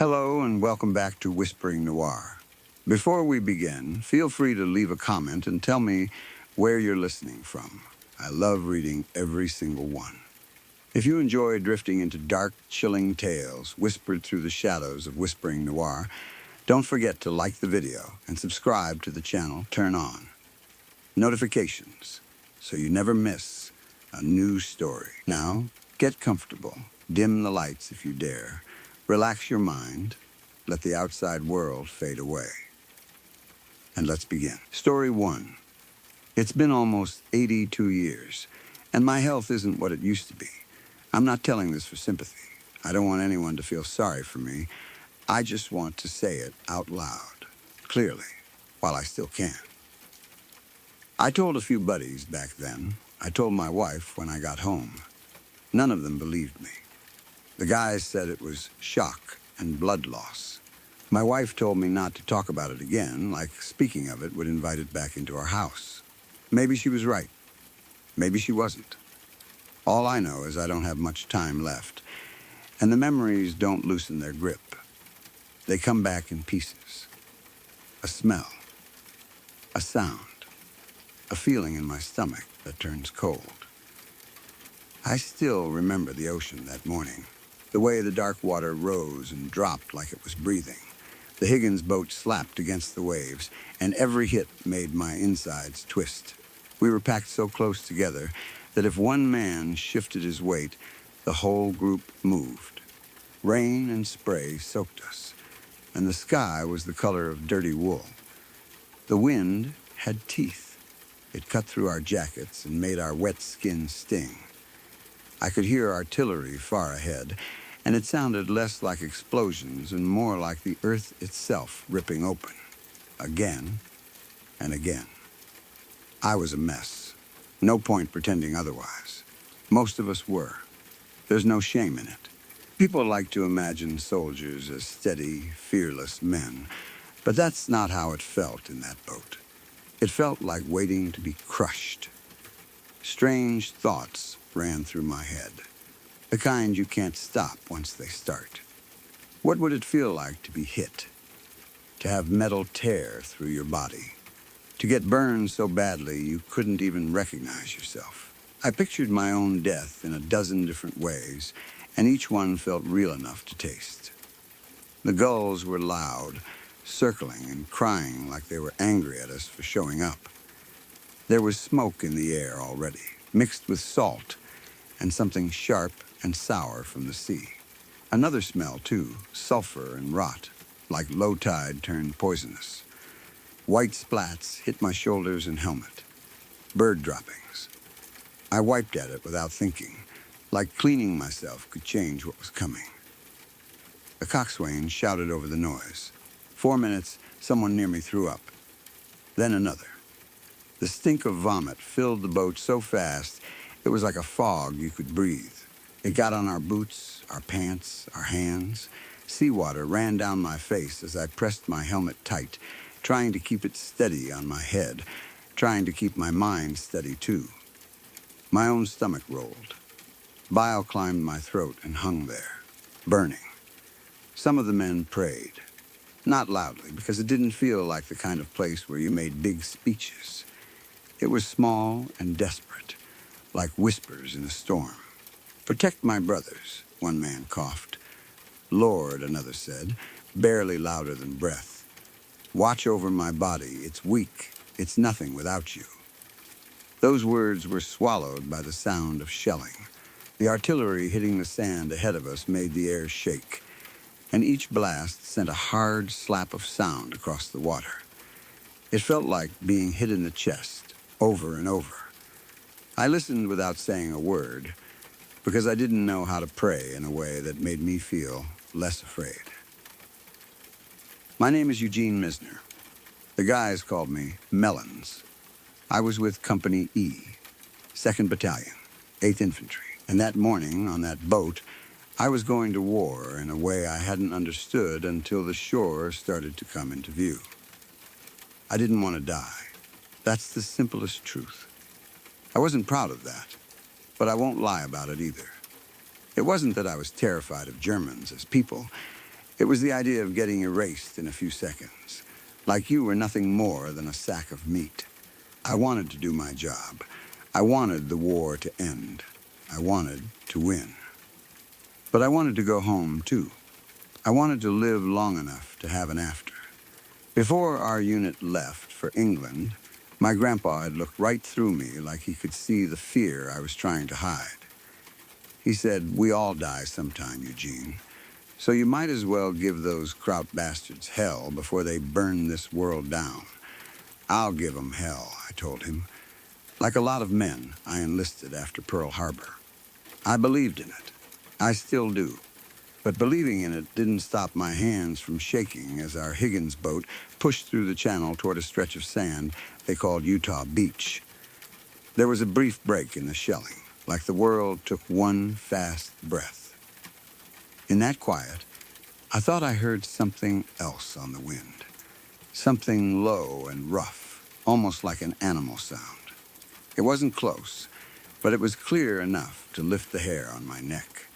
Hello and welcome back to Whispering Noir. Before we begin, feel free to leave a comment and tell me where you're listening from. I love reading every single one. If you enjoy drifting into dark, chilling tales whispered through the shadows of Whispering Noir, don't forget to like the video and subscribe to the channel. Turn on notifications so you never miss a new story. Now, get comfortable. Dim the lights if you dare. Relax your mind. Let the outside world fade away. And let's begin. Story 1. It's been almost 82 years, and my health isn't what it used to be. I'm not telling this for sympathy. I don't want anyone to feel sorry for me. I just want to say it out loud, clearly, while I still can. I told a few buddies back then. I told my wife when I got home. None of them believed me. The guys said it was shock and blood loss. My wife told me not to talk about it again, like speaking of it would invite it back into our house. Maybe she was right. Maybe she wasn't. All I know is I don't have much time left, and the memories don't loosen their grip. They come back in pieces. A smell, a sound, a feeling in my stomach that turns cold. I still remember the ocean that morning, the way the dark water rose and dropped like it was breathing. The Higgins boat slapped against the waves, and every hit made my insides twist. We were packed so close together that if one man shifted his weight, the whole group moved. Rain and spray soaked us, and the sky was the color of dirty wool. The wind had teeth. It cut through our jackets and made our wet skin sting. I could hear artillery far ahead, and it sounded less like explosions and more like the earth itself ripping open, again and again. I was a mess. No point pretending otherwise. Most of us were. There's no shame in it. People like to imagine soldiers as steady, fearless men, but that's not how it felt in that boat. It felt like waiting to be crushed. Strange thoughts ran through my head, the kind you can't stop once they start. What would it feel like to be hit? To have metal tear through your body? To get burned so badly you couldn't even recognize yourself? I pictured my own death in a dozen different ways, and each one felt real enough to taste. The gulls were loud, circling and crying like they were angry at us for showing up. There was smoke in the air already, mixed with salt and something sharp and sour from the sea. Another smell, too, sulfur and rot, like low tide turned poisonous. White splats hit my shoulders and helmet. Bird droppings. I wiped at it without thinking, like cleaning myself could change what was coming. The coxswain shouted over the noise. 4 minutes, someone near me threw up. Then another. The stink of vomit filled the boat so fast, it was like a fog you could breathe. It got on our boots, our pants, our hands. Seawater ran down my face as I pressed my helmet tight, trying to keep it steady on my head, trying to keep my mind steady too. My own stomach rolled. Bile climbed my throat and hung there, burning. Some of the men prayed. Not loudly, because it didn't feel like the kind of place where you made big speeches. It was small and desperate, like whispers in a storm. "Protect my brothers," one man coughed. "Lord," another said, barely louder than breath. "Watch over my body. It's weak. It's nothing without you." Those words were swallowed by the sound of shelling. The artillery hitting the sand ahead of us made the air shake, and each blast sent a hard slap of sound across the water. It felt like being hit in the chest, over and over. I listened without saying a word, because I didn't know how to pray in a way that made me feel less afraid. My name is Eugene Misner. The guys called me Melons. I was with Company E, 2nd Battalion, 8th Infantry, and that morning on that boat, I was going to war in a way I hadn't understood until the shore started to come into view. I didn't want to die. That's the simplest truth. I wasn't proud of that, but I won't lie about it either. It wasn't that I was terrified of Germans as people. It was the idea of getting erased in a few seconds, like you were nothing more than a sack of meat. I wanted to do my job. I wanted the war to end. I wanted to win. But I wanted to go home, too. I wanted to live long enough to have an after. Before our unit left for England, my grandpa had looked right through me like he could see the fear I was trying to hide. He said, "We all die sometime, Eugene. So you might as well give those Kraut bastards hell before they burn this world down." "I'll give 'em hell," I told him. Like a lot of men, I enlisted after Pearl Harbor. I believed in it. I still do. But believing in it didn't stop my hands from shaking as our Higgins boat pushed through the channel toward a stretch of sand they called Utah Beach. There was a brief break in the shelling, like the world took one fast breath. In that quiet, I thought I heard something else on the wind. Something low and rough, almost like an animal sound. It wasn't close, but it was clear enough to lift the hair on my neck.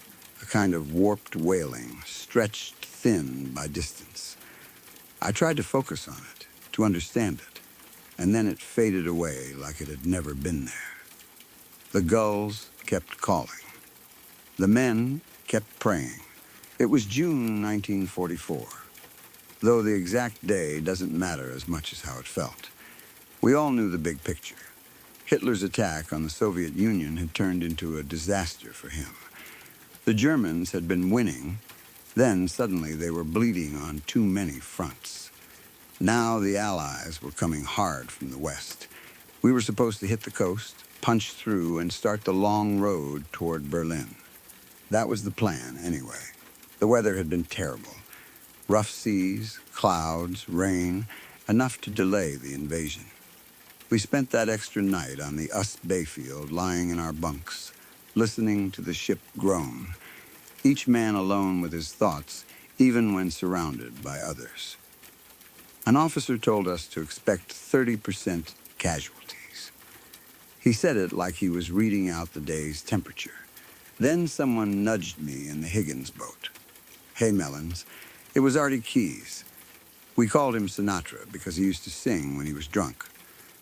A kind of warped wailing, stretched thin by distance. I tried to focus on it, to understand it, and then it faded away like it had never been there. The gulls kept calling. The men kept praying. It was June 1944, though the exact day doesn't matter as much as how it felt. We all knew the big picture. Hitler's attack on the Soviet Union had turned into a disaster for him. The Germans had been winning, then suddenly they were bleeding on too many fronts. Now the Allies were coming hard from the west. We were supposed to hit the coast, punch through, and start the long road toward Berlin. That was the plan, anyway. The weather had been terrible. Rough seas, clouds, rain, enough to delay the invasion. We spent that extra night on the Bayfield, lying in our bunks, listening to the ship groan, each man alone with his thoughts, even when surrounded by others. An officer told us to expect 30% casualties. He said it like he was reading out the day's temperature. Then someone nudged me in the Higgins boat. "Hey, Mellons." It was Artie Keyes. We called him Sinatra because he used to sing when he was drunk.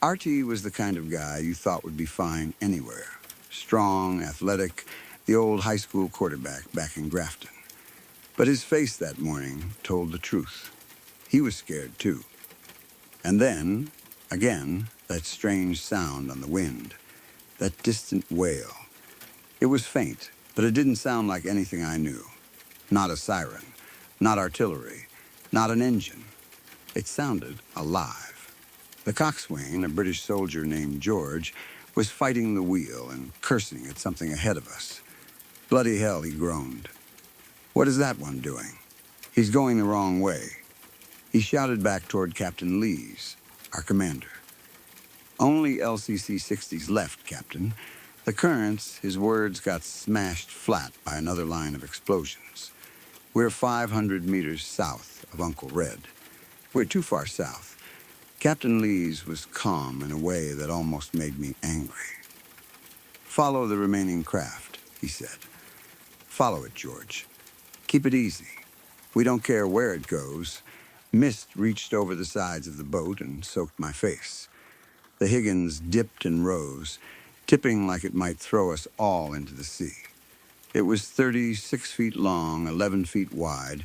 Artie was the kind of guy you thought would be fine anywhere. Strong, athletic, the old high school quarterback back in Grafton. But his face that morning told the truth. He was scared too. And then, again, that strange sound on the wind, that distant wail. It was faint, but it didn't sound like anything I knew. Not a siren, not artillery, not an engine. It sounded alive. The coxswain, a British soldier named George, was fighting the wheel and cursing at something ahead of us. "Bloody hell," he groaned. "What is that one doing? He's going the wrong way." He shouted back toward Captain Lees, our commander. "Only LCC 60s left, Captain." The currents, his words got smashed flat by another line of explosions. "We're 500 meters south of Uncle Red. We're too far south." Captain Lees was calm in a way that almost made me angry. "Follow the remaining craft," he said. "Follow it, George. Keep it easy. We don't care where it goes." Mist reached over the sides of the boat and soaked my face. The Higgins dipped and rose, tipping like it might throw us all into the sea. It was 36 feet long, 11 feet wide,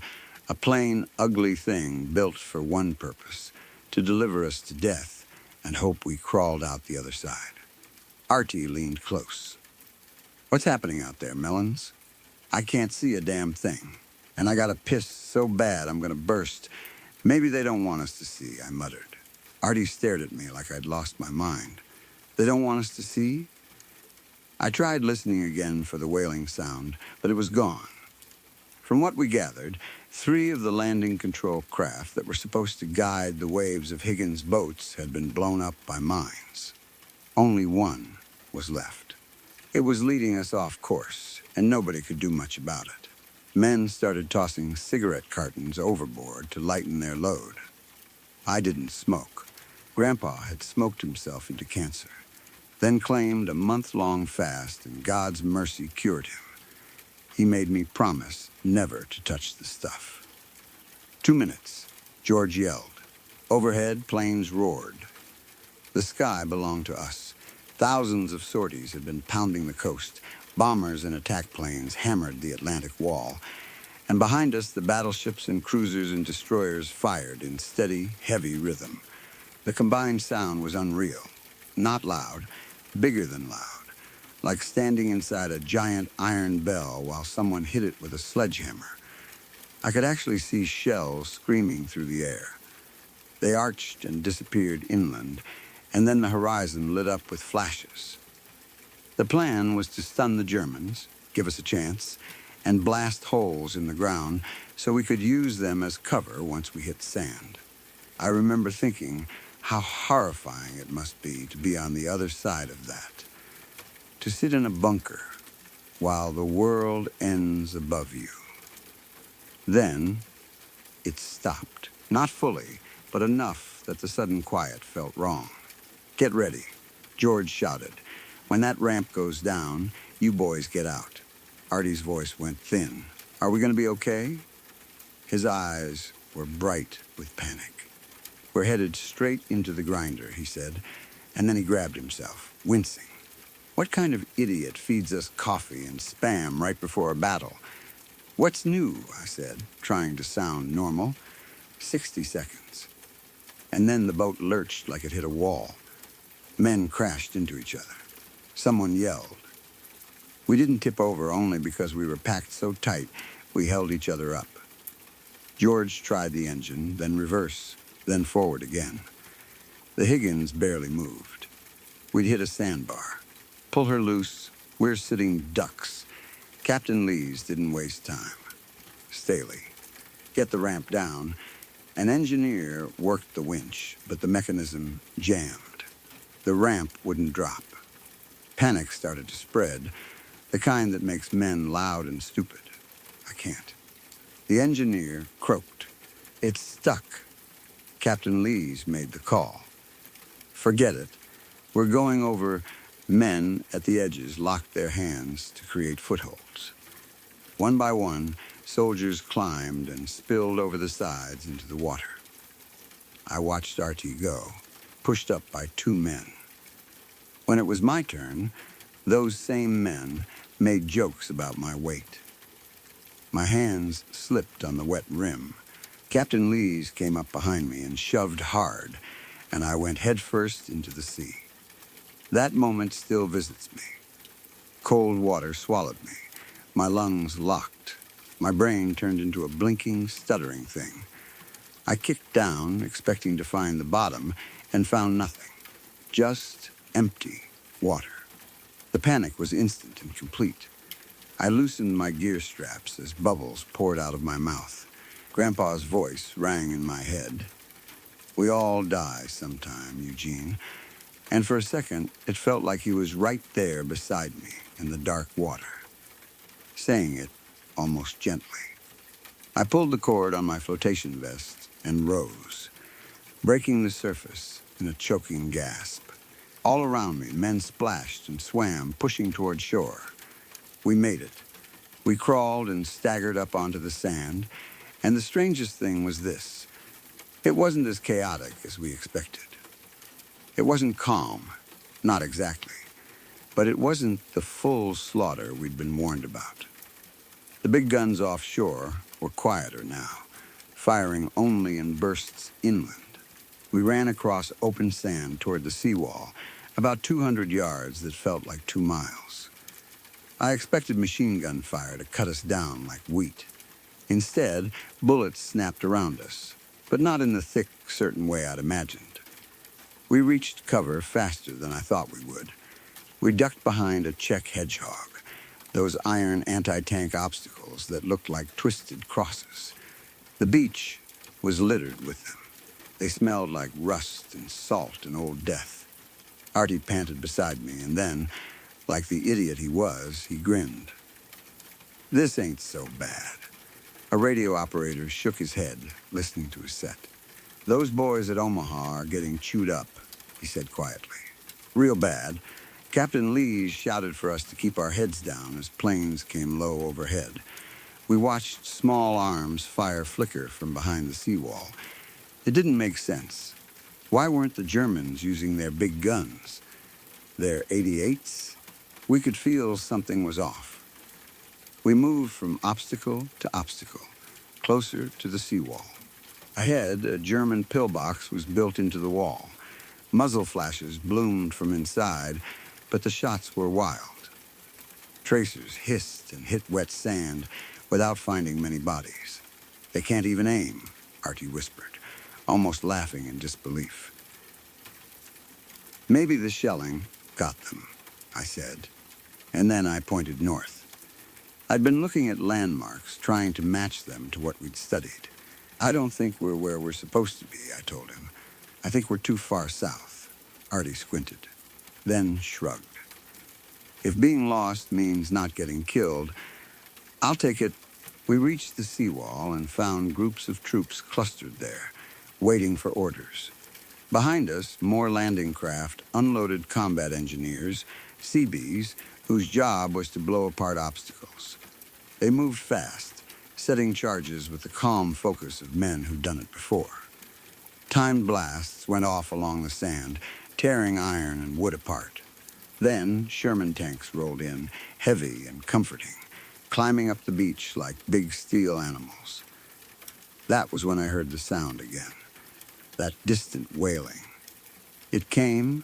a plain, ugly thing built for one purpose: to deliver us to death and hope we crawled out the other side. Artie leaned close. "What's happening out there, Mellons?" "I can't see a damn thing, and I gotta piss so bad I'm gonna burst." "Maybe they don't want us to see," I muttered. Artie stared at me like I'd lost my mind. "They don't want us to see?" I tried listening again for the wailing sound, but it was gone. From what we gathered, 3 of the landing control craft that were supposed to guide the waves of Higgins' boats had been blown up by mines. Only one was left. It was leading us off course, and nobody could do much about it. Men started tossing cigarette cartons overboard to lighten their load. I didn't smoke. Grandpa had smoked himself into cancer, then claimed a month-long fast, and God's mercy cured him. He made me promise never to touch the stuff. 2 minutes, George yelled. Overhead, planes roared. The sky belonged to us. Thousands of sorties had been pounding the coast. Bombers and attack planes hammered the Atlantic wall. And behind us, the battleships and cruisers and destroyers fired in steady, heavy rhythm. The combined sound was unreal. Not loud, bigger than loud. Like standing inside a giant iron bell while someone hit it with a sledgehammer. I could actually see shells screaming through the air. They arched and disappeared inland, and then the horizon lit up with flashes. The plan was to stun the Germans, give us a chance, and blast holes in the ground so we could use them as cover once we hit sand. I remember thinking how horrifying it must be on the other side of that. To sit in a bunker while the world ends above you. Then it stopped. Not fully, but enough that the sudden quiet felt wrong. Get ready, George shouted. When that ramp goes down, you boys get out. Artie's voice went thin. Are we going to be okay? His eyes were bright with panic. We're headed straight into the grinder, he said, and then he grabbed himself, wincing. What kind of idiot feeds us coffee and spam right before a battle? What's new, I said, trying to sound normal. 60 seconds. And then the boat lurched like it hit a wall. Men crashed into each other. Someone yelled. We didn't tip over only because we were packed so tight we held each other up. George tried the engine, then reverse, then forward again. The Higgins barely moved. We'd hit a sandbar. Pull her loose, we're sitting ducks. Captain Lees didn't waste time. Staley. Get the ramp down. An engineer worked the winch, but the mechanism jammed. The ramp wouldn't drop. Panic started to spread, the kind that makes men loud and stupid. I can't. The engineer croaked. It's stuck. Captain Lees made the call. Forget it. We're going over. Men at the edges locked their hands to create footholds. One by one, soldiers climbed and spilled over the sides into the water. I watched RT go, pushed up by 2 men. When it was my turn, those same men made jokes about my weight. My hands slipped on the wet rim. Captain Lees came up behind me and shoved hard, and I went headfirst into the sea. That moment still visits me. Cold water swallowed me. My lungs locked. My brain turned into a blinking, stuttering thing. I kicked down, expecting to find the bottom, and found nothing. Just empty water. The panic was instant and complete. I loosened my gear straps as bubbles poured out of my mouth. Grandpa's voice rang in my head. We all die sometime, Eugene. And for a second, it felt like he was right there beside me in the dark water, saying it almost gently. I pulled the cord on my flotation vest and rose, breaking the surface in a choking gasp. All around me, men splashed and swam, pushing toward shore. We made it. We crawled and staggered up onto the sand, and the strangest thing was this. It wasn't as chaotic as we expected. It wasn't calm, not exactly, but it wasn't the full slaughter we'd been warned about. The big guns offshore were quieter now, firing only in bursts inland. We ran across open sand toward the seawall, about 200 yards that felt like 2 miles. I expected machine gun fire to cut us down like wheat. Instead, bullets snapped around us, but not in the thick, certain way I'd imagined. We reached cover faster than I thought we would. We ducked behind a Czech hedgehog, those iron anti-tank obstacles that looked like twisted crosses. The beach was littered with them. They smelled like rust and salt and old death. Artie panted beside me, and then, like the idiot he was, he grinned. This ain't so bad. A radio operator shook his head, listening to his set. Those boys at Omaha are getting chewed up, he said quietly. Real bad. Captain Lees shouted for us to keep our heads down as planes came low overhead. We watched small arms fire flicker from behind the seawall. It didn't make sense. Why weren't the Germans using their big guns? Their 88s? We could feel something was off. We moved from obstacle to obstacle, closer to the seawall. Ahead, a German pillbox was built into the wall. Muzzle flashes bloomed from inside, but the shots were wild. Tracers hissed and hit wet sand without finding many bodies. They can't even aim, Artie whispered, almost laughing in disbelief. Maybe the shelling got them, I said, and then I pointed north. I'd been looking at landmarks, trying to match them to what we'd studied. I don't think we're where we're supposed to be, I told him. I think we're too far south. Artie squinted, then shrugged. If being lost means not getting killed, I'll take it. We reached the seawall and found groups of troops clustered there, waiting for orders. Behind us, more landing craft, unloaded combat engineers, Seabees, whose job was to blow apart obstacles. They moved fast, setting charges with the calm focus of men who'd done it before. Timed blasts went off along the sand, tearing iron and wood apart. Then Sherman tanks rolled in, heavy and comforting, climbing up the beach like big steel animals. That was when I heard the sound again, that distant wailing. It came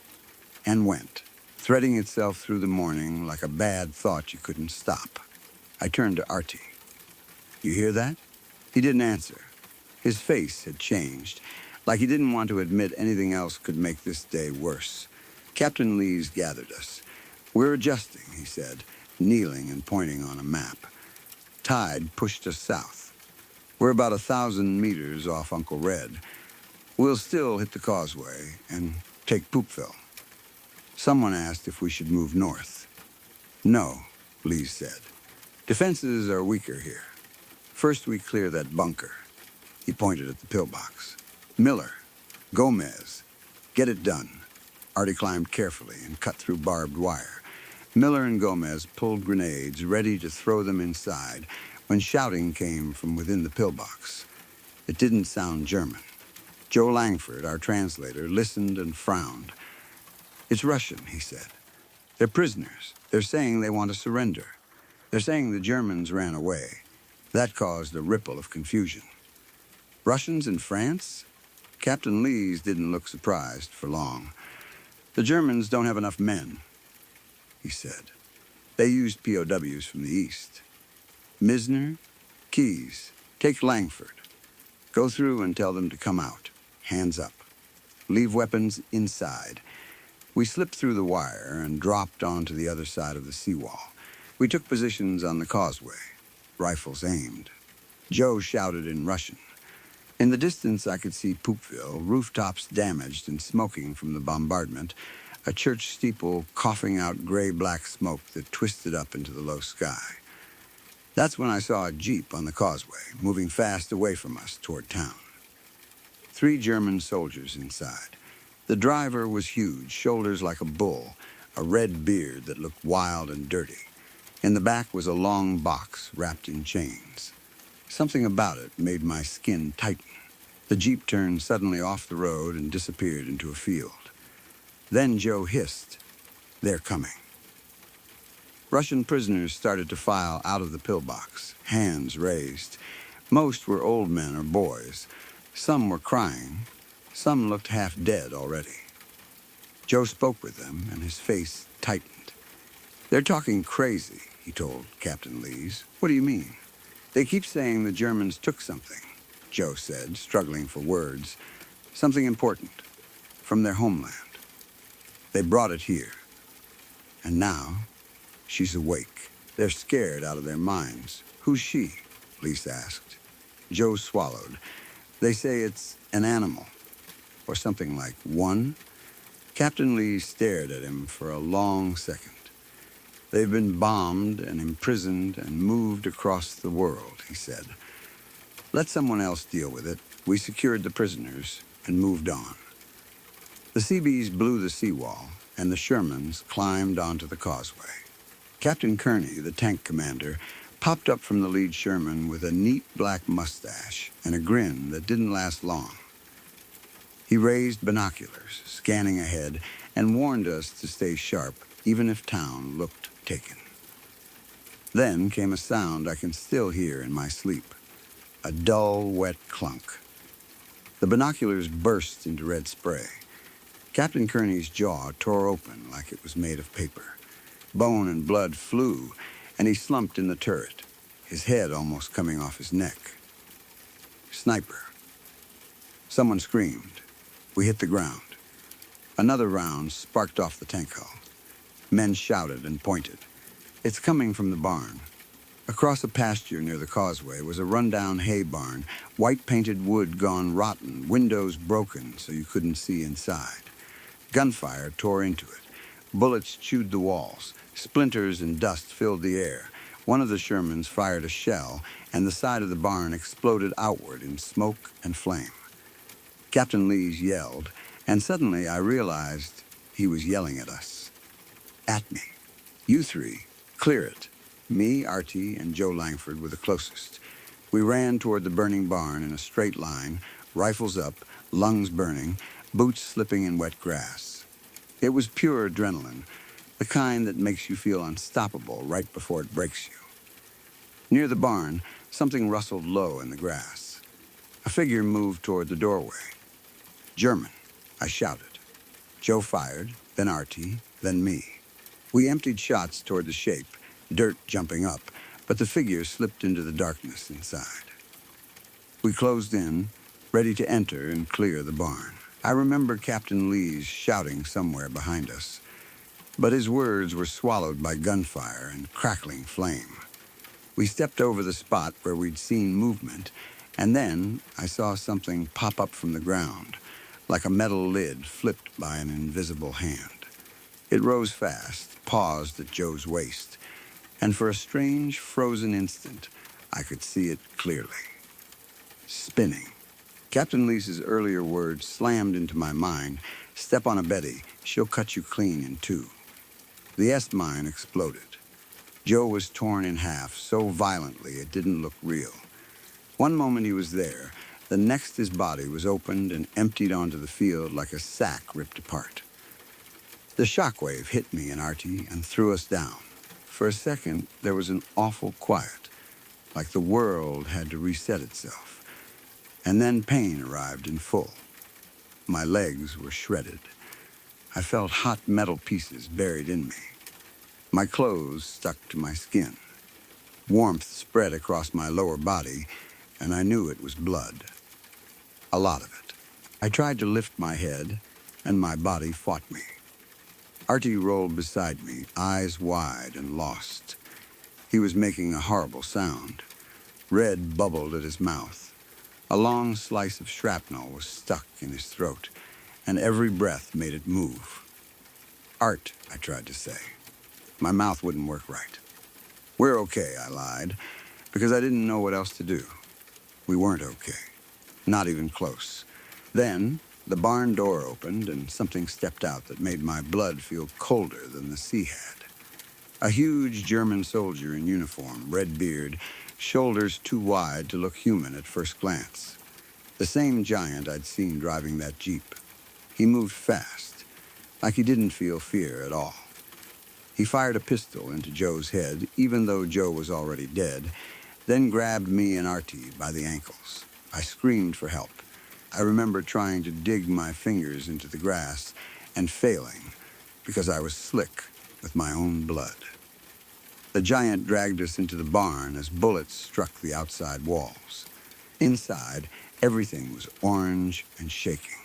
and went, threading itself through the morning like a bad thought you couldn't stop. I turned to Artie. You hear that? He didn't answer. His face had changed, like he didn't want to admit anything else could make this day worse. Captain Lees gathered us. We're adjusting, he said, kneeling and pointing on a map. Tide pushed us south. We're about 1,000 meters off Uncle Red. We'll still hit the causeway and take Poopville. Someone asked if we should move north. No, Lees said. Defenses are weaker here. First we clear that bunker. He pointed at the pillbox. Miller, Gomez, get it done. Artie climbed carefully and cut through barbed wire. Miller and Gomez pulled grenades, ready to throw them inside, when shouting came from within the pillbox. It didn't sound German. Joe Langford, our translator, listened and frowned. It's Russian, he said. They're prisoners. They're saying they want to surrender. They're saying the Germans ran away. That caused a ripple of confusion. Russians in France? Captain Lees didn't look surprised for long. The Germans don't have enough men, he said. They used POWs from the east. Misner, Keyes, take Langford. Go through and tell them to come out. Hands up. Leave weapons inside. We slipped through the wire and dropped onto the other side of the seawall. We took positions on the causeway, rifles aimed. Joe shouted in Russian. In the distance, I could see Poopville, rooftops damaged and smoking from the bombardment, a church steeple coughing out gray-black smoke that twisted up into the low sky. That's when I saw a jeep on the causeway, moving fast away from us toward town. 3 German soldiers inside. The driver was huge, shoulders like a bull, a red beard that looked wild and dirty. In the back was a long box wrapped in chains. Something about it made my skin tighten. The jeep turned suddenly off the road and disappeared into a field. Then Joe hissed, "They're coming." Russian prisoners started to file out of the pillbox, hands raised. Most were old men or boys. Some were crying. Some looked half dead already. Joe spoke with them, and his face tightened. "They're talking crazy," he told Captain Lees. "What do you mean?" "They keep saying the Germans took something," Joe said, struggling for words. "Something important, from their homeland. They brought it here. And now, she's awake. They're scared out of their minds." "Who's she?" Lees asked. Joe swallowed. "They say it's an animal, or something like one." Captain Lees stared at him for a long second. "They've been bombed and imprisoned and moved across the world," he said. "Let someone else deal with it. We secured the prisoners and moved on." The Seabees blew the seawall, and the Shermans climbed onto the causeway. Captain Kearney, the tank commander, popped up from the lead Sherman with a neat black mustache and a grin that didn't last long. He raised binoculars, scanning ahead, and warned us to stay sharp, even if town looked taken. Then came a sound I can still hear in my sleep, a dull, wet clunk. The binoculars burst into red spray. Captain Kearney's jaw tore open like it was made of paper. Bone and blood flew, and he slumped in the turret, his head almost coming off his neck. Sniper. Someone screamed. We hit the ground. Another round sparked off the tank hull. Men shouted and pointed. It's coming from the barn. Across a pasture near the causeway was a rundown hay barn, white-painted wood gone rotten, windows broken so you couldn't see inside. Gunfire tore into it. Bullets chewed the walls. Splinters and dust filled the air. One of the Shermans fired a shell, and the side of the barn exploded outward in smoke and flame. Captain Lees yelled, and suddenly I realized he was yelling at us. At me. You three, clear it. Me, Artie, and Joe Langford were the closest. We ran toward the burning barn in a straight line, rifles up, lungs burning, boots slipping in wet grass. It was pure adrenaline, the kind that makes you feel unstoppable right before it breaks you. Near the barn, something rustled low in the grass. A figure moved toward the doorway. German, I shouted. Joe fired, then Artie, then me. We emptied shots toward the shape, dirt jumping up, but the figure slipped into the darkness inside. We closed in, ready to enter and clear the barn. I remember Captain Lees shouting somewhere behind us, but his words were swallowed by gunfire and crackling flame. We stepped over the spot where we'd seen movement, and then I saw something pop up from the ground, like a metal lid flipped by an invisible hand. It rose fast, paused at Joe's waist, and for a strange, frozen instant, I could see it clearly. Spinning. Captain Lee's earlier words slammed into my mind. Step on a Betty, she'll cut you clean in two. The S-mine exploded. Joe was torn in half so violently it didn't look real. One moment he was there, the next his body was opened and emptied onto the field like a sack ripped apart. The shockwave hit me and Artie and threw us down. For a second, there was an awful quiet, like the world had to reset itself. And then pain arrived in full. My legs were shredded. I felt hot metal pieces buried in me. My clothes stuck to my skin. Warmth spread across my lower body, and I knew it was blood. A lot of it. I tried to lift my head, and my body fought me. Artie rolled beside me, eyes wide and lost. He was making a horrible sound. Red bubbled at his mouth. A long slice of shrapnel was stuck in his throat, and every breath made it move. Art, I tried to say. My mouth wouldn't work right. We're okay, I lied, because I didn't know what else to do. We weren't okay. Not even close. Then, the barn door opened and something stepped out that made my blood feel colder than the sea had. A huge German soldier in uniform, red beard, shoulders too wide to look human at first glance. The same giant I'd seen driving that Jeep. He moved fast, like he didn't feel fear at all. He fired a pistol into Joe's head, even though Joe was already dead, then grabbed me and Artie by the ankles. I screamed for help. I remember trying to dig my fingers into the grass and failing because I was slick with my own blood. The giant dragged us into the barn as bullets struck the outside walls. Inside, everything was orange and shaking.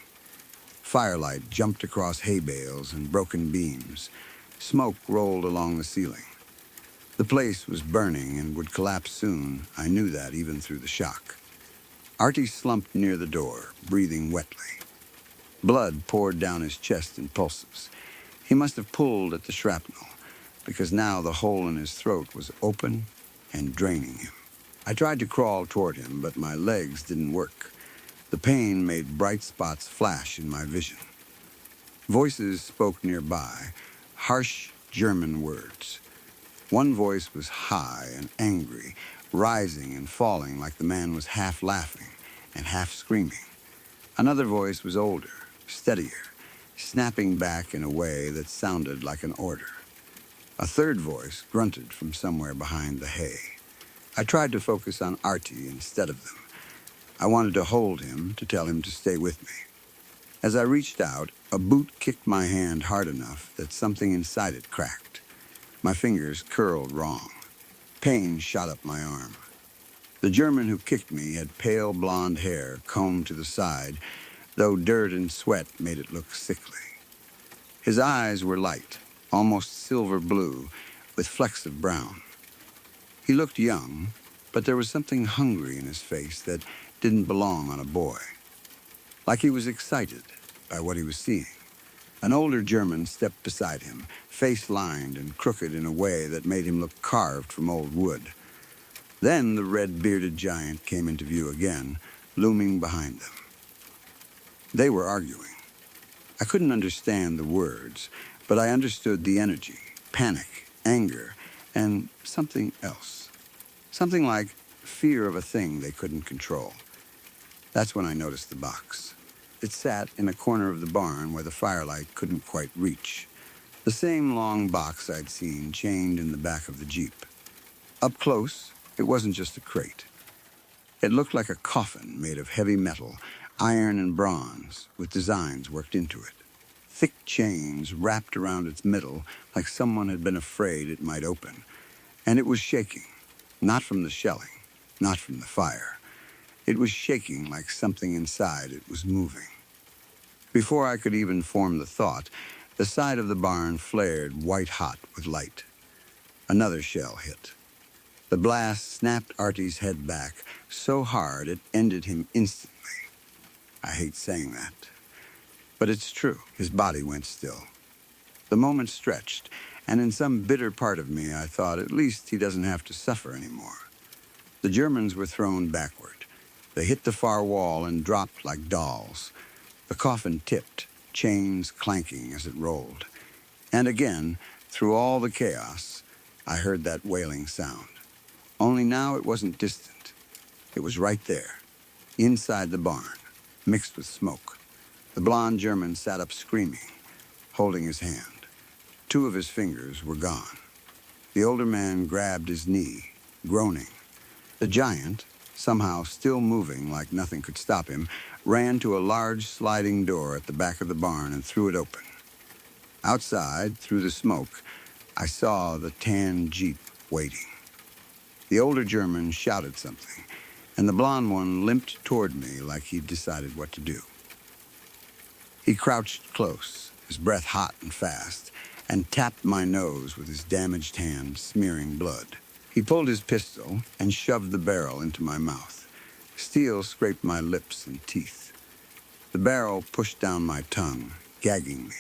Firelight jumped across hay bales and broken beams. Smoke rolled along the ceiling. The place was burning and would collapse soon. I knew that even through the shock. Artie slumped near the door, breathing wetly. Blood poured down his chest in pulses. He must have pulled at the shrapnel, because now the hole in his throat was open and draining him. I tried to crawl toward him, but my legs didn't work. The pain made bright spots flash in my vision. Voices spoke nearby, harsh German words. One voice was high and angry, rising and falling like the man was half laughing and half screaming. Another voice was older, steadier, snapping back in a way that sounded like an order. A third voice grunted from somewhere behind the hay. I tried to focus on Artie instead of them. I wanted to hold him, to tell him to stay with me. As I reached out, a boot kicked my hand hard enough that something inside it cracked. My fingers curled wrong. Pain shot up my arm. The German who kicked me had pale blonde hair combed to the side, though dirt and sweat made it look sickly. His eyes were light, almost silver blue, with flecks of brown. He looked young, but there was something hungry in his face that didn't belong on a boy. Like he was excited by what he was seeing. An older German stepped beside him, face lined and crooked in a way that made him look carved from old wood. Then the red-bearded giant came into view again, looming behind them. They were arguing. I couldn't understand the words, but I understood the energy, panic, anger, and something else. Something like fear of a thing they couldn't control. That's when I noticed the box. It sat in a corner of the barn where the firelight couldn't quite reach. The same long box I'd seen chained in the back of the Jeep. Up close, it wasn't just a crate. It looked like a coffin made of heavy metal, iron and bronze, with designs worked into it. Thick chains wrapped around its middle like someone had been afraid it might open. And it was shaking, not from the shelling, not from the fire. It was shaking like something inside it was moving. Before I could even form the thought, the side of the barn flared white-hot with light. Another shell hit. The blast snapped Artie's head back so hard it ended him instantly. I hate saying that, but it's true. His body went still. The moment stretched, and in some bitter part of me I thought at least he doesn't have to suffer anymore. The Germans were thrown backward. They hit the far wall and dropped like dolls. The coffin tipped, chains clanking as it rolled. And again, through all the chaos, I heard that wailing sound. Only now it wasn't distant. It was right there, inside the barn, mixed with smoke. The blond German sat up screaming, holding his hand. Two of his fingers were gone. The older man grabbed his knee, groaning. The giant, somehow still moving like nothing could stop him, ran to a large sliding door at the back of the barn and threw it open. Outside, through the smoke, I saw the tan Jeep waiting. The older German shouted something, and the blond one limped toward me like he'd decided what to do. He crouched close, his breath hot and fast, and tapped my nose with his damaged hand, smearing blood. He pulled his pistol and shoved the barrel into my mouth. Steel scraped my lips and teeth. The barrel pushed down my tongue, gagging me.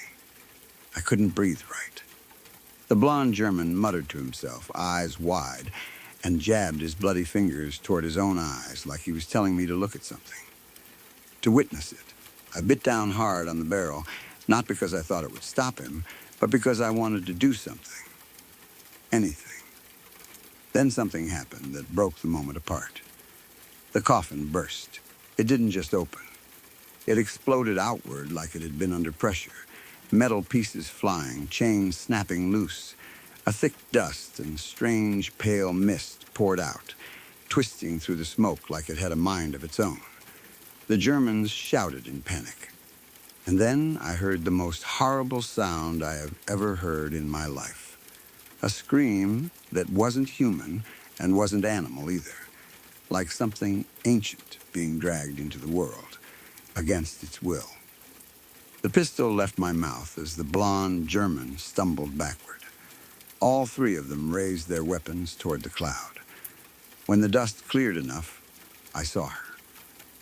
I couldn't breathe right. The blond German muttered to himself, eyes wide, and jabbed his bloody fingers toward his own eyes like he was telling me to look at something. To witness it, I bit down hard on the barrel, not because I thought it would stop him, but because I wanted to do something. Anything. Then something happened that broke the moment apart. The coffin burst. It didn't just open. It exploded outward like it had been under pressure, metal pieces flying, chains snapping loose. A thick dust and strange pale mist poured out, twisting through the smoke like it had a mind of its own. The Germans shouted in panic. And then I heard the most horrible sound I have ever heard in my life. A scream that wasn't human and wasn't animal either, like something ancient being dragged into the world, against its will. The pistol left my mouth as the blond German stumbled backward. All three of them raised their weapons toward the cloud. When the dust cleared enough, I saw her.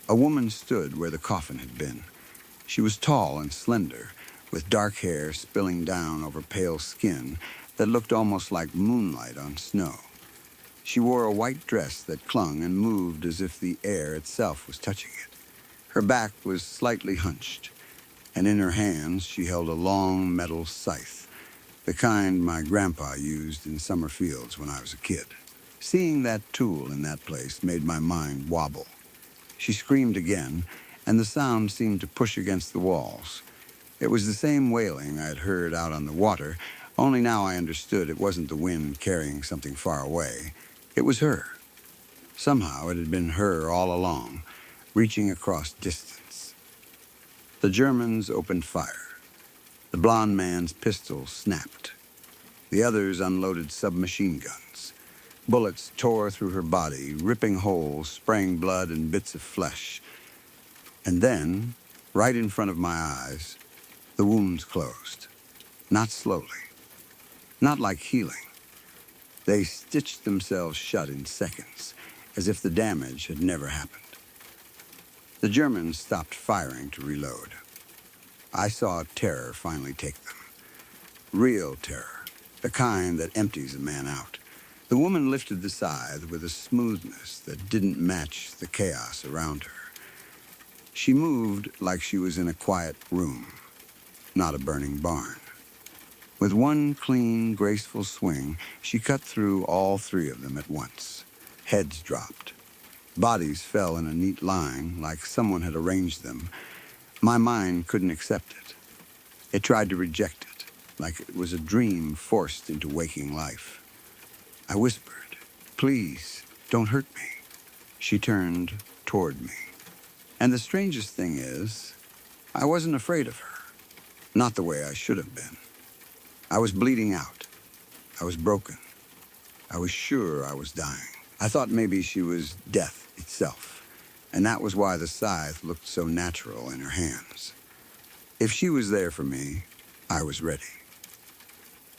A woman stood where the coffin had been. She was tall and slender, with dark hair spilling down over pale skin that looked almost like moonlight on snow. She wore a white dress that clung and moved as if the air itself was touching it. Her back was slightly hunched, and in her hands she held a long metal scythe. the kind my grandpa used in summer fields when I was a kid. Seeing that tool in that place made my mind wobble. She screamed again, and the sound seemed to push against the walls. It was the same wailing I'd heard out on the water, only now I understood it wasn't the wind carrying something far away. It was her. Somehow it had been her all along, reaching across distance. The Germans opened fire. The blond man's pistol snapped. The others unloaded submachine guns. Bullets tore through her body, ripping holes, spraying blood and bits of flesh. And then, right in front of my eyes, the wounds closed. Not slowly. Not like healing. They stitched themselves shut in seconds, as if the damage had never happened. The Germans stopped firing to reload. I saw terror finally take them. Real terror, the kind that empties a man out. The woman lifted the scythe with a smoothness that didn't match the chaos around her. She moved like she was in a quiet room, not a burning barn. With one clean, graceful swing, she cut through all three of them at once. Heads dropped. Bodies fell in a neat line, like someone had arranged them. My mind couldn't accept it. It tried to reject it, like it was a dream forced into waking life. I whispered, "Please, don't hurt me." She turned toward me. And the strangest thing is, I wasn't afraid of her. Not the way I should have been. I was bleeding out. I was broken. I was sure I was dying. I thought maybe she was death itself, and that was why the scythe looked so natural in her hands. If she was there for me, I was ready.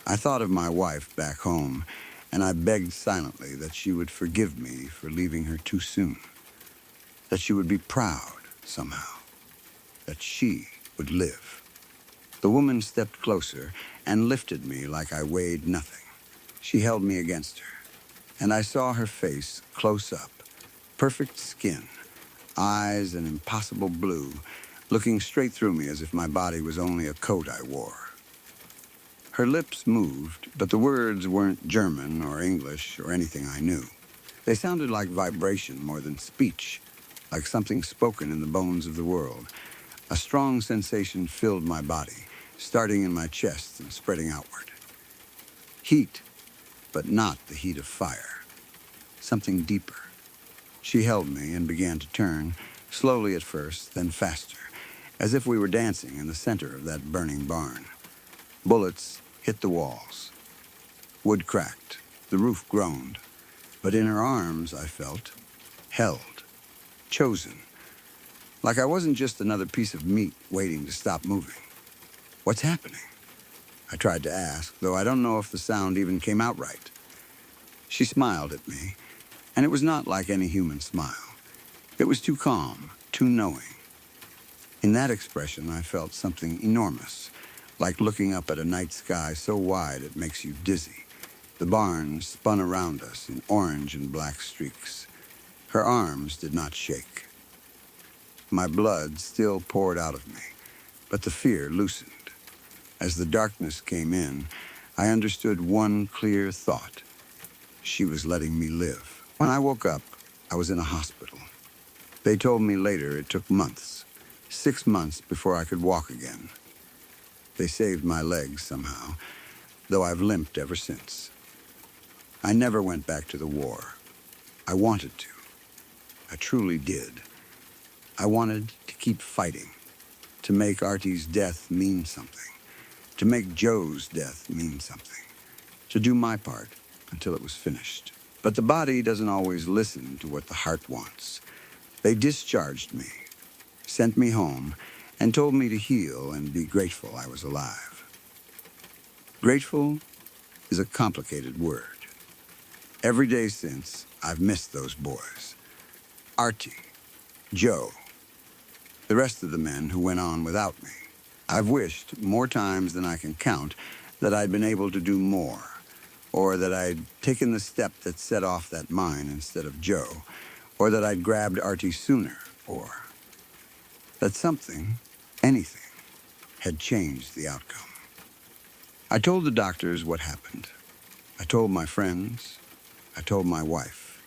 I thought of my wife back home, and I begged silently that she would forgive me for leaving her too soon, that she would be proud somehow, that she would live. The woman stepped closer and lifted me like I weighed nothing. She held me against her, and I saw her face close up, perfect skin, eyes an impossible blue, looking straight through me as if my body was only a coat I wore. Her lips moved, but the words weren't German or English or anything I knew. They sounded like vibration more than speech, like something spoken in the bones of the world. A strong sensation filled my body, starting in my chest and spreading outward. Heat, but not the heat of fire. Something deeper. She held me and began to turn, slowly at first, then faster, as if we were dancing in the center of that burning barn. Bullets hit the walls. Wood cracked. The roof groaned. But in her arms, I felt, held, chosen. Like I wasn't just another piece of meat waiting to stop moving. "What's happening?" I tried to ask, though I don't know if the sound even came out right. She smiled at me, and it was not like any human smile. It was too calm, too knowing. In that expression, I felt something enormous, like looking up at a night sky so wide it makes you dizzy. The barn spun around us in orange and black streaks. Her arms did not shake. My blood still poured out of me, but the fear loosened. As the darkness came in, I understood one clear thought. She was letting me live. When I woke up, I was in a hospital. They told me later it took months, 6 months before I could walk again. They saved my legs somehow, though I've limped ever since. I never went back to the war. I wanted to. I truly did. I wanted to keep fighting, to make Artie's death mean something, to make Joe's death mean something, to do my part until it was finished. But the body doesn't always listen to what the heart wants. They discharged me, sent me home, and told me to heal and be grateful I was alive. Grateful is a complicated word. Every day since, I've missed those boys. Artie, Joe, the rest of the men who went on without me. I've wished, more times than I can count, that I'd been able to do more, or that I'd taken the step that set off that mine instead of Joe, or that I'd grabbed Artie sooner, or that something, anything, had changed the outcome. I told the doctors what happened. I told my friends. I told my wife.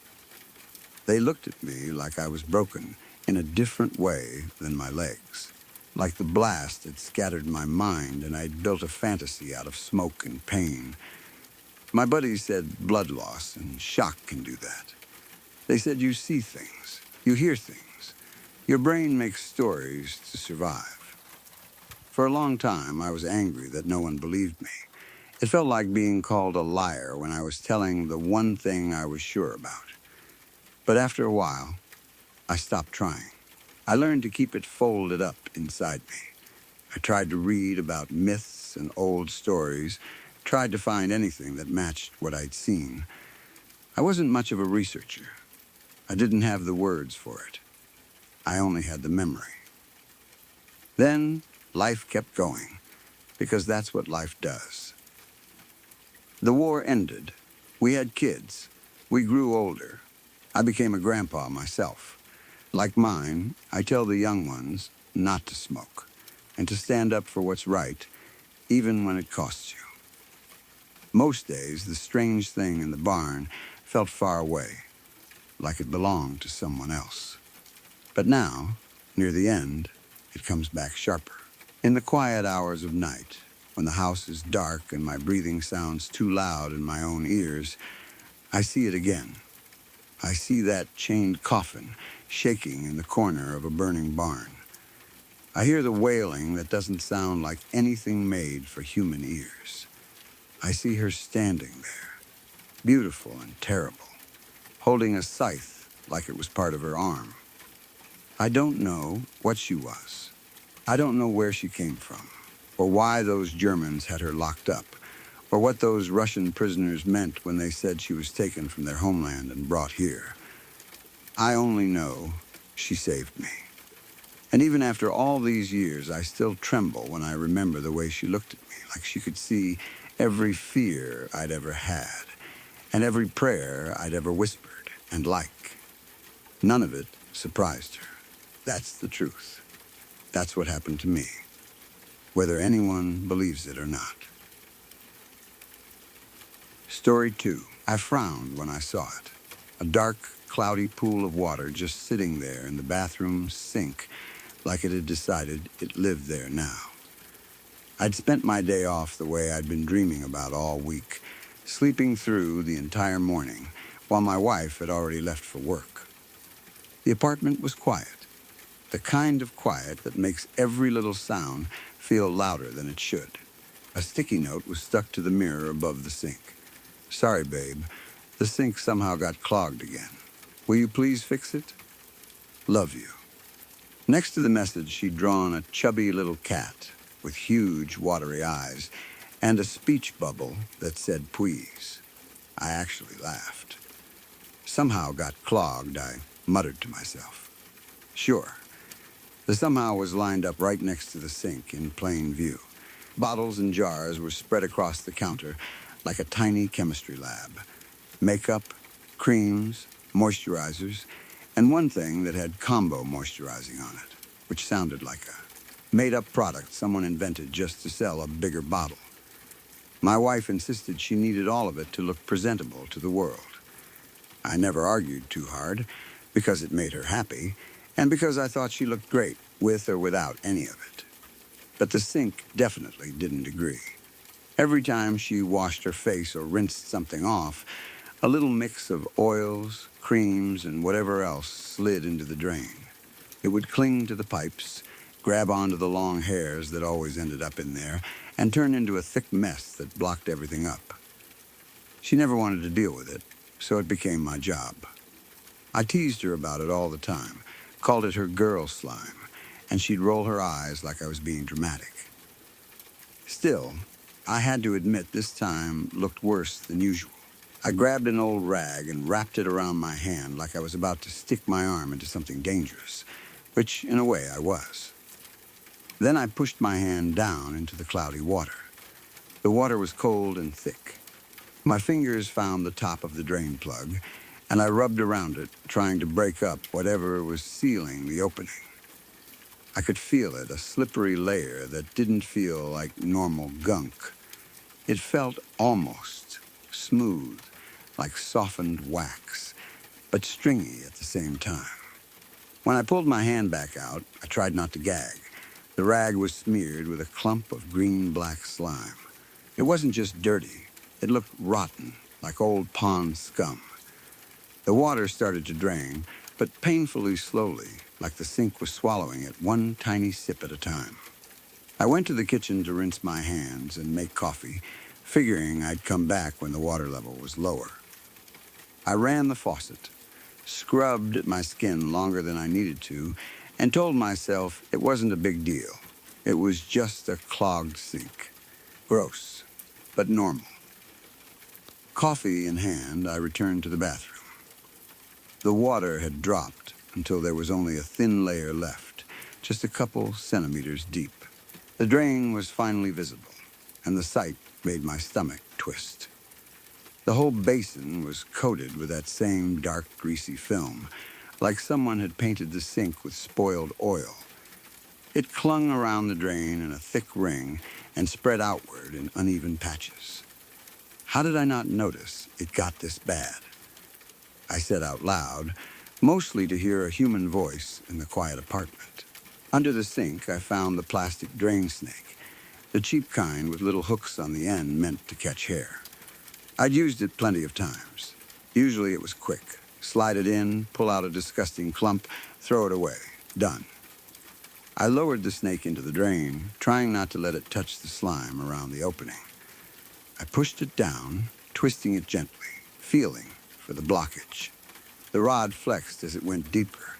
They looked at me like I was broken in a different way than my legs. Like the blast had scattered my mind and I'd built a fantasy out of smoke and pain. My buddies said blood loss and shock can do that. They said you see things, you hear things. Your brain makes stories to survive. For a long time, I was angry that no one believed me. It felt like being called a liar when I was telling the one thing I was sure about. But after a while, I stopped trying. I learned to keep it folded up inside me. I tried to read about myths and old stories, tried to find anything that matched what I'd seen. I wasn't much of a researcher. I didn't have the words for it. I only had the memory. Then life kept going, because that's what life does. The war ended. We had kids. We grew older. I became a grandpa myself. Like mine, I tell the young ones not to smoke and to stand up for what's right, even when it costs you. Most days, the strange thing in the barn felt far away, like it belonged to someone else. But now, near the end, it comes back sharper. In the quiet hours of night, when the house is dark and my breathing sounds too loud in my own ears, I see it again. I see that chained coffin shaking in the corner of a burning barn. I hear the wailing that doesn't sound like anything made for human ears. I see her standing there, beautiful and terrible, holding a scythe like it was part of her arm. I don't know what she was. I don't know where she came from, or why those Germans had her locked up, or what those Russian prisoners meant when they said she was taken from their homeland and brought here. I only know she saved me. And even after all these years, I still tremble when I remember the way she looked at me, like she could see every fear I'd ever had, and every prayer I'd ever whispered and like. None of it surprised her. That's the truth. That's what happened to me, whether anyone believes it or not. Story 2. I frowned when I saw it. A dark, cloudy pool of water just sitting there in the bathroom sink, like it had decided it lived there now. I'd spent my day off the way I'd been dreaming about all week, sleeping through the entire morning, while my wife had already left for work. The apartment was quiet, the kind of quiet that makes every little sound feel louder than it should. A sticky note was stuck to the mirror above the sink. Sorry, babe, the sink somehow got clogged again. Will you please fix it? Love you. Next to the message, she'd drawn a chubby little cat with huge, watery eyes and a speech bubble that said, please. I actually laughed. Somehow got clogged, I muttered to myself. Sure. The somehow was lined up right next to the sink in plain view. Bottles and jars were spread across the counter like a tiny chemistry lab. Makeup, creams, moisturizers, and one thing that had combo moisturizing on it, which sounded like a made-up product someone invented just to sell a bigger bottle. My wife insisted she needed all of it to look presentable to the world. I never argued too hard, because it made her happy, and because I thought she looked great, with or without any of it. But the sink definitely didn't agree. Every time she washed her face or rinsed something off, a little mix of oils, creams, and whatever else slid into the drain. It would cling to the pipes, grab onto the long hairs that always ended up in there, and turn into a thick mess that blocked everything up. She never wanted to deal with it, so it became my job. I teased her about it all the time, called it her girl slime, and she'd roll her eyes like I was being dramatic. Still, I had to admit this time looked worse than usual. I grabbed an old rag and wrapped it around my hand like I was about to stick my arm into something dangerous, which in a way I was. Then I pushed my hand down into the cloudy water. The water was cold and thick. My fingers found the top of the drain plug, and I rubbed around it, trying to break up whatever was sealing the opening. I could feel it, a slippery layer that didn't feel like normal gunk. It felt almost smooth, like softened wax, but stringy at the same time. When I pulled my hand back out, I tried not to gag. The rag was smeared with a clump of green-black slime. It wasn't just dirty. It looked rotten, like old pond scum. The water started to drain, but painfully slowly, like the sink was swallowing it one tiny sip at a time. I went to the kitchen to rinse my hands and make coffee, figuring I'd come back when the water level was lower. I ran the faucet, scrubbed at my skin longer than I needed to, and told myself it wasn't a big deal. It was just a clogged sink. Gross, but normal. Coffee in hand, I returned to the bathroom. The water had dropped until there was only a thin layer left, just a couple centimeters deep. The drain was finally visible, and the sight made my stomach twist. The whole basin was coated with that same dark, greasy film, like someone had painted the sink with spoiled oil. It clung around the drain in a thick ring and spread outward in uneven patches. How did I not notice it got this bad? I said out loud, mostly to hear a human voice in the quiet apartment. Under the sink, I found the plastic drain snake, the cheap kind with little hooks on the end meant to catch hair. I'd used it plenty of times. Usually it was quick. Slide it in, pull out a disgusting clump, throw it away. Done. I lowered the snake into the drain, trying not to let it touch the slime around the opening. I pushed it down, twisting it gently, feeling for the blockage. The rod flexed as it went deeper,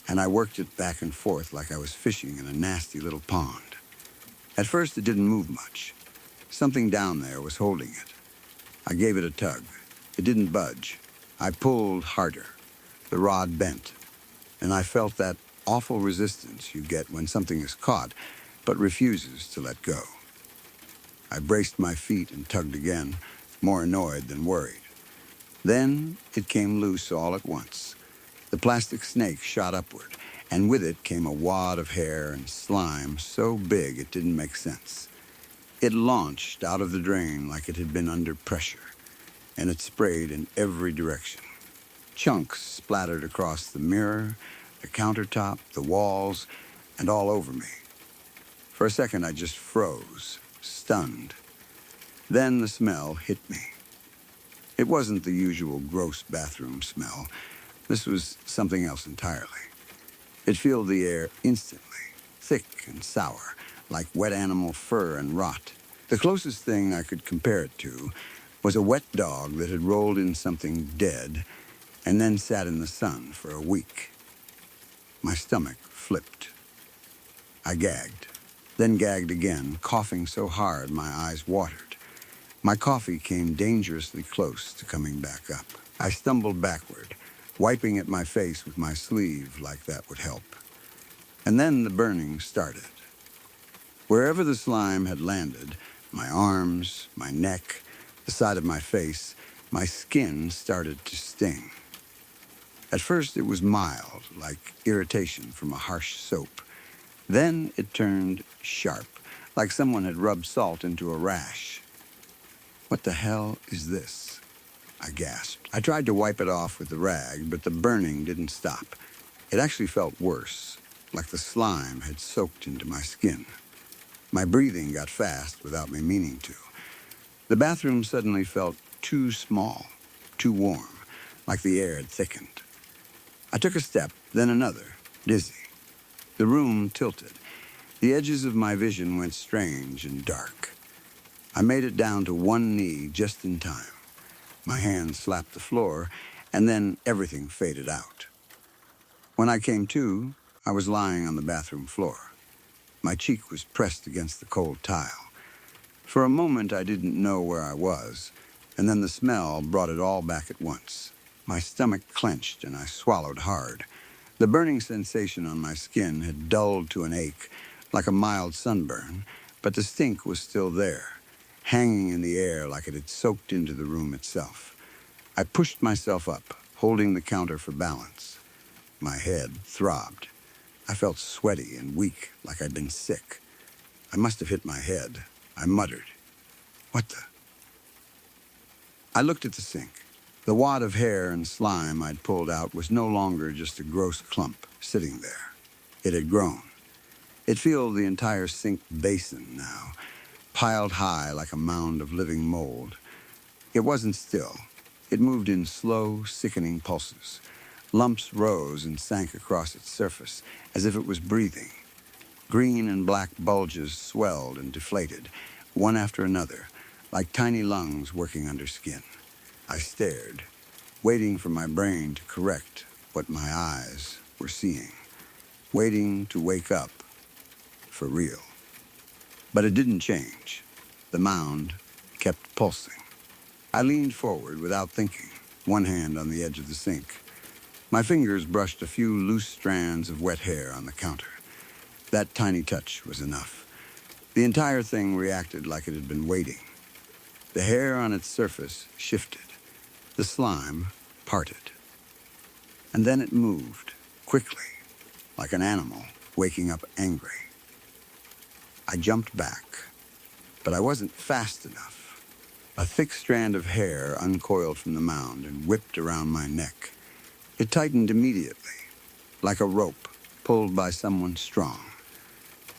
and I worked it back and forth like I was fishing in a nasty little pond. At first, it didn't move much. Something down there was holding it. I gave it a tug. It didn't budge. I pulled harder. The rod bent, and I felt that awful resistance you get when something is caught but refuses to let go. I braced my feet and tugged again, more annoyed than worried. Then it came loose all at once. The plastic snake shot upward, and with it came a wad of hair and slime so big it didn't make sense. It launched out of the drain like it had been under pressure, and it sprayed in every direction. Chunks splattered across the mirror, the countertop, the walls, and all over me. For a second, I just froze, stunned. Then the smell hit me. It wasn't the usual gross bathroom smell. This was something else entirely. It filled the air instantly, thick and sour, like wet animal fur and rot. The closest thing I could compare it to was a wet dog that had rolled in something dead and then sat in the sun for a week. My stomach flipped. I gagged, then gagged again, coughing so hard my eyes watered. My coffee came dangerously close to coming back up. I stumbled backward, wiping at my face with my sleeve like that would help. And then the burning started. Wherever the slime had landed, my arms, my neck, the side of my face, my skin started to sting. At first it was mild, like irritation from a harsh soap. Then it turned sharp, like someone had rubbed salt into a rash. What the hell is this? I gasped. I tried to wipe it off with the rag, but the burning didn't stop. It actually felt worse, like the slime had soaked into my skin. My breathing got fast without me meaning to. The bathroom suddenly felt too small, too warm, like the air had thickened. I took a step, then another, dizzy. The room tilted. The edges of my vision went strange and dark. I made it down to one knee just in time. My hand slapped the floor, and then everything faded out. When I came to, I was lying on the bathroom floor. My cheek was pressed against the cold tile. For a moment, I didn't know where I was, and then the smell brought it all back at once. My stomach clenched, and I swallowed hard. The burning sensation on my skin had dulled to an ache, like a mild sunburn, but the stink was still there, hanging in the air like it had soaked into the room itself. I pushed myself up, holding the counter for balance. My head throbbed. I felt sweaty and weak, like I'd been sick. I must have hit my head. I muttered. What the? I looked at the sink. The wad of hair and slime I'd pulled out was no longer just a gross clump sitting there. It had grown. It filled the entire sink basin now, piled high like a mound of living mold. It wasn't still. It moved in slow, sickening pulses. Lumps rose and sank across its surface, as if it was breathing. Green and black bulges swelled and deflated, one after another, like tiny lungs working under skin. I stared, waiting for my brain to correct what my eyes were seeing, waiting to wake up for real. But it didn't change. The mound kept pulsing. I leaned forward without thinking, one hand on the edge of the sink. My fingers brushed a few loose strands of wet hair on the counter. That tiny touch was enough. The entire thing reacted like it had been waiting. The hair on its surface shifted. The slime parted. And then it moved, quickly, like an animal waking up angry. I jumped back, but I wasn't fast enough. A thick strand of hair uncoiled from the mound and whipped around my neck. It tightened immediately, like a rope pulled by someone strong.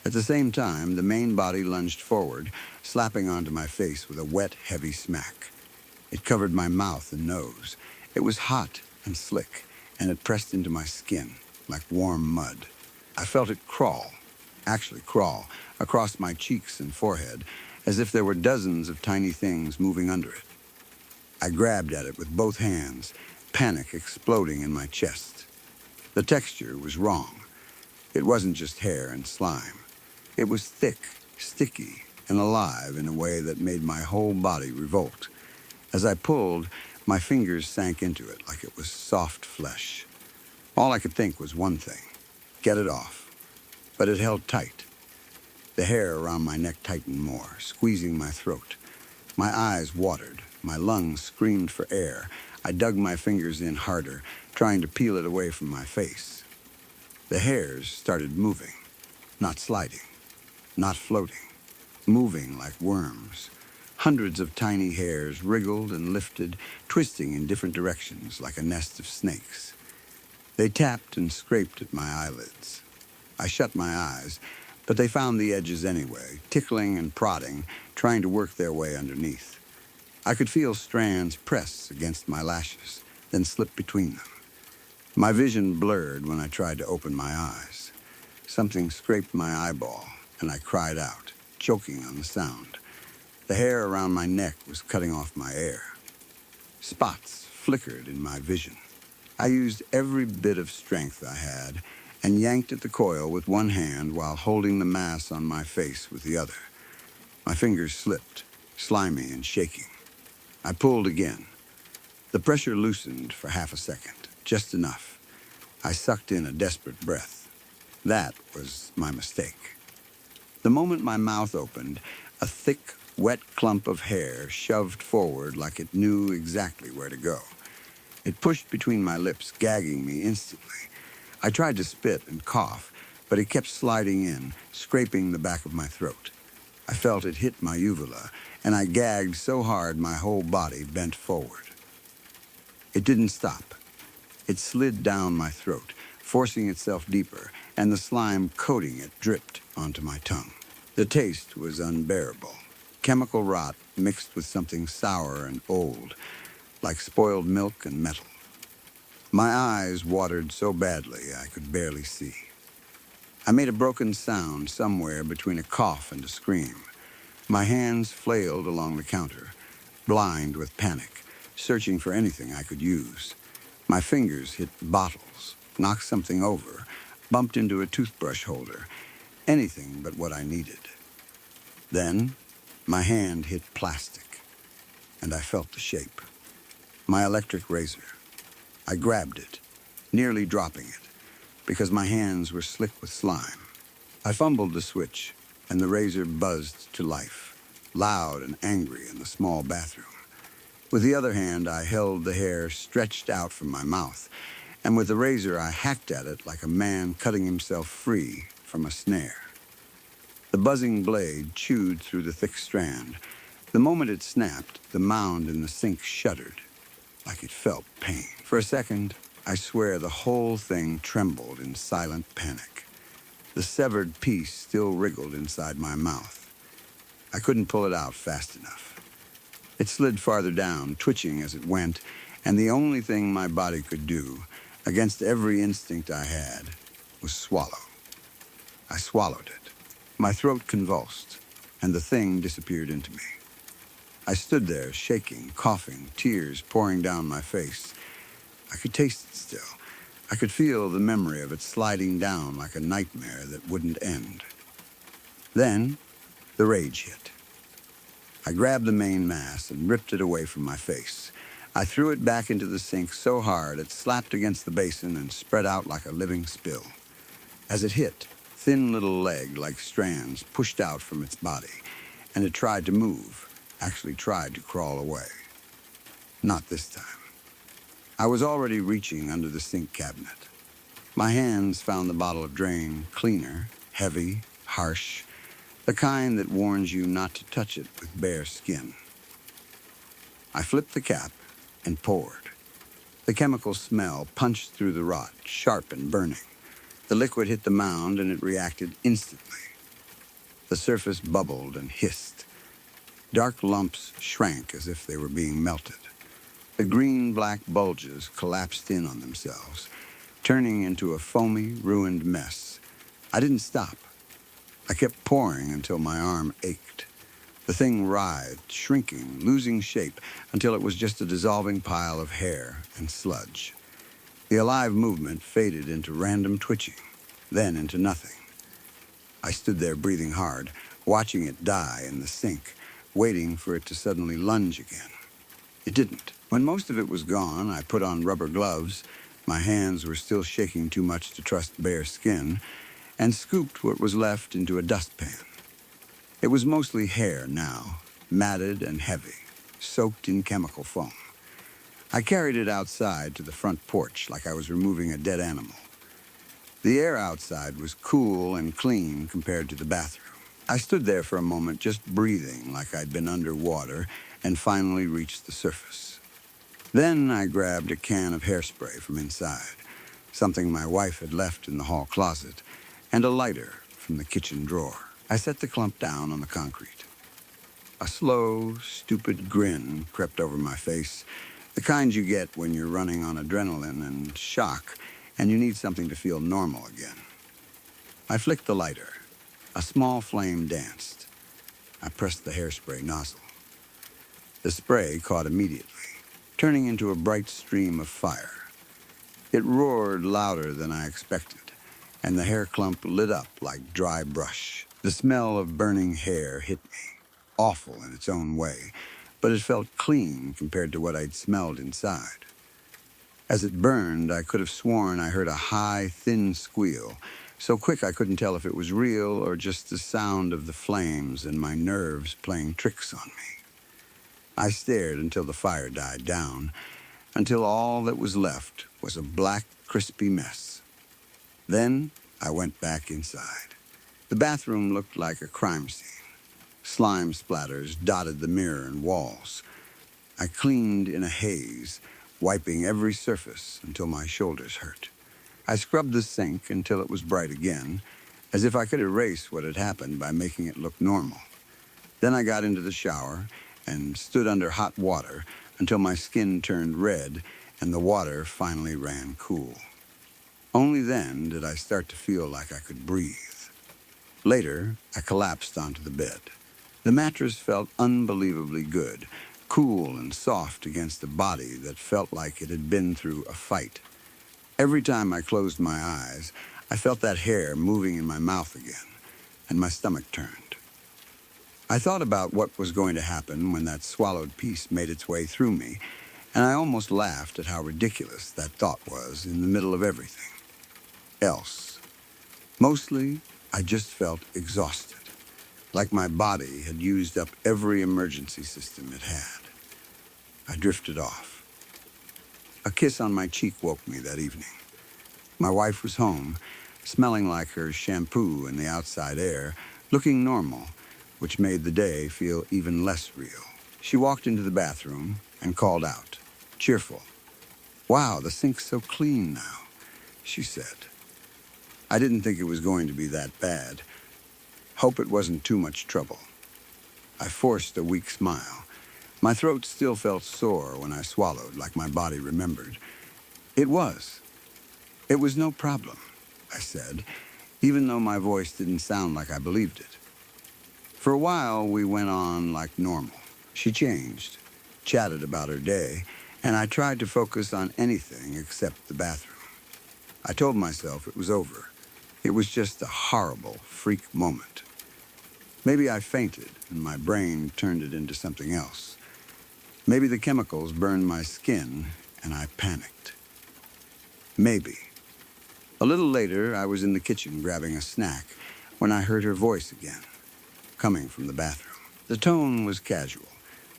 At the same time, the main body lunged forward, slapping onto my face with a wet, heavy smack. It covered my mouth and nose. It was hot and slick, and it pressed into my skin like warm mud. I felt it crawl, across my cheeks and forehead, as if there were dozens of tiny things moving under it. I grabbed at it with both hands, panic exploding in my chest. The texture was wrong. It wasn't just hair and slime. It was thick, sticky, and alive in a way that made my whole body revolt. As I pulled, my fingers sank into it like it was soft flesh. All I could think was one thing: get it off. But it held tight. The hair around my neck tightened more, squeezing my throat. My eyes watered. My lungs screamed for air. I dug my fingers in harder, trying to peel it away from my face. The hairs started moving, not sliding, not floating, moving like worms. Hundreds of tiny hairs wriggled and lifted, twisting in different directions like a nest of snakes. They tapped and scraped at my eyelids. I shut my eyes, but they found the edges anyway, tickling and prodding, trying to work their way underneath. I could feel strands press against my lashes, then slip between them. My vision blurred when I tried to open my eyes. Something scraped my eyeball, and I cried out, choking on the sound. The hair around my neck was cutting off my air. Spots flickered in my vision. I used every bit of strength I had and yanked at the coil with one hand while holding the mass on my face with the other. My fingers slipped, slimy and shaking. I pulled again. The pressure loosened for half a second, just enough. I sucked in a desperate breath. That was my mistake. The moment my mouth opened, a thick, wet clump of hair shoved forward like it knew exactly where to go. It pushed between my lips, gagging me instantly. I tried to spit and cough, but it kept sliding in, scraping the back of my throat. I felt it hit my uvula, and I gagged so hard my whole body bent forward. It didn't stop. It slid down my throat, forcing itself deeper, and the slime coating it dripped onto my tongue. The taste was unbearable. Chemical rot mixed with something sour and old, like spoiled milk and metal. My eyes watered so badly I could barely see. I made a broken sound somewhere between a cough and a scream. My hands flailed along the counter, blind with panic, searching for anything I could use. My fingers hit bottles, knocked something over, bumped into a toothbrush holder, anything but what I needed. Then, my hand hit plastic, and I felt the shape. My electric razor. I grabbed it, nearly dropping it, because my hands were slick with slime. I fumbled the switch, and the razor buzzed to life, loud and angry in the small bathroom. With the other hand, I held the hair stretched out from my mouth, and with the razor I hacked at it like a man cutting himself free from a snare. The buzzing blade chewed through the thick strand, The moment it snapped, the mound in the sink shuddered, like it felt pain. For a second, I swear the whole thing trembled in silent panic. The severed piece still wriggled inside my mouth. I couldn't pull it out fast enough. It slid farther down, twitching as it went, and the only thing my body could do, against every instinct I had, was swallow. I swallowed it. My throat convulsed, and the thing disappeared into me. I stood there, shaking, coughing, tears pouring down my face. I could taste it still. I could feel the memory of it sliding down like a nightmare that wouldn't end. Then, the rage hit. I grabbed the main mass and ripped it away from my face. I threw it back into the sink so hard it slapped against the basin and spread out like a living spill. As it hit, thin little leg like strands pushed out from its body, and it tried to move, actually tried to crawl away. Not this time. I was already reaching under the sink cabinet. My hands found the bottle of drain, cleaner, heavy, harsh, the kind that warns you not to touch it with bare skin. I flipped the cap and poured. The chemical smell punched through the rot, sharp and burning. The liquid hit the mound and it reacted instantly. The surface bubbled and hissed. Dark lumps shrank as if they were being melted. The green-black bulges collapsed in on themselves, turning into a foamy, ruined mess. I didn't stop. I kept pouring until my arm ached. The thing writhed, shrinking, losing shape, until it was just a dissolving pile of hair and sludge. The alive movement faded into random twitching, then into nothing. I stood there breathing hard, watching it die in the sink, waiting for it to suddenly lunge again. It didn't. When most of it was gone, I put on rubber gloves. My hands were still shaking too much to trust bare skin, and scooped what was left into a dustpan. It was mostly hair now, matted and heavy, soaked in chemical foam. I carried it outside to the front porch like I was removing a dead animal. The air outside was cool and clean compared to the bathroom. I stood there for a moment just breathing like I'd been underwater and finally reached the surface. Then I grabbed a can of hairspray from inside, something my wife had left in the hall closet, and a lighter from the kitchen drawer. I set the clump down on the concrete. A slow, stupid grin crept over my face, the kind you get when you're running on adrenaline and shock, and you need something to feel normal again. I flicked the lighter. A small flame danced. I pressed the hairspray nozzle. The spray caught immediately, turning into a bright stream of fire. It roared louder than I expected, and the hair clump lit up like dry brush. The smell of burning hair hit me, awful in its own way, but it felt clean compared to what I'd smelled inside. As it burned, I could have sworn I heard a high, thin squeal, so quick I couldn't tell if it was real or just the sound of the flames and my nerves playing tricks on me. I stared until the fire died down, until all that was left was a black, crispy mess. Then I went back inside. The bathroom looked like a crime scene. Slime splatters dotted the mirror and walls. I cleaned in a haze, wiping every surface until my shoulders hurt. I scrubbed the sink until it was bright again, as if I could erase what had happened by making it look normal. Then I got into the shower and stood under hot water until my skin turned red and the water finally ran cool. Only then did I start to feel like I could breathe. Later, I collapsed onto the bed. The mattress felt unbelievably good, cool and soft against a body that felt like it had been through a fight. Every time I closed my eyes, I felt that hair moving in my mouth again, and my stomach turned. I thought about what was going to happen when that swallowed piece made its way through me, and I almost laughed at how ridiculous that thought was in the middle of everything else. Mostly, I just felt exhausted, like my body had used up every emergency system it had. I drifted off. A kiss on my cheek woke me that evening. My wife was home, smelling like her shampoo in the outside air, looking normal, which made the day feel even less real. She walked into the bathroom and called out, cheerful. "Wow, the sink's so clean now," she said. I didn't think it was going to be that bad. Hope it wasn't too much trouble. I forced a weak smile. My throat still felt sore when I swallowed, like my body remembered. It was. It was no problem, I said, even though my voice didn't sound like I believed it. For a while, we went on like normal. She changed, chatted about her day, and I tried to focus on anything except the bathroom. I told myself it was over. It was just a horrible freak moment. Maybe I fainted and my brain turned it into something else. Maybe the chemicals burned my skin and I panicked. Maybe. A little later, I was in the kitchen grabbing a snack when I heard her voice again, coming from the bathroom. The tone was casual,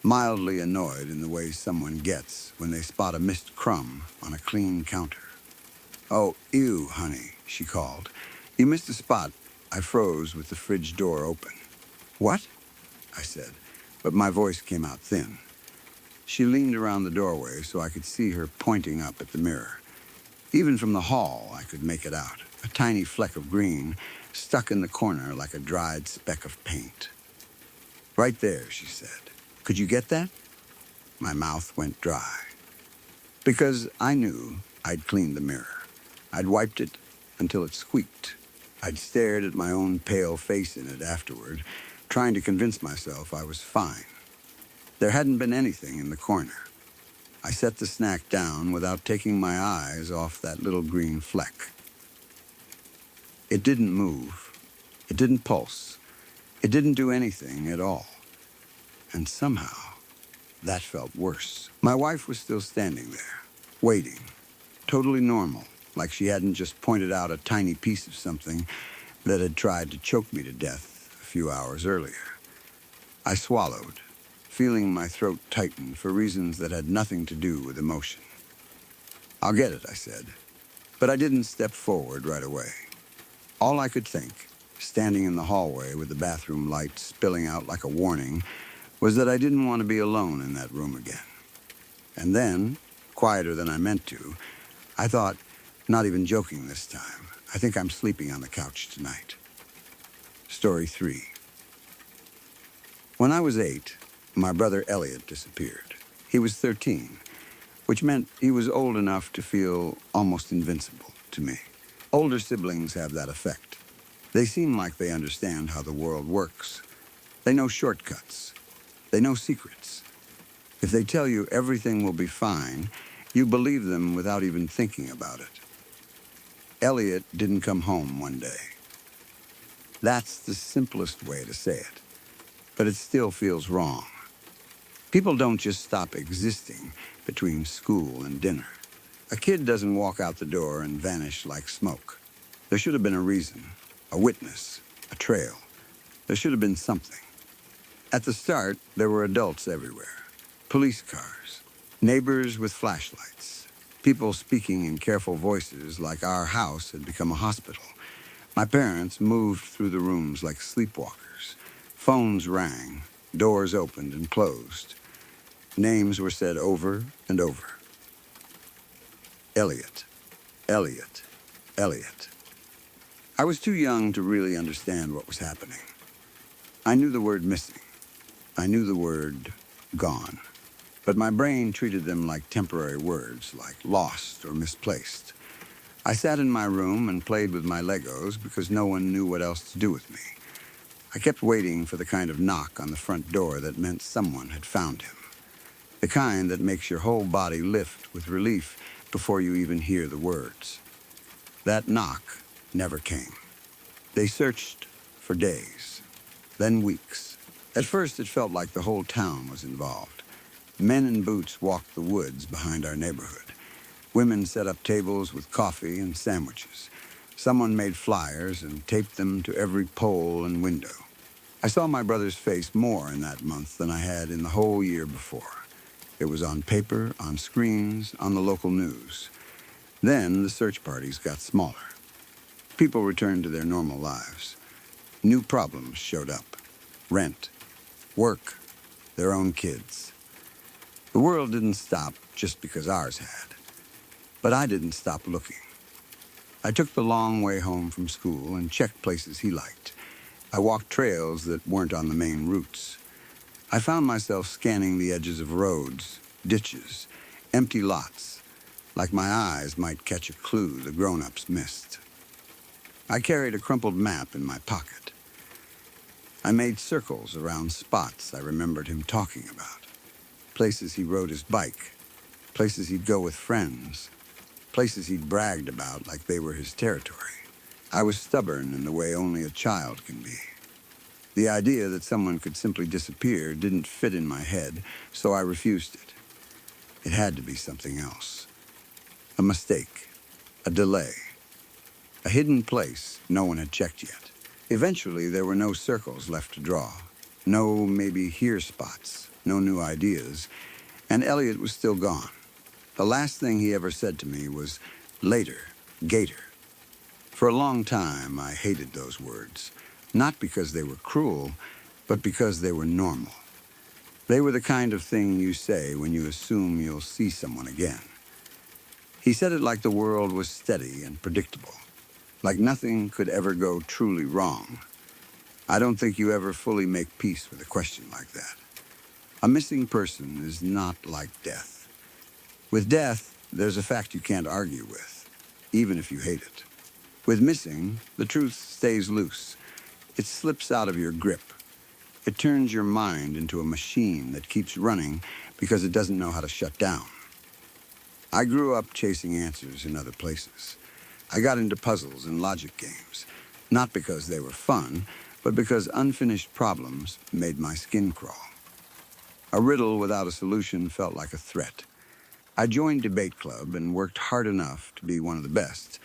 mildly annoyed in the way someone gets when they spot a missed crumb on a clean counter. "Oh, ew, honey," she called. "You missed a spot." I froze with the fridge door open. "What?" I said, but my voice came out thin. She leaned around the doorway so I could see her pointing up at the mirror. Even from the hall, I could make it out, a tiny fleck of green stuck in the corner like a dried speck of paint. "Right there," she said. "Could you get that?" My mouth went dry. Because I knew I'd cleaned the mirror. I'd wiped it until it squeaked. I'd stared at my own pale face in it afterward, trying to convince myself I was fine. There hadn't been anything in the corner. I set the snack down without taking my eyes off that little green fleck. It didn't move. It didn't pulse. It didn't do anything at all. And somehow, that felt worse. My wife was still standing there, waiting, totally normal, like she hadn't just pointed out a tiny piece of something that had tried to choke me to death a few hours earlier. I swallowed, feeling my throat tighten for reasons that had nothing to do with emotion. "I'll get it," I said, but I didn't step forward right away. All I could think, standing in the hallway with the bathroom light spilling out like a warning, was that I didn't want to be alone in that room again. And then, quieter than I meant to, I thought, not even joking this time, I think I'm sleeping on the couch tonight. Story 3. When I was 8, my brother Elliot disappeared. He was 13, which meant he was old enough to feel almost invincible to me. Older siblings have that effect. They seem like they understand how the world works. They know shortcuts. They know secrets. If they tell you everything will be fine, you believe them without even thinking about it. Elliot didn't come home one day. That's the simplest way to say it, but it still feels wrong. People don't just stop existing between school and dinner. A kid doesn't walk out the door and vanish like smoke. There should have been a reason, a witness, a trail. There should have been something. At the start, there were adults everywhere. Police cars, neighbors with flashlights, people speaking in careful voices like our house had become a hospital. My parents moved through the rooms like sleepwalkers. Phones rang, doors opened and closed. Names were said over and over. Elliot, Elliot, Elliot. I was too young to really understand what was happening. I knew the word missing. I knew the word gone. But my brain treated them like temporary words, like lost or misplaced. I sat in my room and played with my Legos because no one knew what else to do with me. I kept waiting for the kind of knock on the front door that meant someone had found him. The kind that makes your whole body lift with relief before you even hear the words. That knock never came. They searched for days, then weeks. At first, it felt like the whole town was involved. Men in boots walked the woods behind our neighborhood. Women set up tables with coffee and sandwiches. Someone made flyers and taped them to every pole and window. I saw my brother's face more in that month than I had in the whole year before. It was on paper, on screens, on the local news. Then the search parties got smaller. People returned to their normal lives. New problems showed up. rent, work, their own kids. The world didn't stop just because ours had. But I didn't stop looking. I took the long way home from school and checked places he liked. I walked trails that weren't on the main routes. I found myself scanning the edges of roads, ditches, empty lots, like my eyes might catch a clue the grown-ups missed. I carried a crumpled map in my pocket. I made circles around spots I remembered him talking about. Places he rode his bike, places he'd go with friends, places he'd bragged about like they were his territory. I was stubborn in the way only a child can be. The idea that someone could simply disappear didn't fit in my head, so I refused it. It had to be something else. A mistake, a delay, a hidden place no one had checked yet. Eventually, there were no circles left to draw, no maybe here spots, no new ideas, and Elliot was still gone. The last thing he ever said to me was, "Later, Gator." For a long time, I hated those words, not because they were cruel, but because they were normal. They were the kind of thing you say when you assume you'll see someone again. He said it like the world was steady and predictable, like nothing could ever go truly wrong. I don't think you ever fully make peace with a question like that. A missing person is not like death. With death, there's a fact you can't argue with, even if you hate it. With missing, the truth stays loose. It slips out of your grip. It turns your mind into a machine that keeps running because it doesn't know how to shut down. I grew up chasing answers in other places. I got into puzzles and logic games, not because they were fun, but because unfinished problems made my skin crawl. A riddle without a solution felt like a threat. I joined debate club and worked hard enough to be one of the best,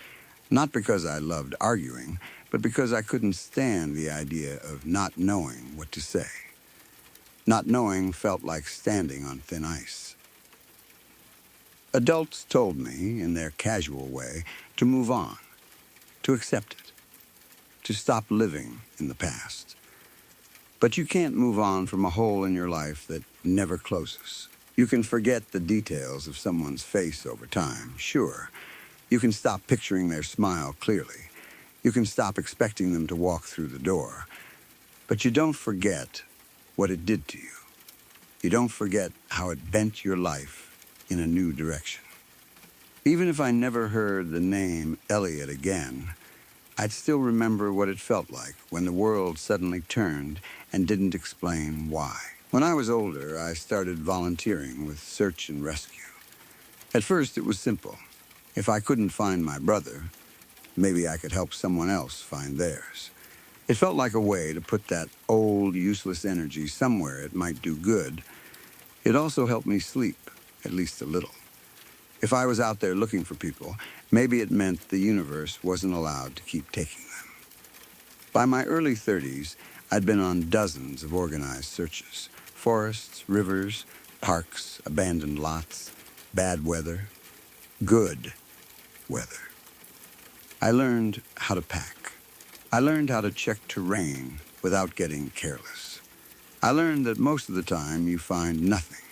not because I loved arguing, but because I couldn't stand the idea of not knowing what to say. Not knowing felt like standing on thin ice. Adults told me, in their casual way, to move on, to accept it, to stop living in the past. But you can't move on from a hole in your life that never closes. You can forget the details of someone's face over time, sure. You can stop picturing their smile clearly. You can stop expecting them to walk through the door. But you don't forget what it did to you. You don't forget how it bent your life in a new direction. Even if I never heard the name Elliot again, I'd still remember what it felt like when the world suddenly turned and didn't explain why. When I was older, I started volunteering with search and rescue. At first, it was simple. If I couldn't find my brother, maybe I could help someone else find theirs. It felt like a way to put that old, useless energy somewhere it might do good. It also helped me sleep, at least a little. If I was out there looking for people, maybe it meant the universe wasn't allowed to keep taking them. By my early 30s, I'd been on dozens of organized searches. Forests, rivers, parks, abandoned lots, bad weather, good weather. I learned how to pack. I learned how to check terrain without getting careless. I learned that most of the time you find nothing,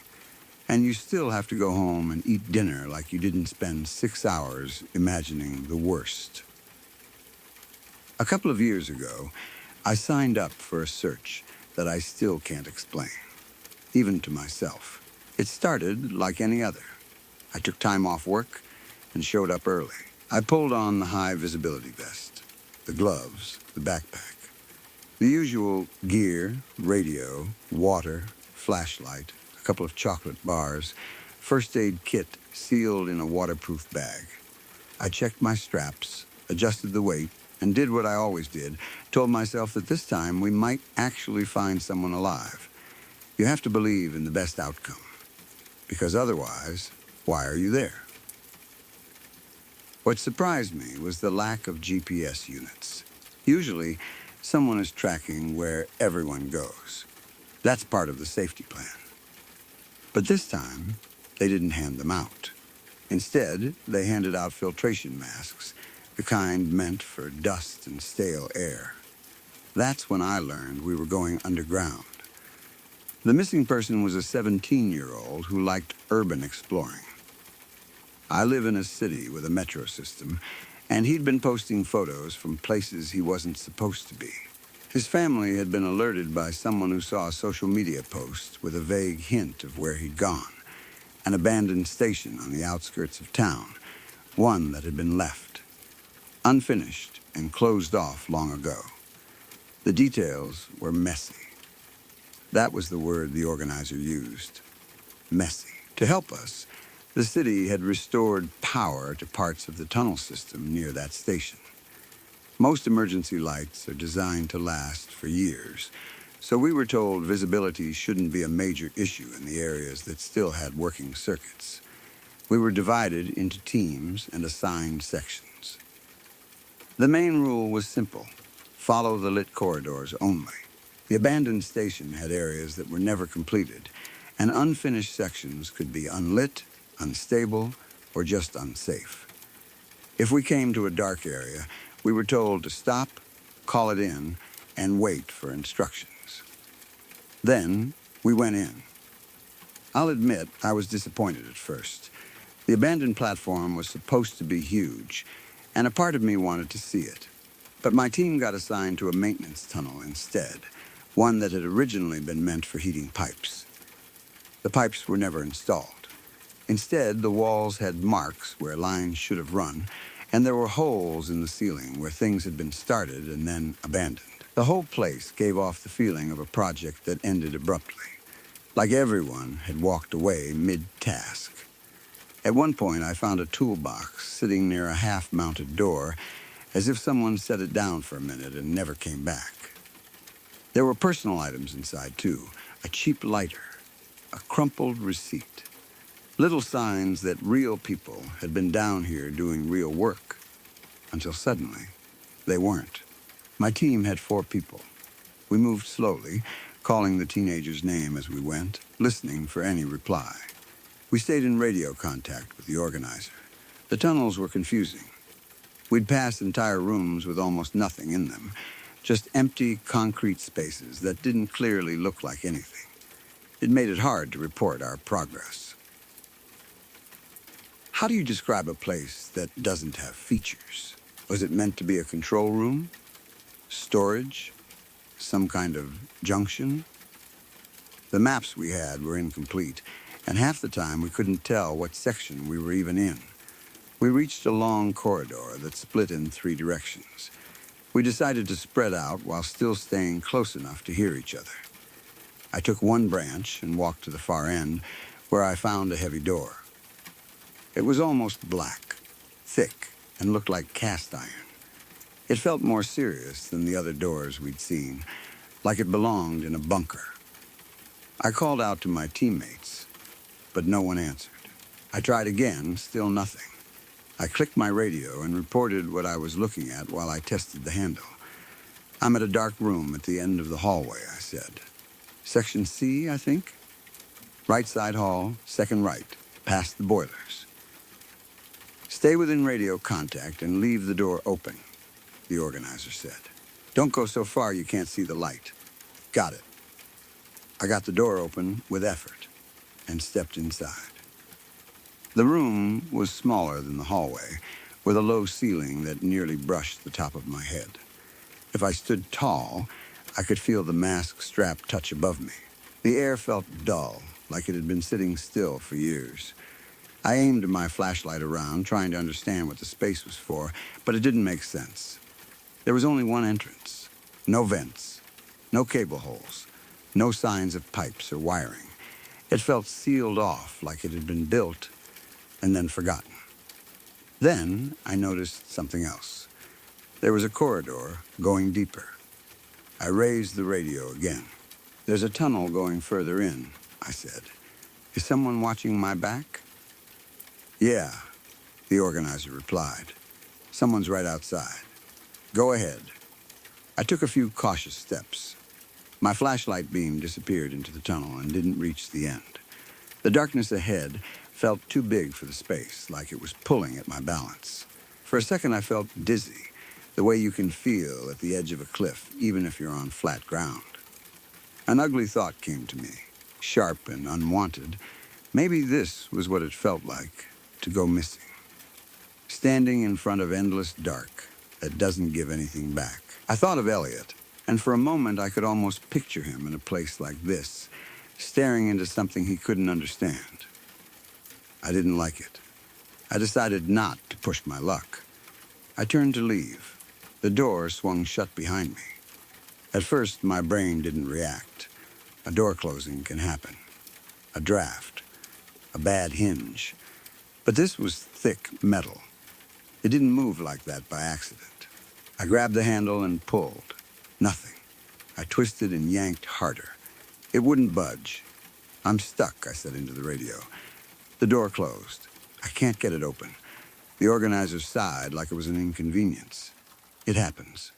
and you still have to go home and eat dinner like you didn't spend 6 hours imagining the worst. A couple of years ago, I signed up for a search that I still can't explain, even to myself. It started like any other. I took time off work and showed up early. I pulled on the high visibility vest, the gloves, the backpack. The usual gear, radio, water, flashlight, a couple of chocolate bars, first aid kit sealed in a waterproof bag. I checked my straps, adjusted the weight, and did what I always did, told myself that this time we might actually find someone alive. You have to believe in the best outcome, because otherwise, why are you there? What surprised me was the lack of GPS units. Usually, someone is tracking where everyone goes. That's part of the safety plan. But this time, they didn't hand them out. Instead, they handed out filtration masks, the kind meant for dust and stale air. That's when I learned we were going underground. The missing person was a 17-year-old who liked urban exploring. I live in a city with a metro system, and he'd been posting photos from places he wasn't supposed to be. His family had been alerted by someone who saw a social media post with a vague hint of where he'd gone, an abandoned station on the outskirts of town, one that had been left, unfinished and closed off long ago. The details were messy. That was the word the organizer used, messy. To help us, the city had restored power to parts of the tunnel system near that station. Most emergency lights are designed to last for years, so we were told visibility shouldn't be a major issue in the areas that still had working circuits. We were divided into teams and assigned sections. The main rule was simple: follow the lit corridors only. The abandoned station had areas that were never completed, and unfinished sections could be unlit, unstable, or just unsafe. If we came to a dark area, we were told to stop, call it in, and wait for instructions. Then we went in. I'll admit I was disappointed at first. The abandoned platform was supposed to be huge, and a part of me wanted to see it. But my team got assigned to a maintenance tunnel instead, one that had originally been meant for heating pipes. The pipes were never installed. Instead, the walls had marks where lines should have run, and there were holes in the ceiling where things had been started and then abandoned. The whole place gave off the feeling of a project that ended abruptly, like everyone had walked away mid-task. At one point, I found a toolbox sitting near a half-mounted door, as if someone set it down for a minute and never came back. There were personal items inside, too: a cheap lighter, a crumpled receipt, little signs that real people had been down here doing real work, until suddenly they weren't. My team had 4 people. We moved slowly, calling the teenager's name as we went, listening for any reply. We stayed in radio contact with the organizer. The tunnels were confusing. We'd pass entire rooms with almost nothing in them, just empty concrete spaces that didn't clearly look like anything. It made it hard to report our progress. How do you describe a place that doesn't have features? Was it meant to be a control room? Storage? Some kind of junction? The maps we had were incomplete, and half the time we couldn't tell what section we were even in. We reached a long corridor that split in 3 directions. We decided to spread out while still staying close enough to hear each other. I took one branch and walked to the far end, where I found a heavy door. It was almost black, thick, and looked like cast iron. It felt more serious than the other doors we'd seen, like it belonged in a bunker. I called out to my teammates, but no one answered. I tried again, still nothing. I clicked my radio and reported what I was looking at while I tested the handle. "I'm at a dark room at the end of the hallway," I said. "Section C, I think? Right side hall, second right, past the boilers." "Stay within radio contact and leave the door open," the organizer said. "Don't go so far you can't see the light." "Got it." I got the door open with effort and stepped inside. The room was smaller than the hallway, with a low ceiling that nearly brushed the top of my head. If I stood tall, I could feel the mask strap touch above me. The air felt dull, like it had been sitting still for years. I aimed my flashlight around, trying to understand what the space was for, but it didn't make sense. There was only one entrance. No vents, no cable holes, no signs of pipes or wiring. It felt sealed off, like it had been built and then forgotten. Then I noticed something else. There was a corridor going deeper. I raised the radio again. "There's a tunnel going further in," I said. "Is someone watching my back?" "Yeah," the organizer replied. "Someone's right outside. Go ahead." I took a few cautious steps. My flashlight beam disappeared into the tunnel and didn't reach the end. The darkness ahead felt too big for the space, like it was pulling at my balance. For a second I felt dizzy, the way you can feel at the edge of a cliff, even if you're on flat ground. An ugly thought came to me, sharp and unwanted. Maybe this was what it felt like to go missing. Standing in front of endless dark that doesn't give anything back. I thought of Elliot, and for a moment I could almost picture him in a place like this, staring into something he couldn't understand. I didn't like it. I decided not to push my luck. I turned to leave. The door swung shut behind me. At first, my brain didn't react. A door closing can happen. A draft. A bad hinge. But this was thick metal. It didn't move like that by accident. I grabbed the handle and pulled. Nothing. I twisted and yanked harder. It wouldn't budge. I'm stuck, I said into the radio. The door closed. I can't get it open. The organizer sighed like it was an inconvenience. It happens.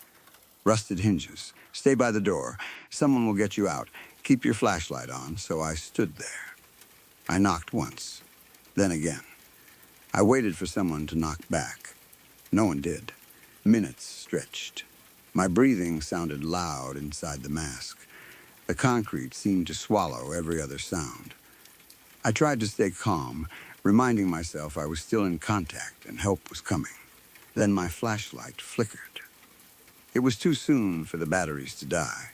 Rusted hinges. Stay by the door. Someone will get you out. Keep your flashlight on. So I stood there. I knocked once. Then again. I waited for someone to knock back. No one did. Minutes stretched. My breathing sounded loud inside the mask. The concrete seemed to swallow every other sound. I tried to stay calm, reminding myself I was still in contact and help was coming. Then my flashlight flickered. It was too soon for the batteries to die.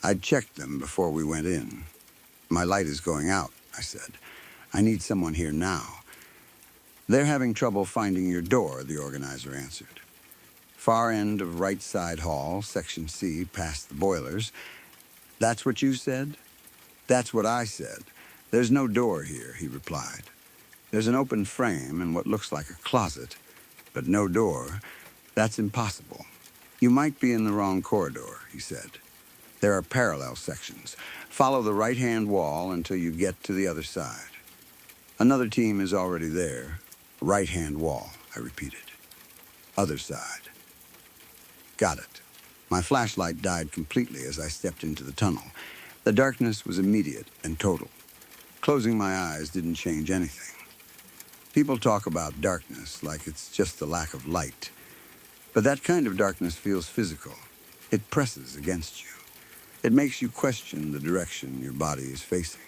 I'd checked them before we went in. My light is going out, I said. I need someone here now. They're having trouble finding your door, the organizer answered. Far end of right side hall, section C, past the boilers. That's what you said? That's what I said. There's no door here, he replied. There's an open frame and what looks like a closet, but no door. That's impossible. You might be in the wrong corridor, he said. There are parallel sections. Follow the right-hand wall until you get to the other side. Another team is already there. Right-hand wall, I repeated. Other side. Got it. My flashlight died completely as I stepped into the tunnel. The darkness was immediate and total. Closing my eyes didn't change anything. People talk about darkness like it's just the lack of light. But that kind of darkness feels physical. It presses against you. It makes you question the direction your body is facing.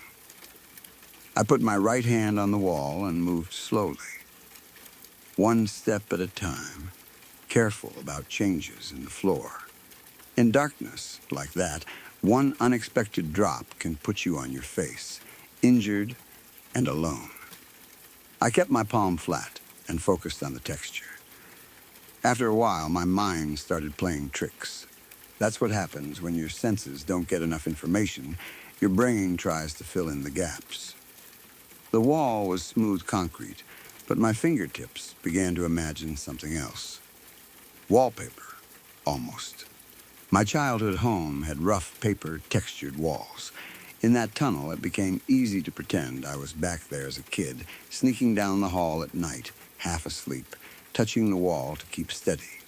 I put my right hand on the wall and moved slowly. One step at a time, careful about changes in the floor. In darkness like that, one unexpected drop can put you on your face, injured and alone. I kept my palm flat and focused on the texture. After a while, my mind started playing tricks. That's what happens when your senses don't get enough information. Your brain tries to fill in the gaps. The wall was smooth concrete, but my fingertips began to imagine something else. Wallpaper, almost. My childhood home had rough paper textured walls. In that tunnel, it became easy to pretend I was back there as a kid, sneaking down the hall at night, half asleep, touching the wall to keep steady.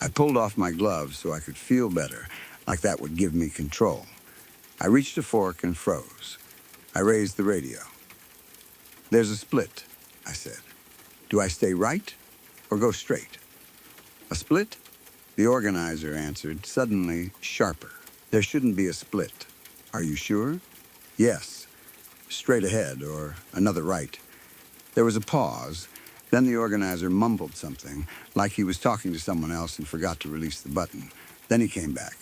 I pulled off my gloves so I could feel better, like that would give me control. I reached a fork and froze. I raised the radio. There's a split, I said. Do I stay right or go straight? A split? The organizer answered, suddenly sharper. There shouldn't be a split. Are you sure? Yes. Straight ahead or another right. There was a pause. Then the organizer mumbled something, like he was talking to someone else and forgot to release the button. Then he came back.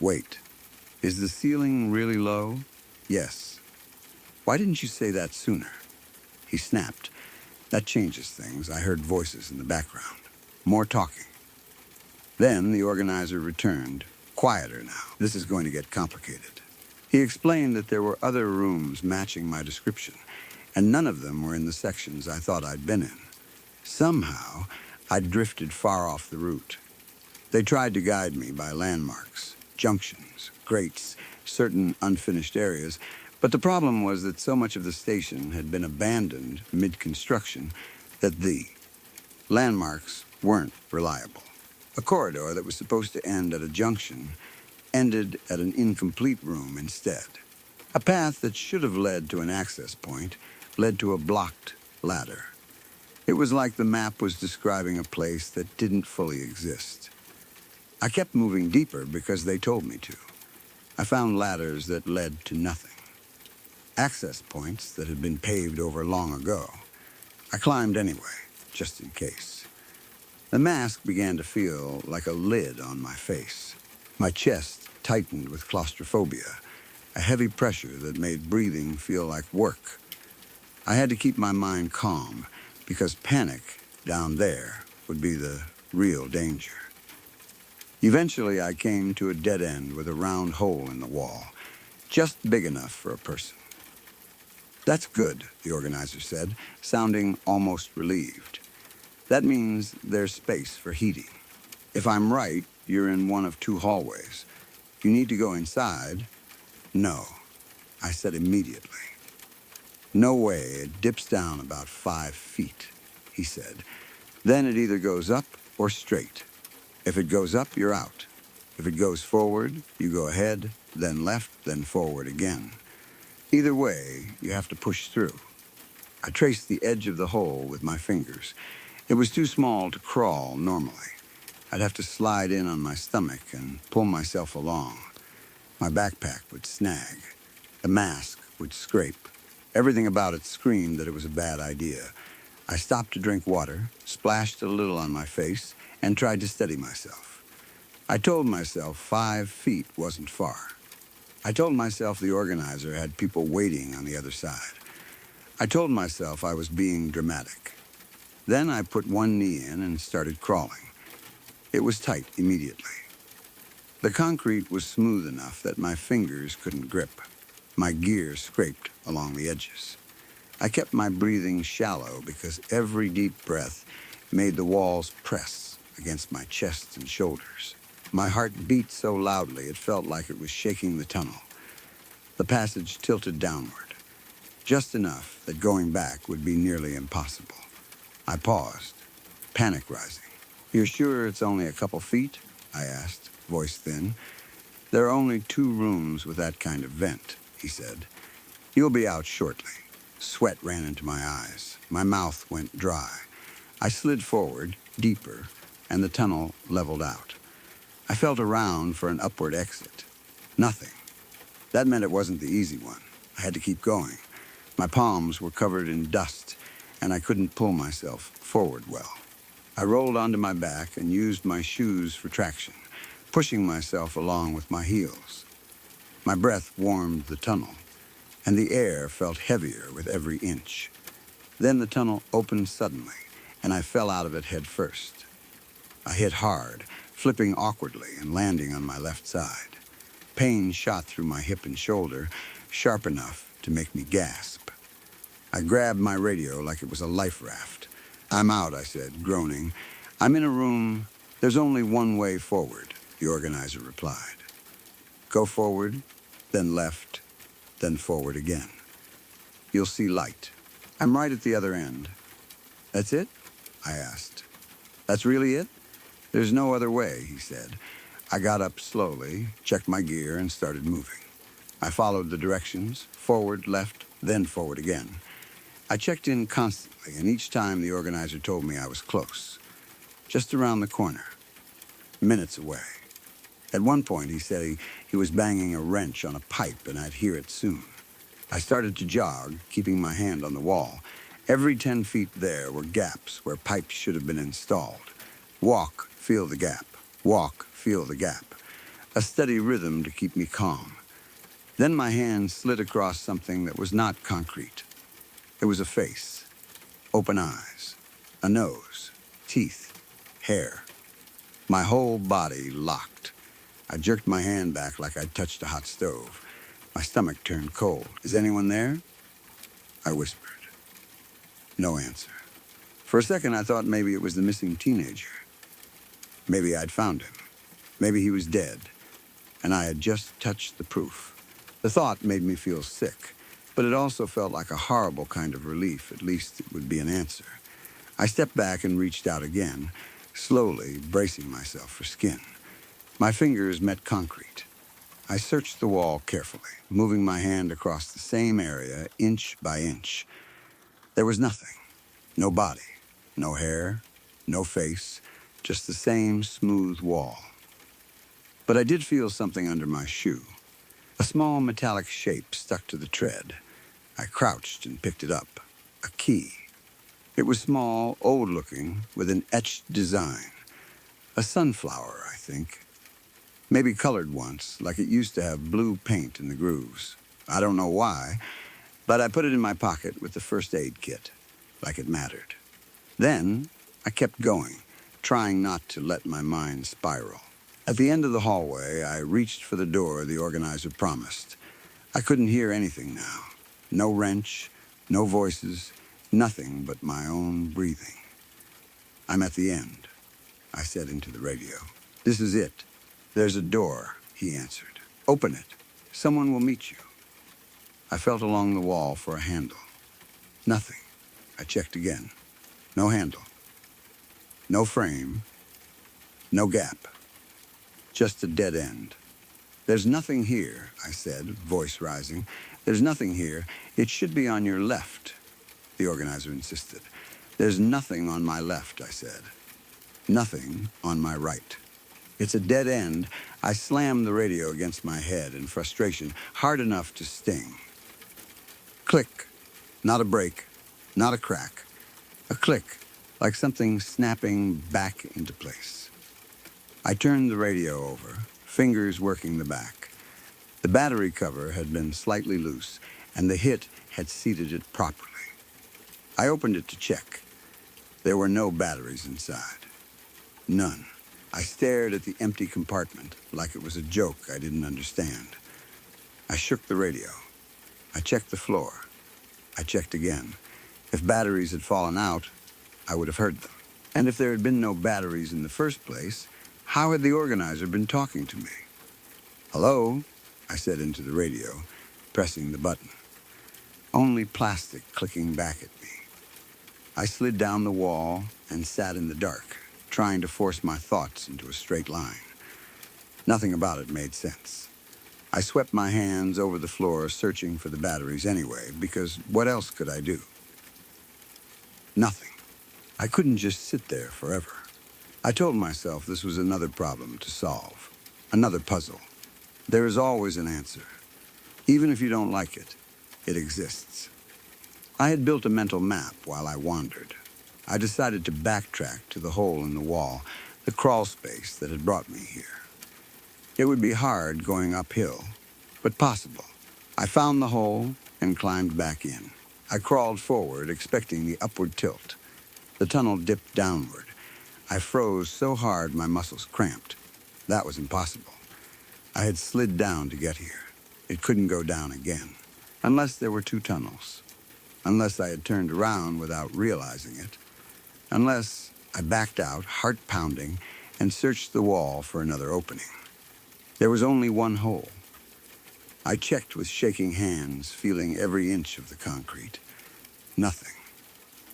Wait. Is the ceiling really low? Yes. Why didn't you say that sooner? He snapped. That changes things. I heard voices in the background. More talking. Then the organizer returned. Quieter now. This is going to get complicated. He explained that there were other rooms matching my description, and none of them were in the sections I thought I'd been in. Somehow, I'd drifted far off the route. They tried to guide me by landmarks, junctions, grates, certain unfinished areas, but the problem was that so much of the station had been abandoned mid-construction that the landmarks weren't reliable. A corridor that was supposed to end at a junction ended at an incomplete room instead. A path that should have led to an access point led to a blocked ladder. It was like the map was describing a place that didn't fully exist. I kept moving deeper because they told me to. I found ladders that led to nothing, access points that had been paved over long ago. I climbed anyway, just in case. The mask began to feel like a lid on my face. My chest tightened with claustrophobia, a heavy pressure that made breathing feel like work. I had to keep my mind calm because panic down there would be the real danger. Eventually, I came to a dead end with a round hole in the wall, just big enough for a person. That's good, the organizer said, sounding almost relieved. That means there's space for heating. If I'm right, you're in one of two hallways. You need to go inside. No, I said immediately. No way, it dips down about 5 feet, he said. Then it either goes up or straight. If it goes up, you're out. If it goes forward, you go ahead, then left, then forward again. Either way, you have to push through. I traced the edge of the hole with my fingers. It was too small to crawl normally. I'd have to slide in on my stomach and pull myself along. My backpack would snag. The mask would scrape. Everything about it screamed that it was a bad idea. I stopped to drink water, splashed a little on my face, and tried to steady myself. I told myself 5 feet wasn't far. I told myself the organizer had people waiting on the other side. I told myself I was being dramatic. Then I put one knee in and started crawling. It was tight immediately. The concrete was smooth enough that my fingers couldn't grip. My gear scraped along the edges. I kept my breathing shallow because every deep breath made the walls press against my chest and shoulders. My heart beat so loudly it felt like it was shaking the tunnel. The passage tilted downward, just enough that going back would be nearly impossible. I paused, panic rising. "You're sure it's only a couple feet?" I asked, voice thin. "There are only 2 rooms with that kind of vent," he said. "You'll be out shortly." Sweat ran into my eyes. My mouth went dry. I slid forward, deeper, and the tunnel leveled out. I felt around for an upward exit. Nothing. That meant it wasn't the easy one. I had to keep going. My palms were covered in dust, and I couldn't pull myself forward well. I rolled onto my back and used my shoes for traction, pushing myself along with my heels. My breath warmed the tunnel, and the air felt heavier with every inch. Then the tunnel opened suddenly, and I fell out of it head first. I hit hard, flipping awkwardly and landing on my left side. Pain shot through my hip and shoulder, sharp enough to make me gasp. I grabbed my radio like it was a life raft. "I'm out," I said, groaning. "I'm in a room. There's only one way forward," the organizer replied. "Go forward, then left, then forward again. You'll see light. I'm right at the other end." "That's it?" I asked. "That's really it?" "There's no other way," he said. I got up slowly, checked my gear, and started moving. I followed the directions, forward, left, then forward again. I checked in constantly, and each time the organizer told me I was close. Just around the corner. Minutes away. At one point, he said he was banging a wrench on a pipe, and I'd hear it soon. I started to jog, keeping my hand on the wall. Every 10 feet there were gaps where pipes should have been installed. Walk, feel the gap. Walk, feel the gap. A steady rhythm to keep me calm. Then my hand slid across something that was not concrete. It was a face. Open eyes. A nose. Teeth. Hair. My whole body locked. I jerked my hand back like I'd touched a hot stove. My stomach turned cold. "Is anyone there?" I whispered. No answer. For a second, I thought maybe it was the missing teenager. Maybe I'd found him. Maybe he was dead, and I had just touched the proof. The thought made me feel sick, but it also felt like a horrible kind of relief. At least it would be an answer. I stepped back and reached out again, slowly bracing myself for skin. My fingers met concrete. I searched the wall carefully, moving my hand across the same area, inch by inch. There was nothing. No body, no hair, no face, just the same smooth wall. But I did feel something under my shoe. A small metallic shape stuck to the tread. I crouched and picked it up. A key. It was small, old-looking, with an etched design. A sunflower, I think. Maybe colored once, like it used to have blue paint in the grooves. I don't know why, but I put it in my pocket with the first aid kit, like it mattered. Then I kept going, trying not to let my mind spiral. At the end of the hallway, I reached for the door the organizer promised. I couldn't hear anything now. No wrench, no voices, nothing but my own breathing. "I'm at the end," I said into the radio. "This is it. There's a door," he answered. "Open it. Someone will meet you." I felt along the wall for a handle. Nothing. I checked again. No handle. No frame. No gap. Just a dead end. "There's nothing here," I said, voice rising. "There's nothing here. It should be on your left," the organizer insisted. "There's nothing on my left," I said. "Nothing on my right." "It's a dead end." I slammed the radio against my head in frustration, hard enough to sting. Click. Not a break. Not a crack. A click, like something snapping back into place. I turned the radio over, fingers working the back. The battery cover had been slightly loose, and the hit had seated it properly. I opened it to check. There were no batteries inside. None. I stared at the empty compartment like it was a joke I didn't understand. I shook the radio. I checked the floor. I checked again. If batteries had fallen out, I would have heard them. And if there had been no batteries in the first place, how had the organizer been talking to me? "Hello?" I said into the radio, pressing the button. Only plastic clicking back at me. I slid down the wall and sat in the dark, trying to force my thoughts into a straight line. Nothing about it made sense. I swept my hands over the floor, searching for the batteries anyway, because what else could I do? Nothing. I couldn't just sit there forever. I told myself this was another problem to solve, another puzzle. There is always an answer. Even if you don't like it, it exists. I had built a mental map while I wandered. I decided to backtrack to the hole in the wall, the crawl space that had brought me here. It would be hard going uphill, but possible. I found the hole and climbed back in. I crawled forward, expecting the upward tilt. The tunnel dipped downward. I froze so hard my muscles cramped. That was impossible. I had slid down to get here. It couldn't go down again, unless there were two tunnels. Unless I had turned around without realizing it. Unless I backed out, heart pounding, and searched the wall for another opening. There was only one hole. I checked with shaking hands, feeling every inch of the concrete. Nothing.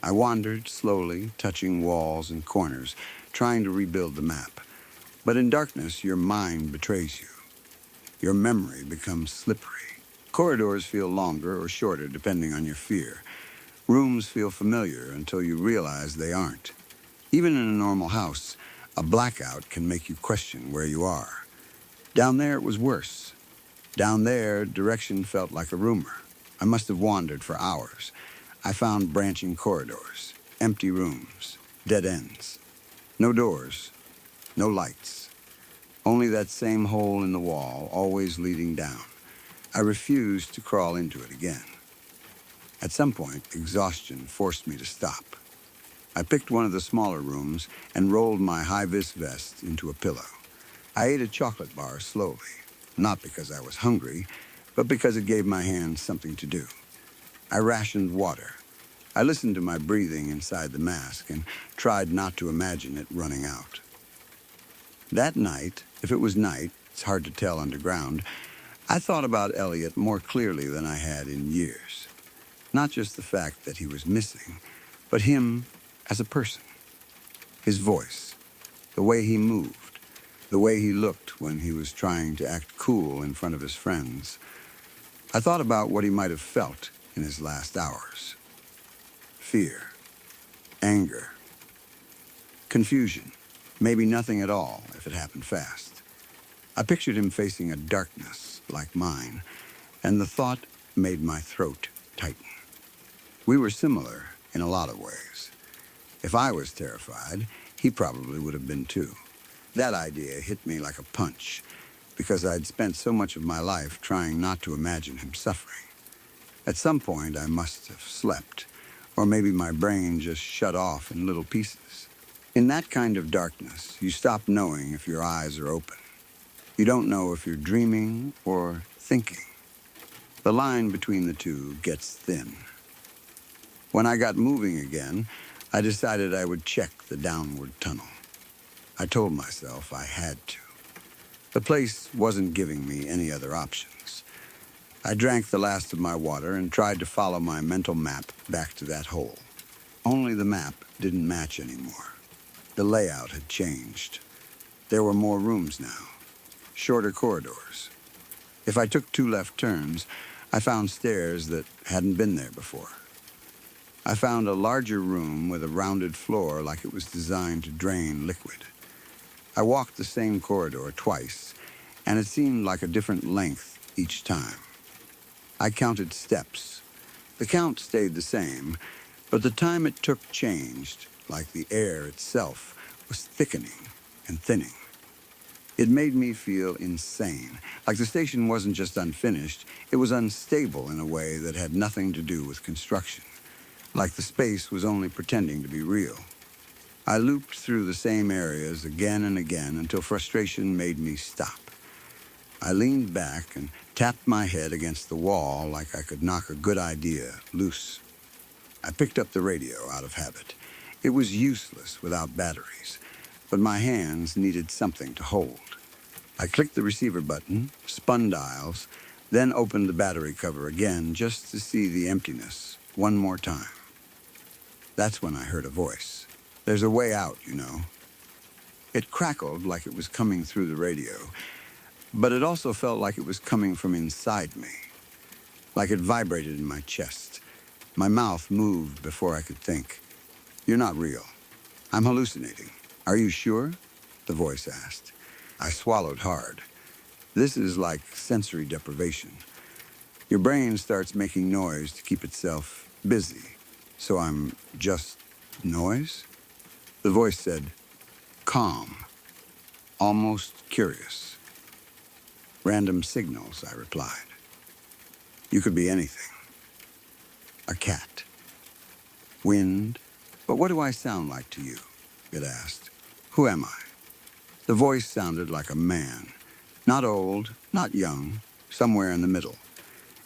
I wandered slowly, touching walls and corners, trying to rebuild the map. But in darkness, your mind betrays you. Your memory becomes slippery. Corridors feel longer or shorter, depending on your fear. Rooms feel familiar until you realize they aren't. Even in a normal house, a blackout can make you question where you are. Down there, it was worse. Down there, direction felt like a rumor. I must have wandered for hours. I found branching corridors, empty rooms, dead ends. No doors, no lights. Only that same hole in the wall, always leading down. I refused to crawl into it again. At some point, exhaustion forced me to stop. I picked one of the smaller rooms and rolled my high-vis vest into a pillow. I ate a chocolate bar slowly, not because I was hungry, but because it gave my hands something to do. I rationed water. I listened to my breathing inside the mask and tried not to imagine it running out. That night, if it was night, it's hard to tell underground, I thought about Elliot more clearly than I had in years. Not just the fact that he was missing, but him as a person. His voice, the way he moved, the way he looked when he was trying to act cool in front of his friends. I thought about what he might have felt in his last hours. Fear, anger, confusion, maybe nothing at all if it happened fast. I pictured him facing a darkness like mine, and the thought made my throat tighten. We were similar in a lot of ways. If I was terrified, he probably would have been too. That idea hit me like a punch, because I'd spent so much of my life trying not to imagine him suffering. At some point, I must have slept, or maybe my brain just shut off in little pieces. In that kind of darkness, you stop knowing if your eyes are open. You don't know if you're dreaming or thinking. The line between the two gets thin. When I got moving again, I decided I would check the downward tunnel. I told myself I had to. The place wasn't giving me any other options. I drank the last of my water and tried to follow my mental map back to that hole. Only the map didn't match anymore. The layout had changed. There were more rooms now, shorter corridors. If I took 2 left turns, I found stairs that hadn't been there before. I found a larger room with a rounded floor like it was designed to drain liquid. I walked the same corridor twice, and it seemed like a different length each time. I counted steps. The count stayed the same, but the time it took changed, like the air itself was thickening and thinning. It made me feel insane, like the station wasn't just unfinished, it was unstable in a way that had nothing to do with construction, like the space was only pretending to be real. I looped through the same areas again and again until frustration made me stop. I leaned back and tapped my head against the wall like I could knock a good idea loose. I picked up the radio out of habit. It was useless without batteries, but my hands needed something to hold. I clicked the receiver button, spun dials, then opened the battery cover again just to see the emptiness one more time. That's when I heard a voice. There's a way out, you know. It crackled like it was coming through the radio, but it also felt like it was coming from inside me, like it vibrated in my chest. My mouth moved before I could think. You're not real. I'm hallucinating. Are you sure? The voice asked. I swallowed hard. This is like sensory deprivation. Your brain starts making noise to keep itself busy. So I'm just noise? The voice said, calm, almost curious. Random signals, I replied. You could be anything. A cat. Wind. But what do I sound like to you? It asked. Who am I? The voice sounded like a man. Not old, not young, somewhere in the middle.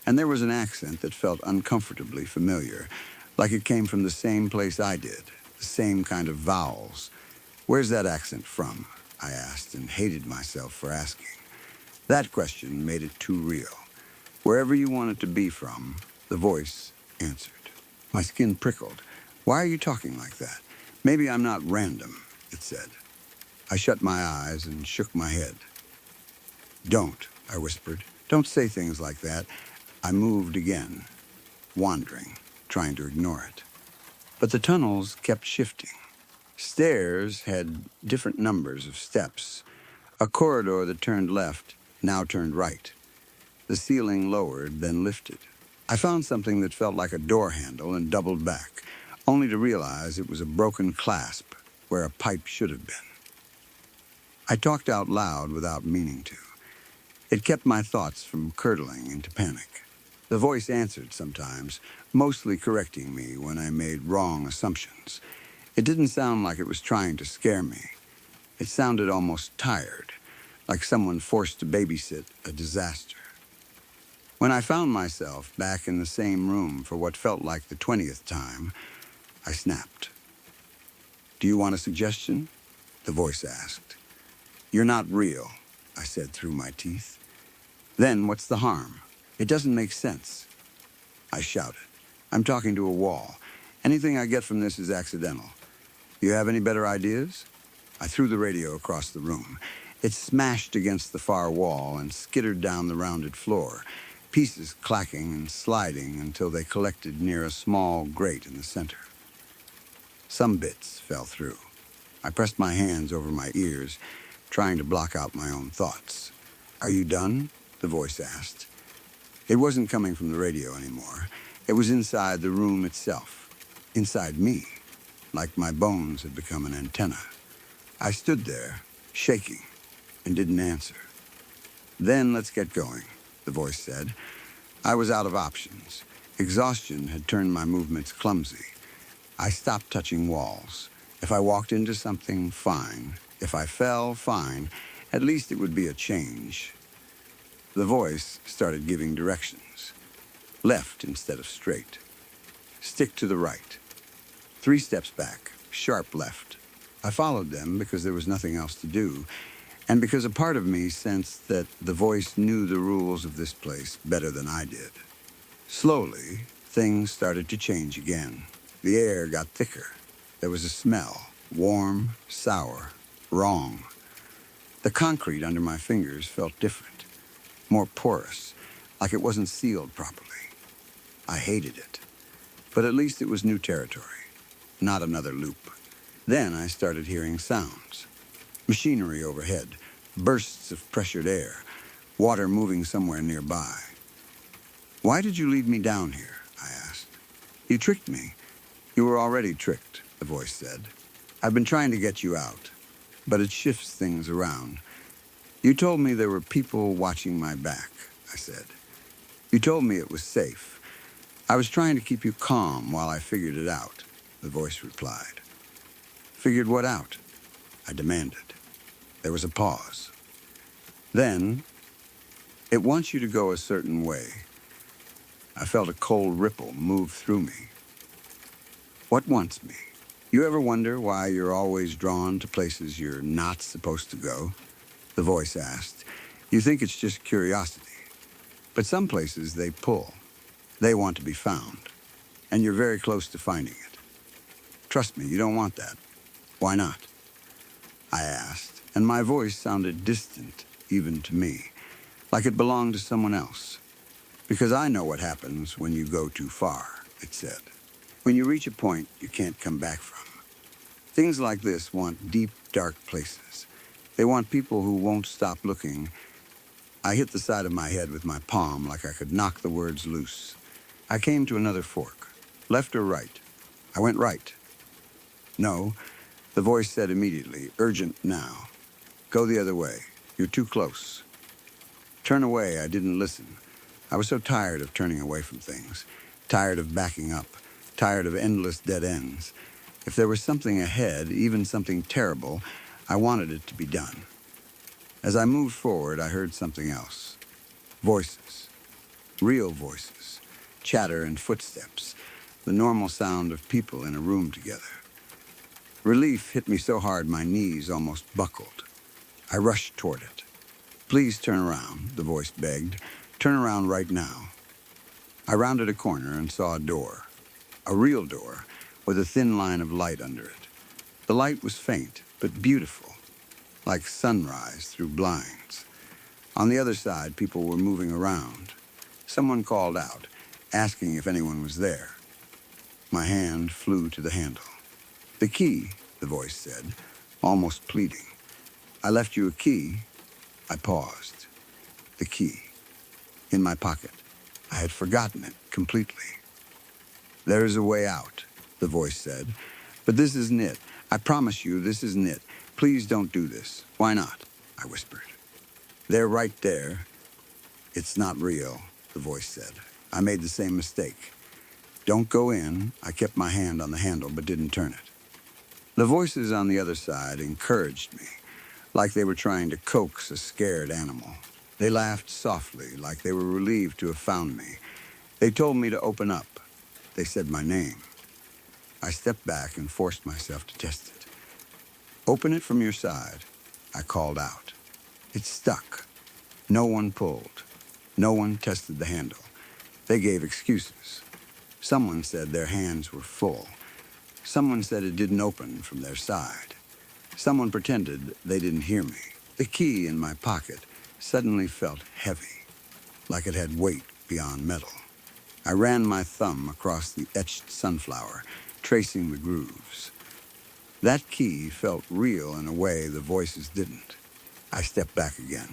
And there was an accent that felt uncomfortably familiar, like it came from the same place I did, the same kind of vowels. Where's that accent from? I asked and hated myself for asking. That question made it too real. Wherever you want it to be from, the voice answered. My skin prickled. Why are you talking like that? Maybe I'm not random, it said. I shut my eyes and shook my head. Don't, I whispered. Don't say things like that. I moved again, wandering, trying to ignore it. But the tunnels kept shifting. Stairs had different numbers of steps. A corridor that turned left now turned right. The ceiling lowered, then lifted. I found something that felt like a door handle and doubled back, only to realize it was a broken clasp where a pipe should have been. I talked out loud without meaning to. It kept my thoughts from curdling into panic. The voice answered sometimes, mostly correcting me when I made wrong assumptions. It didn't sound like it was trying to scare me. It sounded almost tired, like someone forced to babysit a disaster. When I found myself back in the same room for what felt like the 20th time, I snapped. Do you want a suggestion? The voice asked. You're not real, I said through my teeth. Then what's the harm? It doesn't make sense. I shouted. I'm talking to a wall. Anything I get from this is accidental. You have any better ideas? I threw the radio across the room. It smashed against the far wall and skittered down the rounded floor, pieces clacking and sliding until they collected near a small grate in the center. Some bits fell through. I pressed my hands over my ears, trying to block out my own thoughts. Are you done? The voice asked. It wasn't coming from the radio anymore. It was inside the room itself, inside me, like my bones had become an antenna. I stood there, shaking, and didn't answer. Then let's get going, the voice said. I was out of options. Exhaustion had turned my movements clumsy. I stopped touching walls. If I walked into something, fine. If I fell, fine. At least it would be a change. The voice started giving directions. Left instead of straight. Stick to the right. 3 steps back, sharp left. I followed them because there was nothing else to do, and because a part of me sensed that the voice knew the rules of this place better than I did. Slowly, things started to change again. The air got thicker. There was a smell, warm, sour, wrong. The concrete under my fingers felt different, more porous, like it wasn't sealed properly. I hated it, but at least it was new territory, not another loop. Then I started hearing sounds. Machinery overhead, bursts of pressured air, water moving somewhere nearby. Why did you lead me down here? I asked. You tricked me. You were already tricked, the voice said. I've been trying to get you out, but it shifts things around. You told me there were people watching my back, I said. You told me it was safe. I was trying to keep you calm while I figured it out, the voice replied. Figured what out? I demanded. There was a pause. Then, it wants you to go a certain way. I felt a cold ripple move through me. What wants me? You ever wonder why you're always drawn to places you're not supposed to go? The voice asked. You think it's just curiosity. But some places they pull. They want to be found. And you're very close to finding it. Trust me, you don't want that. Why not? I asked, and my voice sounded distant, even to me, like it belonged to someone else. Because I know what happens when you go too far, it said. When you reach a point you can't come back from. Things like this want deep, dark places. They want people who won't stop looking. I hit the side of my head with my palm like I could knock the words loose. I came to another fork. Left or right? I went right. No, the voice said immediately, urgent now. Go the other way. You're too close. Turn away, I didn't listen. I was so tired of turning away from things, tired of backing up, tired of endless dead ends. If there was something ahead, even something terrible, I wanted it to be done. As I moved forward, I heard something else. Voices. Real voices. Chatter and footsteps. The normal sound of people in a room together. Relief hit me so hard my knees almost buckled. I rushed toward it. Please turn around, the voice begged. Turn around right now. I rounded a corner and saw a door. A real door, with a thin line of light under it. The light was faint, but beautiful, like sunrise through blinds. On the other side, people were moving around. Someone called out, asking if anyone was there. My hand flew to the handle. The key, the voice said, almost pleading. I left you a key. I paused. The key. In my pocket. I had forgotten it completely. There is a way out, the voice said. But this isn't it. I promise you, this isn't it. Please don't do this. Why not? I whispered. They're right there. It's not real, the voice said. I made the same mistake. Don't go in. I kept my hand on the handle but didn't turn it. The voices on the other side encouraged me, like they were trying to coax a scared animal. They laughed softly, like they were relieved to have found me. They told me to open up. They said my name. I stepped back and forced myself to test it. Open it from your side, I called out. It stuck. No one pulled. No one tested the handle. They gave excuses. Someone said their hands were full. Someone said it didn't open from their side. Someone pretended they didn't hear me. The key in my pocket suddenly felt heavy, like it had weight beyond metal. I ran my thumb across the etched sunflower, tracing the grooves. That key felt real in a way the voices didn't. I stepped back again.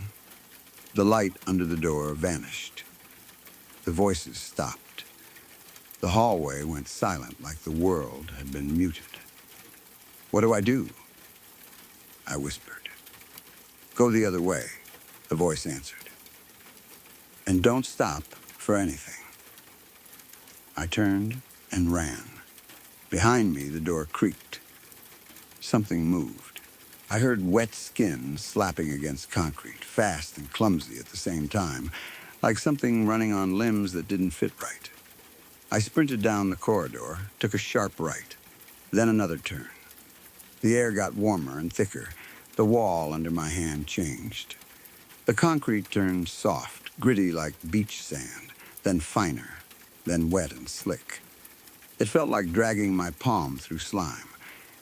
The light under the door vanished. The voices stopped. The hallway went silent like the world had been muted. "What do I do?" I whispered. "Go the other way," the voice answered. "And don't stop for anything." I turned and ran. Behind me, the door creaked. Something moved. I heard wet skin slapping against concrete, fast and clumsy at the same time, like something running on limbs that didn't fit right. I sprinted down the corridor, took a sharp right, then another turn. The air got warmer and thicker. The wall under my hand changed. The concrete turned soft, gritty like beach sand, then finer, then wet and slick. It felt like dragging my palm through slime.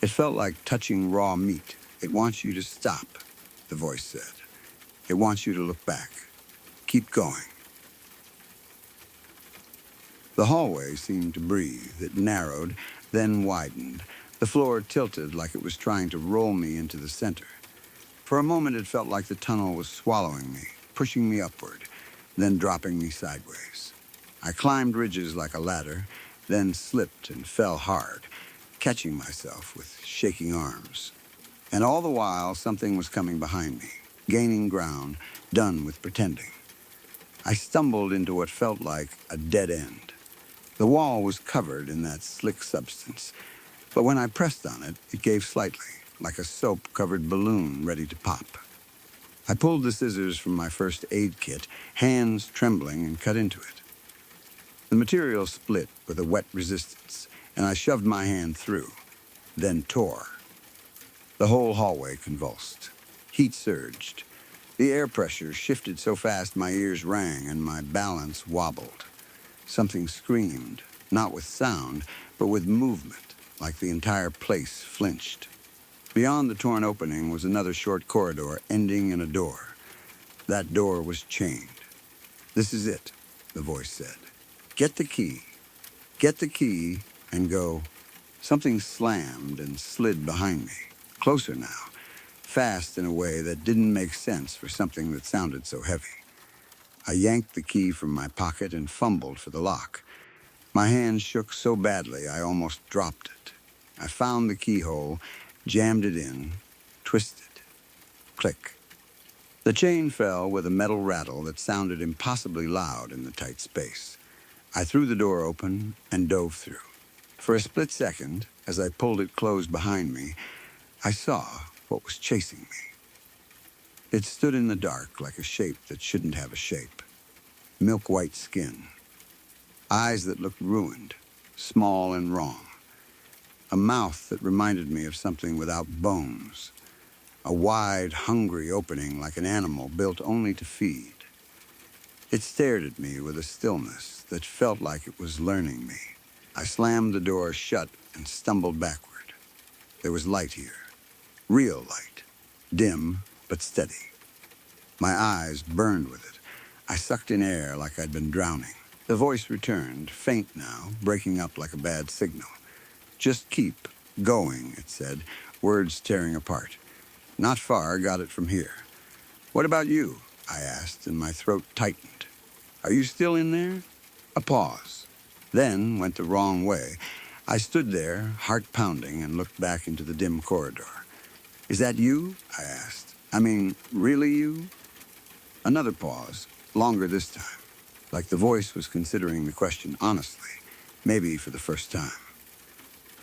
It felt like touching raw meat. "It wants you to stop," the voice said. "It wants you to look back. Keep going." The hallway seemed to breathe. It narrowed, then widened. The floor tilted like it was trying to roll me into the center. For a moment, it felt like the tunnel was swallowing me, pushing me upward, then dropping me sideways. I climbed ridges like a ladder, then slipped and fell hard, catching myself with shaking arms. And all the while, something was coming behind me, gaining ground, done with pretending. I stumbled into what felt like a dead end. The wall was covered in that slick substance, but when I pressed on it, it gave slightly, like a soap-covered balloon ready to pop. I pulled the scissors from my first aid kit, hands trembling, and cut into it. The material split with a wet resistance, and I shoved my hand through, then tore. The whole hallway convulsed. Heat surged. The air pressure shifted so fast my ears rang and my balance wobbled. Something screamed, not with sound, but with movement, like the entire place flinched. Beyond the torn opening was another short corridor ending in a door. That door was chained. "This is it," the voice said. "Get the key. Get the key and go." Something slammed and slid behind me, closer now, fast in a way that didn't make sense for something that sounded so heavy. I yanked the key from my pocket and fumbled for the lock. My hand shook so badly I almost dropped it. I found the keyhole, jammed it in, twisted. Click. The chain fell with a metal rattle that sounded impossibly loud in the tight space. I threw the door open and dove through. For a split second, as I pulled it closed behind me, I saw what was chasing me. It stood in the dark like a shape that shouldn't have a shape. Milk-white skin. Eyes that looked ruined, small and wrong. A mouth that reminded me of something without bones. A wide, hungry opening like an animal built only to feed. It stared at me with a stillness that felt like it was learning me. I slammed the door shut and stumbled backward. There was light here. Real light. Dim, but steady. My eyes burned with it. I sucked in air like I'd been drowning. The voice returned, faint now, breaking up like a bad signal. "Just keep going," it said, words tearing apart. "Not far, got it from here." "What about you?" I asked, and my throat tightened. "Are you still in there?" A pause. Then went the wrong way. I stood there, heart pounding, and looked back into the dim corridor. "Is that you?" I asked. "I mean, really you?" Another pause, longer this time, like the voice was considering the question honestly, maybe for the first time.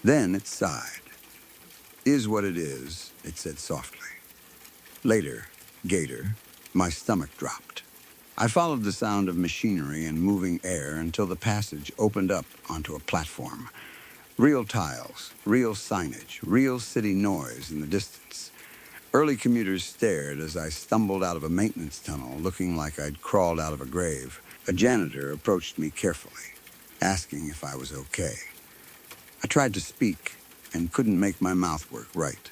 Then it sighed. "Is what it is," it said softly. Later, Gator, my stomach dropped. I followed the sound of machinery and moving air until the passage opened up onto a platform. Real tiles, real signage, real city noise in the distance. Early commuters stared as I stumbled out of a maintenance tunnel, looking like I'd crawled out of a grave. A janitor approached me carefully, asking if I was okay. I tried to speak and couldn't make my mouth work right.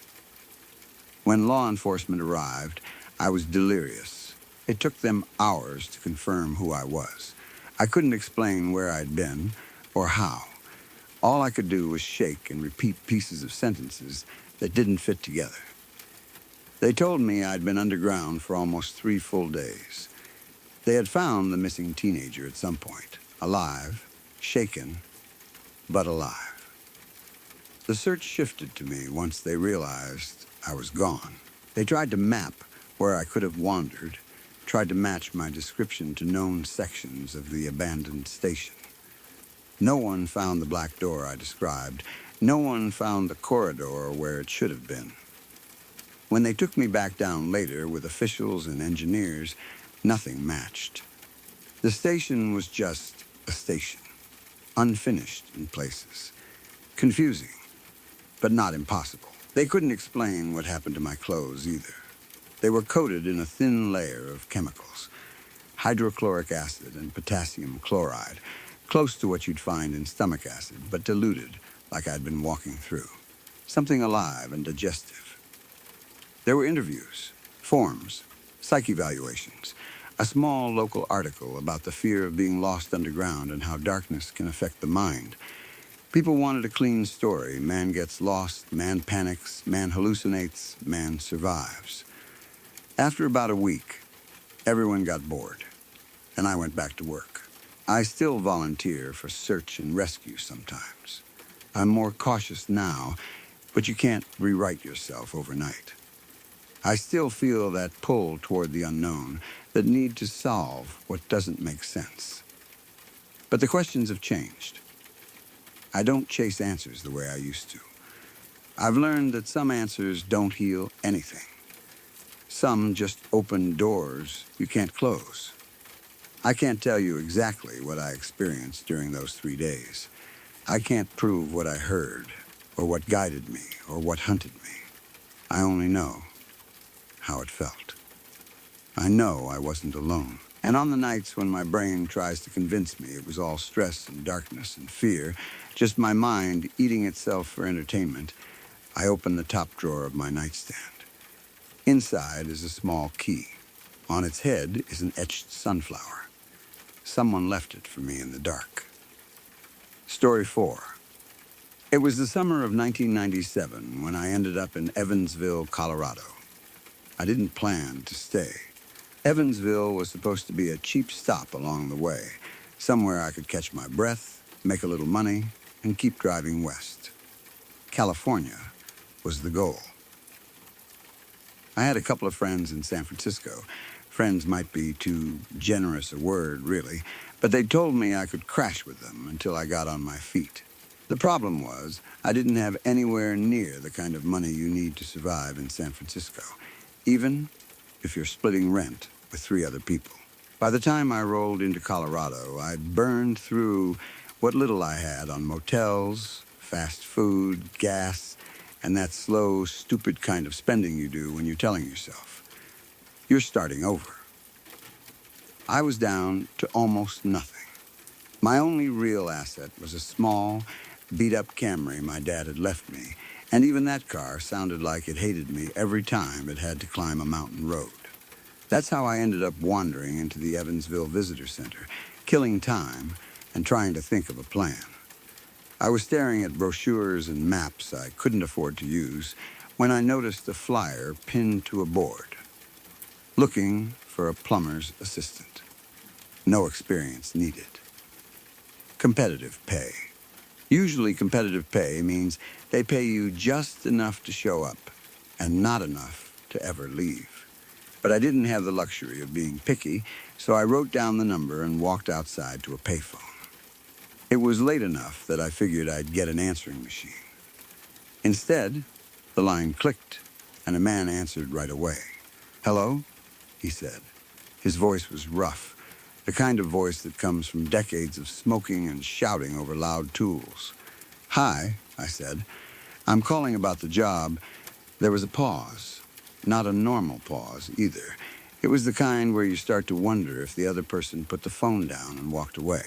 When law enforcement arrived, I was delirious. It took them hours to confirm who I was. I couldn't explain where I'd been or how. All I could do was shake and repeat pieces of sentences that didn't fit together. They told me I'd been underground for almost 3 full days. They had found the missing teenager at some point, alive, shaken, but alive. The search shifted to me once they realized I was gone. They tried to map where I could have wandered, tried to match my description to known sections of the abandoned station. No one found the black door I described. No one found the corridor where it should have been. When they took me back down later with officials and engineers, nothing matched. The station was just a station, unfinished in places, confusing, but not impossible. They couldn't explain what happened to my clothes either. They were coated in a thin layer of chemicals, hydrochloric acid and potassium chloride, close to what you'd find in stomach acid, but diluted like I'd been walking through. Something alive and digestive. There were interviews, forms, psych evaluations, a small local article about the fear of being lost underground and how darkness can affect the mind. People wanted a clean story. Man gets lost, man panics, man hallucinates, man survives. After about a week, everyone got bored, and I went back to work. I still volunteer for search and rescue sometimes. I'm more cautious now, but you can't rewrite yourself overnight. I still feel that pull toward the unknown, that need to solve what doesn't make sense. But the questions have changed. I don't chase answers the way I used to. I've learned that some answers don't heal anything. Some just open doors you can't close. I can't tell you exactly what I experienced during those 3 days. I can't prove what I heard, or what guided me, or what hunted me. I only know how it felt. I know I wasn't alone. And on the nights when my brain tries to convince me it was all stress and darkness and fear, just my mind eating itself for entertainment, I open the top drawer of my nightstand. Inside is a small key. On its head is an etched sunflower. Someone left it for me in the dark. Story 4. It was the summer of 1997 when I ended up in Evansville, Colorado. I didn't plan to stay. Evansville was supposed to be a cheap stop along the way, somewhere I could catch my breath, make a little money, and keep driving west. California was the goal. I had a couple of friends in San Francisco. Friends might be too generous a word, really, but they told me I could crash with them until I got on my feet. The problem was, I didn't have anywhere near the kind of money you need to survive in San Francisco, even if you're splitting rent with 3 other people. By the time I rolled into Colorado, I'd burned through what little I had on motels, fast food, gas, and that slow, stupid kind of spending you do when you're telling yourself, you're starting over. I was down to almost nothing. My only real asset was a small, beat-up Camry my dad had left me, and even that car sounded like it hated me every time it had to climb a mountain road. That's how I ended up wandering into the Evansville Visitor Center, killing time and trying to think of a plan. I was staring at brochures and maps I couldn't afford to use when I noticed a flyer pinned to a board, looking for a plumber's assistant. No experience needed. Competitive pay. Usually competitive pay means they pay you just enough to show up and not enough to ever leave. But I didn't have the luxury of being picky, so I wrote down the number and walked outside to a payphone. It was late enough that I figured I'd get an answering machine. Instead, the line clicked, and a man answered right away. "Hello?" he said. His voice was rough, the kind of voice that comes from decades of smoking and shouting over loud tools. "Hi," I said. "I'm calling about the job." There was a pause. Not a normal pause, either. It was the kind where you start to wonder if the other person put the phone down and walked away.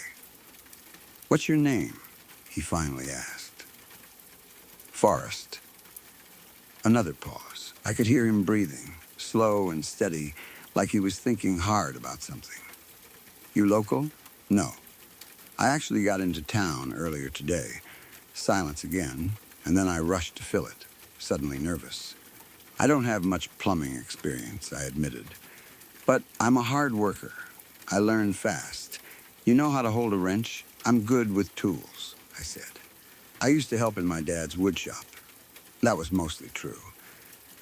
"What's your name?" he finally asked. "Forrest." Another pause. I could hear him breathing, slow and steady, like he was thinking hard about something. "You local?" "No. I actually got into town earlier today." Silence again, and then I rushed to fill it, suddenly nervous. "I don't have much plumbing experience," I admitted. "But I'm a hard worker. I learned fast. You know how to hold a wrench? I'm good with tools, I said. I used to help in my dad's wood shop. That was mostly true.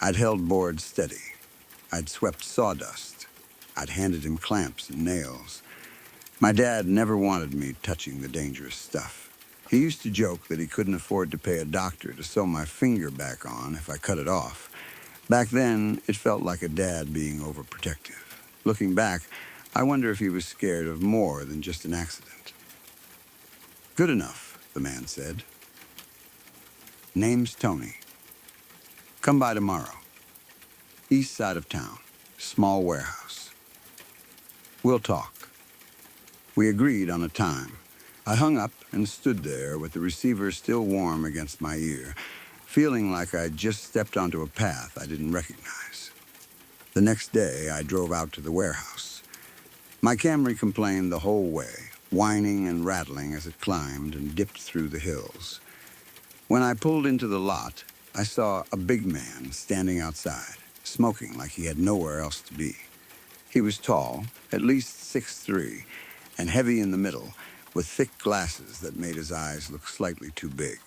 I'd held boards steady. I'd swept sawdust. I'd handed him clamps and nails. My dad never wanted me touching the dangerous stuff. He used to joke that he couldn't afford to pay a doctor to sew my finger back on if I cut it off. Back then, it felt like a dad being overprotective. Looking back, I wonder if he was scared of more than just an accident. Good enough, the man said. Name's Tony. Come by tomorrow. East side of town. Small warehouse. We'll talk. We agreed on a time. I hung up and stood there with the receiver still warm against my ear, feeling like I'd just stepped onto a path I didn't recognize. The next day, I drove out to the warehouse. My Camry complained the whole way, whining and rattling as it climbed and dipped through the hills. When I pulled into the lot, I saw a big man standing outside, smoking like he had nowhere else to be. He was tall, at least 6'3", and heavy in the middle, with thick glasses that made his eyes look slightly too big.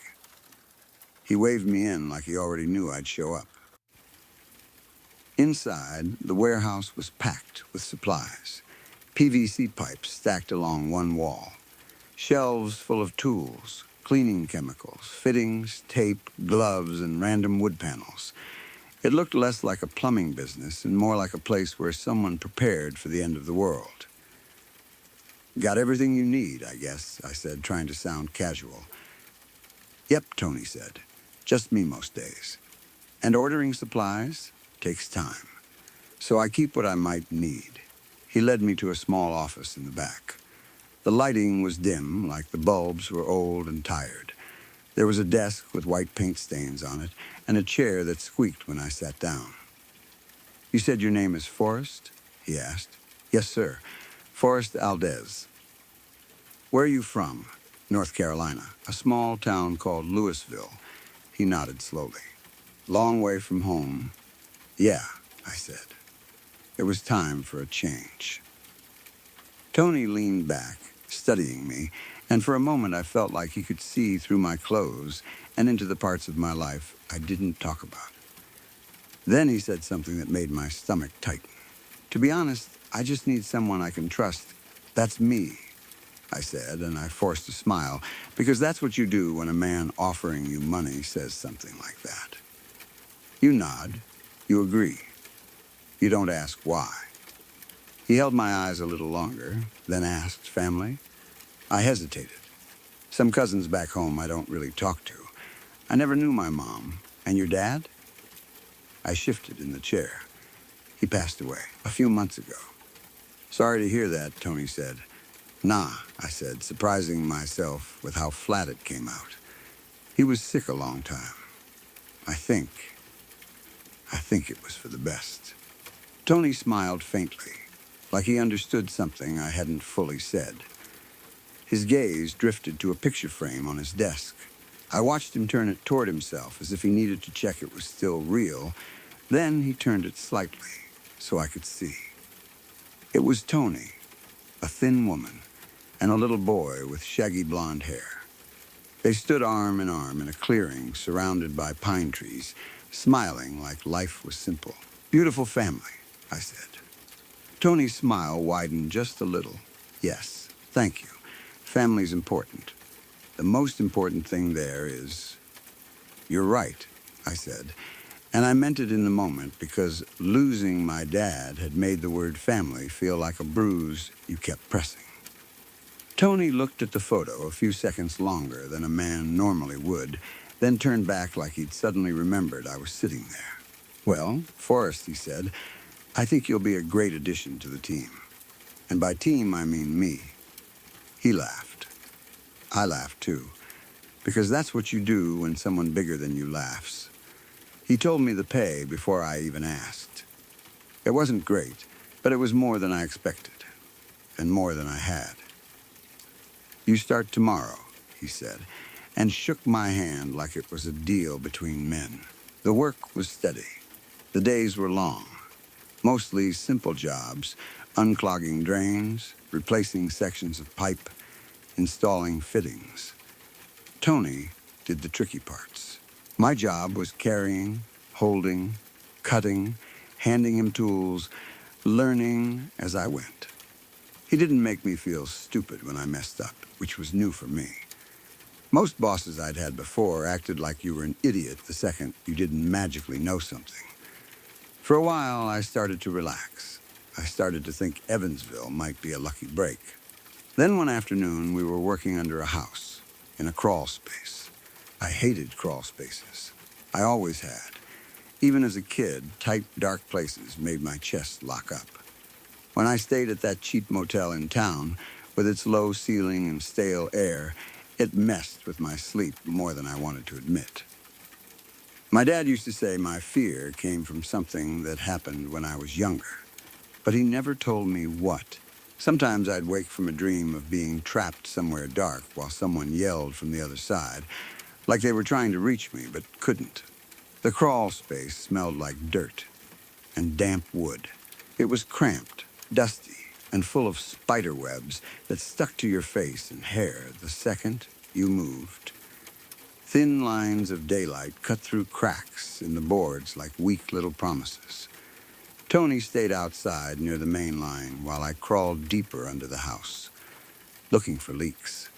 He waved me in like he already knew I'd show up. Inside, the warehouse was packed with supplies. PVC pipes stacked along one wall. Shelves full of tools, cleaning chemicals, fittings, tape, gloves, and random wood panels. It looked less like a plumbing business and more like a place where someone prepared for the end of the world. Got everything you need, I guess, I said, trying to sound casual. Yep, Tony said. Just me most days. And ordering supplies takes time. So I keep what I might need. He led me to a small office in the back. The lighting was dim, like the bulbs were old and tired. There was a desk with white paint stains on it and a chair that squeaked when I sat down. You said your name is Forrest? He asked. Yes, sir. Forrest Aldez. Where are you from? North Carolina, a small town called Louisville. He nodded slowly. Long way from home. Yeah, I said. It was time for a change. Tony leaned back, studying me, and for a moment I felt like he could see through my clothes and into the parts of my life I didn't talk about. Then he said something that made my stomach tighten. To be honest, I just need someone I can trust. That's me, I said, and I forced a smile, because that's what you do when a man offering you money says something like that. You nod. You agree. You don't ask why. He held my eyes a little longer, then asked, family? I hesitated. Some cousins back home I don't really talk to. I never knew my mom. And your dad? I shifted in the chair. He passed away a few months ago. Sorry to hear that, Tony said. Nah, I said, surprising myself with how flat it came out. He was sick a long time. I think it was for the best. Tony smiled faintly, like he understood something I hadn't fully said. His gaze drifted to a picture frame on his desk. I watched him turn it toward himself as if he needed to check it was still real. Then he turned it slightly so I could see. It was Tony, a thin woman, and a little boy with shaggy blonde hair. They stood arm in arm in a clearing surrounded by pine trees, smiling like life was simple. Beautiful family, I said. Tony's smile widened just a little. Yes, thank you. Family's important. The most important thing there is... You're right, I said. And I meant it in the moment because losing my dad had made the word family feel like a bruise you kept pressing. Tony looked at the photo a few seconds longer than a man normally would, then turned back like he'd suddenly remembered I was sitting there. Well, Forrest, he said, I think you'll be a great addition to the team. And by team, I mean me. He laughed. I laughed too, because that's what you do when someone bigger than you laughs. He told me the pay before I even asked. It wasn't great, but it was more than I expected, and more than I had. You start tomorrow, he said, and shook my hand like it was a deal between men. The work was steady. The days were long, mostly simple jobs, unclogging drains, replacing sections of pipe, installing fittings. Tony did the tricky parts. My job was carrying, holding, cutting, handing him tools, learning as I went. He didn't make me feel stupid when I messed up, which was new for me. Most bosses I'd had before acted like you were an idiot the second you didn't magically know something. For a while, I started to relax. I started to think Evansville might be a lucky break. Then one afternoon, we were working under a house, in a crawl space. I hated crawl spaces. I always had. Even as a kid, tight, dark places made my chest lock up. When I stayed at that cheap motel in town, with its low ceiling and stale air, it messed with my sleep more than I wanted to admit. My dad used to say my fear came from something that happened when I was younger, but he never told me what. Sometimes I'd wake from a dream of being trapped somewhere dark while someone yelled from the other side, like they were trying to reach me but couldn't. The crawl space smelled like dirt and damp wood. It was cramped, dusty, and full of spider webs that stuck to your face and hair the second you moved. Thin lines of daylight cut through cracks in the boards like weak little promises. Tony stayed outside near the main line while I crawled deeper under the house, looking for leaks.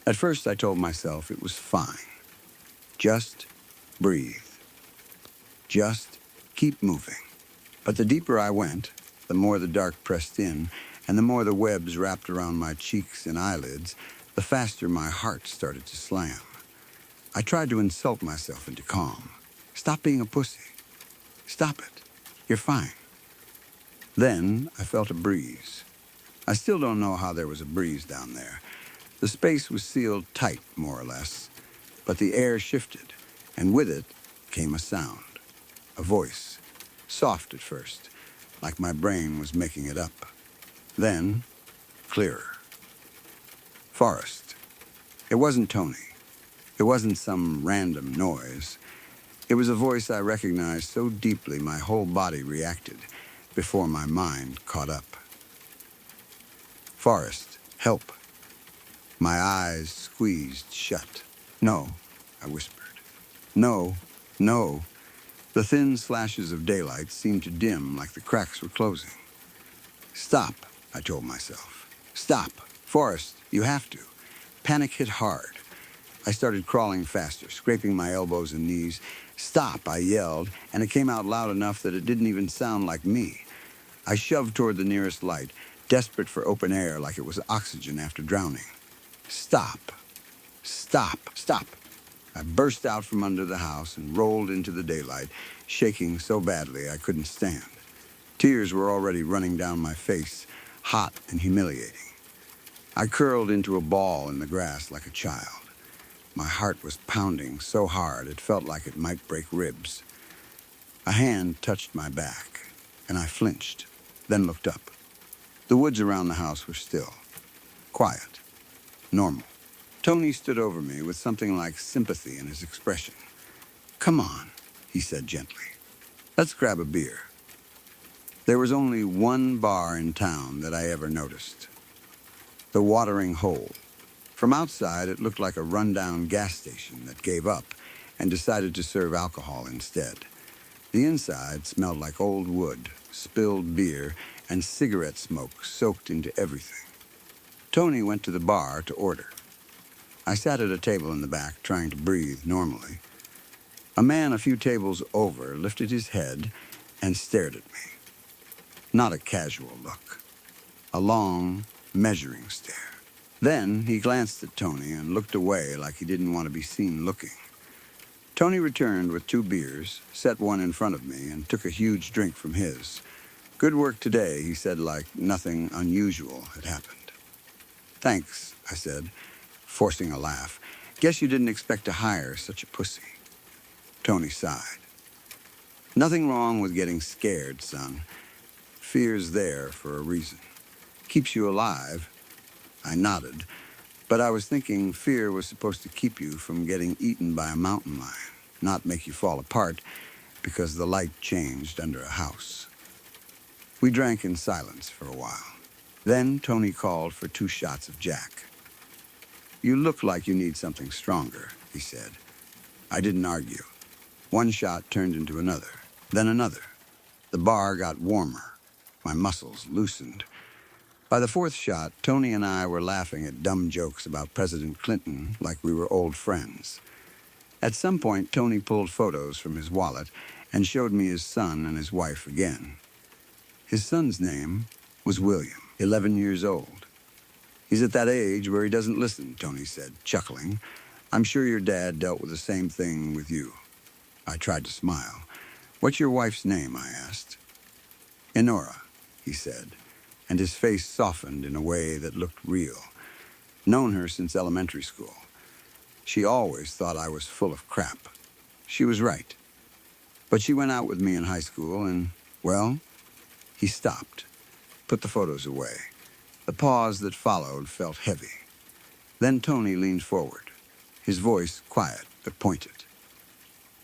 At first I told myself it was fine. Just breathe. Just keep moving. But the deeper I went, the more the dark pressed in, and the more the webs wrapped around my cheeks and eyelids, the faster my heart started to slam. I tried to insult myself into calm. Stop being a pussy. Stop it. You're fine. Then I felt a breeze. I still don't know how there was a breeze down there. The space was sealed tight, more or less, but the air shifted, and with it came a sound, a voice, soft at first, like my brain was making it up. Then, clearer. Forrest. It wasn't Tony. It wasn't some random noise. It was a voice I recognized so deeply my whole body reacted before my mind caught up. Forrest, help. My eyes squeezed shut. No, I whispered. No, no. The thin slashes of daylight seemed to dim like the cracks were closing. Stop, I told myself. Stop. Forrest, you have to. Panic hit hard. I started crawling faster, scraping my elbows and knees. Stop, I yelled, and it came out loud enough that it didn't even sound like me. I shoved toward the nearest light, desperate for open air like it was oxygen after drowning. Stop. Stop. Stop. I burst out from under the house and rolled into the daylight, shaking so badly I couldn't stand. Tears were already running down my face, hot and humiliating. I curled into a ball in the grass like a child. My heart was pounding so hard it felt like it might break ribs. A hand touched my back, and I flinched, then looked up. The woods around the house were still, quiet, normal. Tony stood over me with something like sympathy in his expression. Come on, he said gently. Let's grab a beer. There was only one bar in town that I ever noticed. The Watering Hole. From outside, it looked like a rundown gas station that gave up and decided to serve alcohol instead. The inside smelled like old wood, spilled beer, and cigarette smoke soaked into everything. Tony went to the bar to order. I sat at a table in the back, trying to breathe normally. A man a few tables over lifted his head and stared at me. Not a casual look. A long, measuring stare. Then he glanced at Tony and looked away like he didn't want to be seen looking. Tony returned with 2 beers, set one in front of me, and took a huge drink from his. Good work today, he said, like nothing unusual had happened. Thanks, I said, forcing a laugh. Guess you didn't expect to hire such a pussy. Tony sighed. Nothing wrong with getting scared, son. Fear's there for a reason. Keeps you alive. I nodded, but I was thinking fear was supposed to keep you from getting eaten by a mountain lion, not make you fall apart because the light changed under a house. We drank in silence for a while. Then Tony called for 2 shots of Jack. "You look like you need something stronger," he said. I didn't argue. 1 shot turned into another, then another. The bar got warmer. My muscles loosened. By the 4th shot, Tony and I were laughing at dumb jokes about President Clinton like we were old friends. At some point, Tony pulled photos from his wallet and showed me his son and his wife again. His son's name was William, 11 years old. "He's at that age where he doesn't listen," Tony said, chuckling. "I'm sure your dad dealt with the same thing with you." I tried to smile. "What's your wife's name?" I asked. "Enora," he said, and his face softened in a way that looked real. "Known her since elementary school. She always thought I was full of crap. She was right. But she went out with me in high school and, well," he stopped, put the photos away. The pause that followed felt heavy. Then Tony leaned forward, his voice quiet but pointed.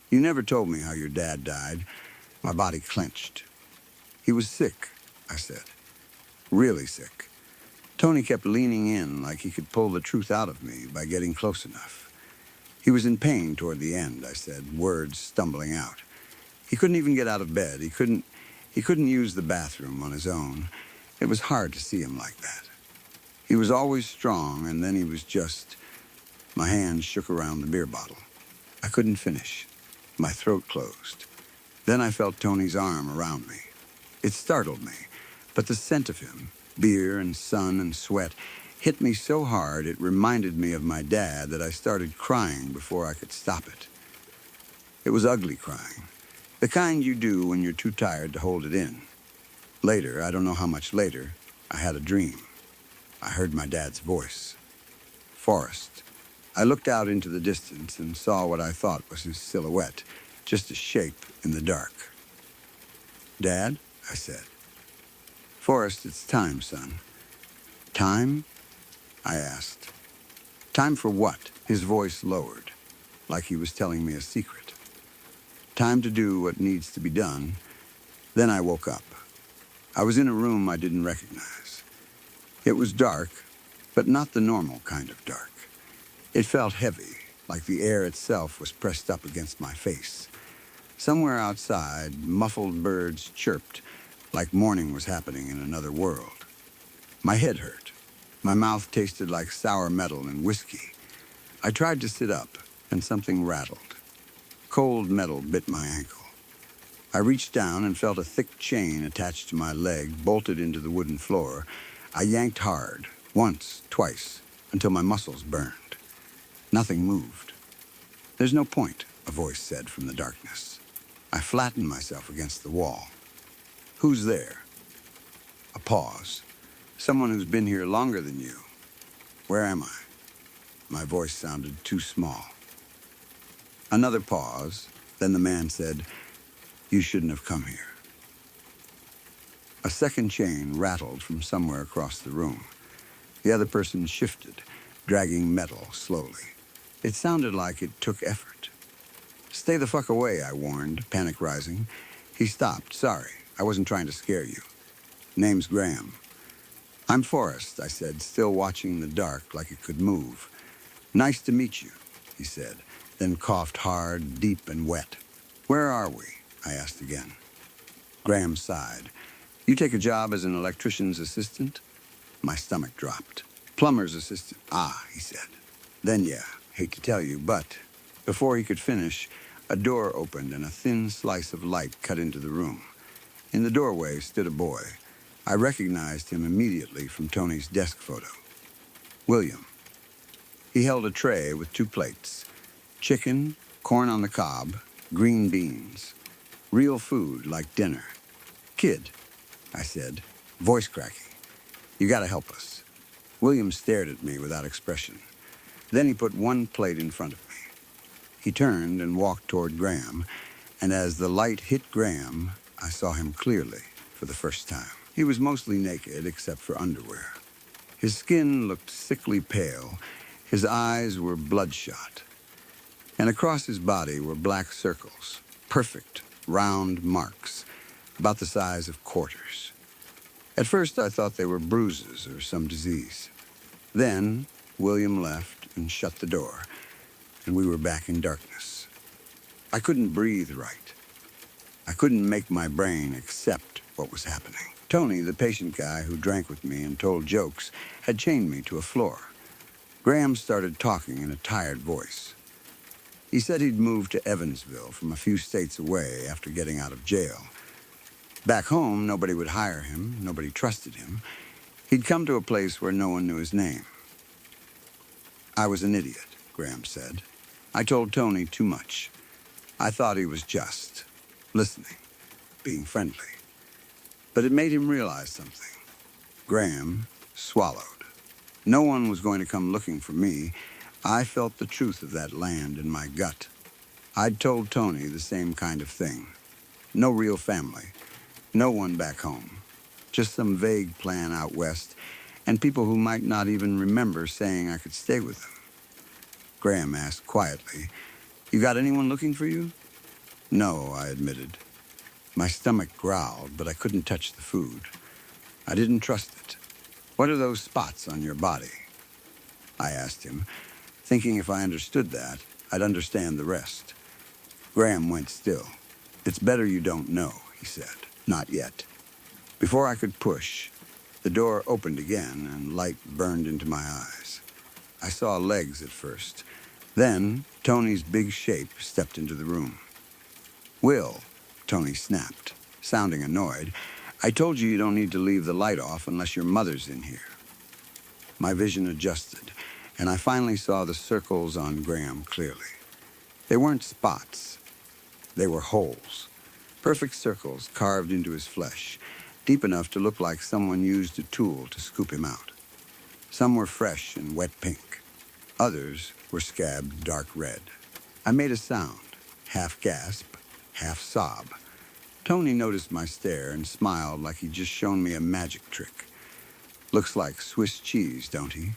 "You never told me how your dad died." My body clenched. "He was sick," I said. "Really sick." Tony kept leaning in like he could pull the truth out of me by getting close enough. "He was in pain toward the end," I said, words stumbling out. "He couldn't even get out of bed. He couldn't use the bathroom on his own. It was hard to see him like that. He was always strong, and then he was just..." My hand shook around the beer bottle. I couldn't finish. My throat closed. Then I felt Tony's arm around me. It startled me, but the scent of him, beer and sun and sweat, hit me so hard it reminded me of my dad that I started crying before I could stop it. It was ugly crying, the kind you do when you're too tired to hold it in. Later, I don't know how much later, I had a dream. I heard my dad's voice. "Forrest." I looked out into the distance and saw what I thought was his silhouette, just a shape in the dark. "Dad?" I said. "Forrest, it's time, son." "Time?" I asked. "Time for what?" His voice lowered, like he was telling me a secret. "Time to do what needs to be done." Then I woke up. I was in a room I didn't recognize. It was dark, but not the normal kind of dark. It felt heavy, like the air itself was pressed up against my face. Somewhere outside, muffled birds chirped, like morning was happening in another world. My head hurt. My mouth tasted like sour metal and whiskey. I tried to sit up, and something rattled. Cold metal bit my ankle. I reached down and felt a thick chain attached to my leg, bolted into the wooden floor. I yanked hard, once, twice, until my muscles burned. Nothing moved. "There's no point," a voice said from the darkness. I flattened myself against the wall. "Who's there?" A pause. "Someone who's been here longer than you." "Where am I?" My voice sounded too small. Another pause. Then the man said, "You shouldn't have come here." A second chain rattled from somewhere across the room. The other person shifted, dragging metal slowly. It sounded like it took effort. "Stay the fuck away," I warned, panic rising. He stopped. "Sorry, I wasn't trying to scare you." "Name's Graham." "I'm Forrest," I said, still watching the dark like it could move. "Nice to meet you," he said, then coughed hard, deep and wet. "Where are we?" I asked again. Graham sighed. "You take a job as an electrician's assistant?" My stomach dropped. "Plumber's assistant." "Ah," he said. "Then yeah, hate to tell you, but..." Before he could finish, a door opened and a thin slice of light cut into the room. In the doorway stood a boy. I recognized him immediately from Tony's desk photo. William. He held a tray with 2 plates. Chicken, corn on the cob, green beans. Real food like dinner. "Kid," I said, voice cracking. "You gotta help us." William stared at me without expression. Then he put 1 plate in front of me. He turned and walked toward Graham, and as the light hit Graham, I saw him clearly for the first time. He was mostly naked except for underwear. His skin looked sickly pale. His eyes were bloodshot. And across his body were black circles, perfect, round marks, about the size of quarters. At first, I thought they were bruises or some disease. Then, William left and shut the door, and we were back in darkness. I couldn't breathe right. I couldn't make my brain accept what was happening. Tony, the patient guy who drank with me and told jokes, had chained me to a floor. Graham started talking in a tired voice. He said he'd moved to Evansville from a few states away after getting out of jail. Back home, nobody would hire him, nobody trusted him. He'd come to a place where no one knew his name. I was an idiot, Graham said. I told Tony too much. I thought he was just listening, being friendly. But it made him realize something. Graham swallowed. No one was going to come looking for me. I felt the truth of that land in my gut. I'd told Tony the same kind of thing. No real family. No one back home. Just some vague plan out west, and people who might not even remember saying I could stay with them. Graham asked quietly, "You got anyone looking for you?" "No," I admitted. My stomach growled, but I couldn't touch the food. I didn't trust it. "What are those spots on your body?" I asked him, thinking if I understood that, I'd understand the rest. Graham went still. "It's better you don't know," he said. "Not yet." Before I could push, the door opened again and light burned into my eyes. I saw legs at first. Then Tony's big shape stepped into the room. "Will," Tony snapped, sounding annoyed, "I told you don't need to leave the light off unless your mother's in here." My vision adjusted, and I finally saw the circles on Graham clearly. They weren't spots. They were holes. Perfect circles carved into his flesh, deep enough to look like someone used a tool to scoop him out. Some were fresh and wet pink. Others were scabbed dark red. I made a sound, half gasp, half sob. Tony noticed my stare and smiled like he'd just shown me a magic trick. "Looks like Swiss cheese, don't he?"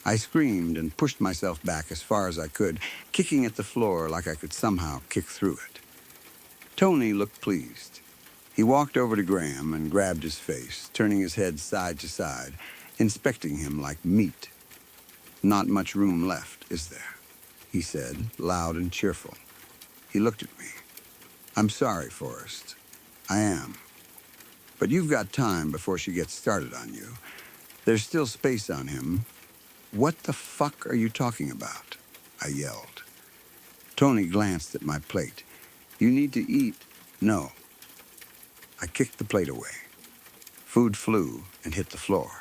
I screamed and pushed myself back as far as I could, kicking at the floor like I could somehow kick through it. Tony looked pleased. He walked over to Graham and grabbed his face, turning his head side to side, inspecting him like meat. "Not much room left, is there?" he said, loud and cheerful. He looked at me. "I'm sorry, Forrest. I am. But you've got time before she gets started on you. There's still space on him." "What the fuck are you talking about?" I yelled. Tony glanced at my plate. "You need to eat." "No." I kicked the plate away. Food flew and hit the floor.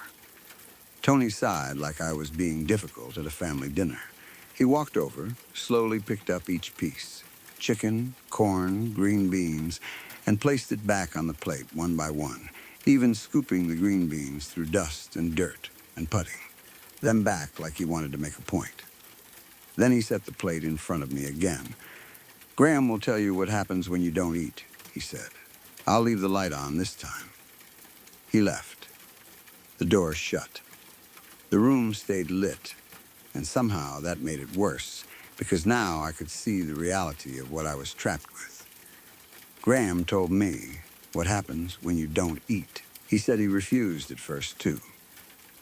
Tony sighed like I was being difficult at a family dinner. He walked over, slowly picked up each piece. Chicken, corn, green beans, and placed it back on the plate one by one, even scooping the green beans through dust and dirt and putting them back like he wanted to make a point. Then he set the plate in front of me again. "Graham will tell you what happens when you don't eat," he said. "I'll leave the light on this time." He left. The door shut. The room stayed lit, and somehow that made it worse, because now I could see the reality of what I was trapped with. Graham told me what happens when you don't eat. He said he refused at first, too.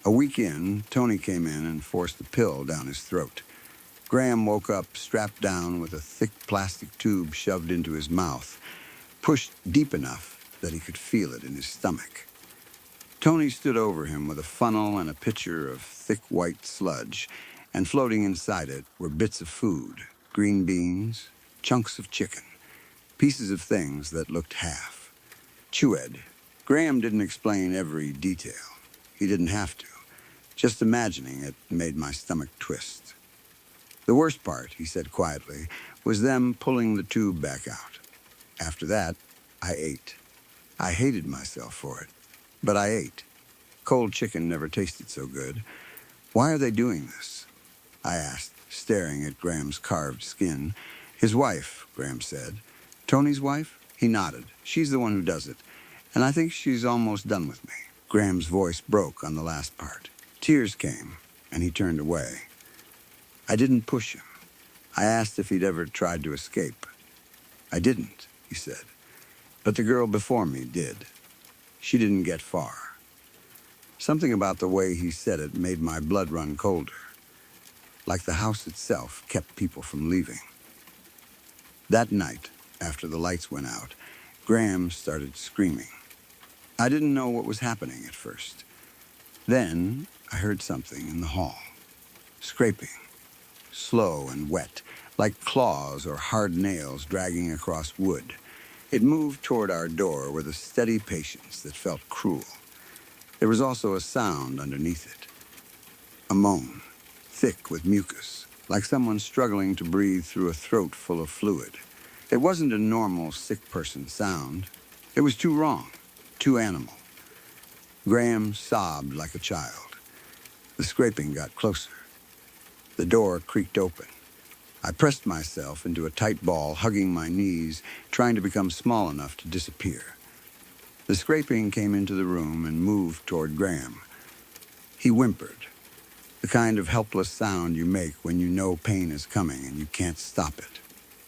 A week in, Tony came in and forced a pill down his throat. Graham woke up strapped down with a thick plastic tube shoved into his mouth, pushed deep enough that he could feel it in his stomach. Tony stood over him with a funnel and a pitcher of thick white sludge, and floating inside it were bits of food, green beans, chunks of chicken, pieces of things that looked half chewed. Graham didn't explain every detail. He didn't have to. Just imagining it made my stomach twist. "The worst part," he said quietly, "was them pulling the tube back out. After that, I ate. I hated myself for it, but I ate. Cold chicken never tasted so good. Why are they doing this?" I asked, staring at Graham's carved skin. "His wife," Graham said. "Tony's wife?" He nodded. "She's the one who does it, and I think she's almost done with me." Graham's voice broke on the last part. Tears came, and he turned away. I didn't push him. I asked if he'd ever tried to escape. "I didn't," he said. "But the girl before me did. She didn't get far." Something about the way he said it made my blood run colder, like the house itself kept people from leaving. That night, after the lights went out, Graham started screaming. I didn't know what was happening at first. Then I heard something in the hall, scraping, slow and wet, like claws or hard nails dragging across wood. It moved toward our door with a steady patience that felt cruel. There was also a sound underneath it, a moan, thick with mucus, like someone struggling to breathe through a throat full of fluid. It wasn't a normal sick person sound. It was too wrong, too animal. Graham sobbed like a child. The scraping got closer. The door creaked open. I pressed myself into a tight ball, hugging my knees, trying to become small enough to disappear. The scraping came into the room and moved toward Graham. He whimpered, the kind of helpless sound you make when you know pain is coming and you can't stop it.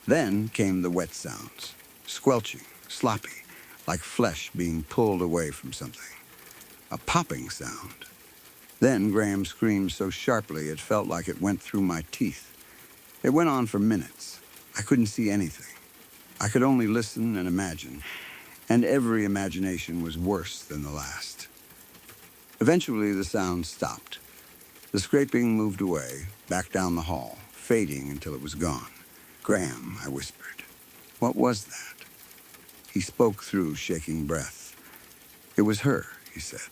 Then came the wet sounds, squelching, sloppy, like flesh being pulled away from something. A popping sound. Then Graham screamed so sharply it felt like it went through my teeth. It went on for minutes. I couldn't see anything. I could only listen and imagine, and every imagination was worse than the last. Eventually, the sound stopped. The scraping moved away, back down the hall, fading until it was gone. Graham, I whispered. What was that? He spoke through shaking breath. It was her, he said.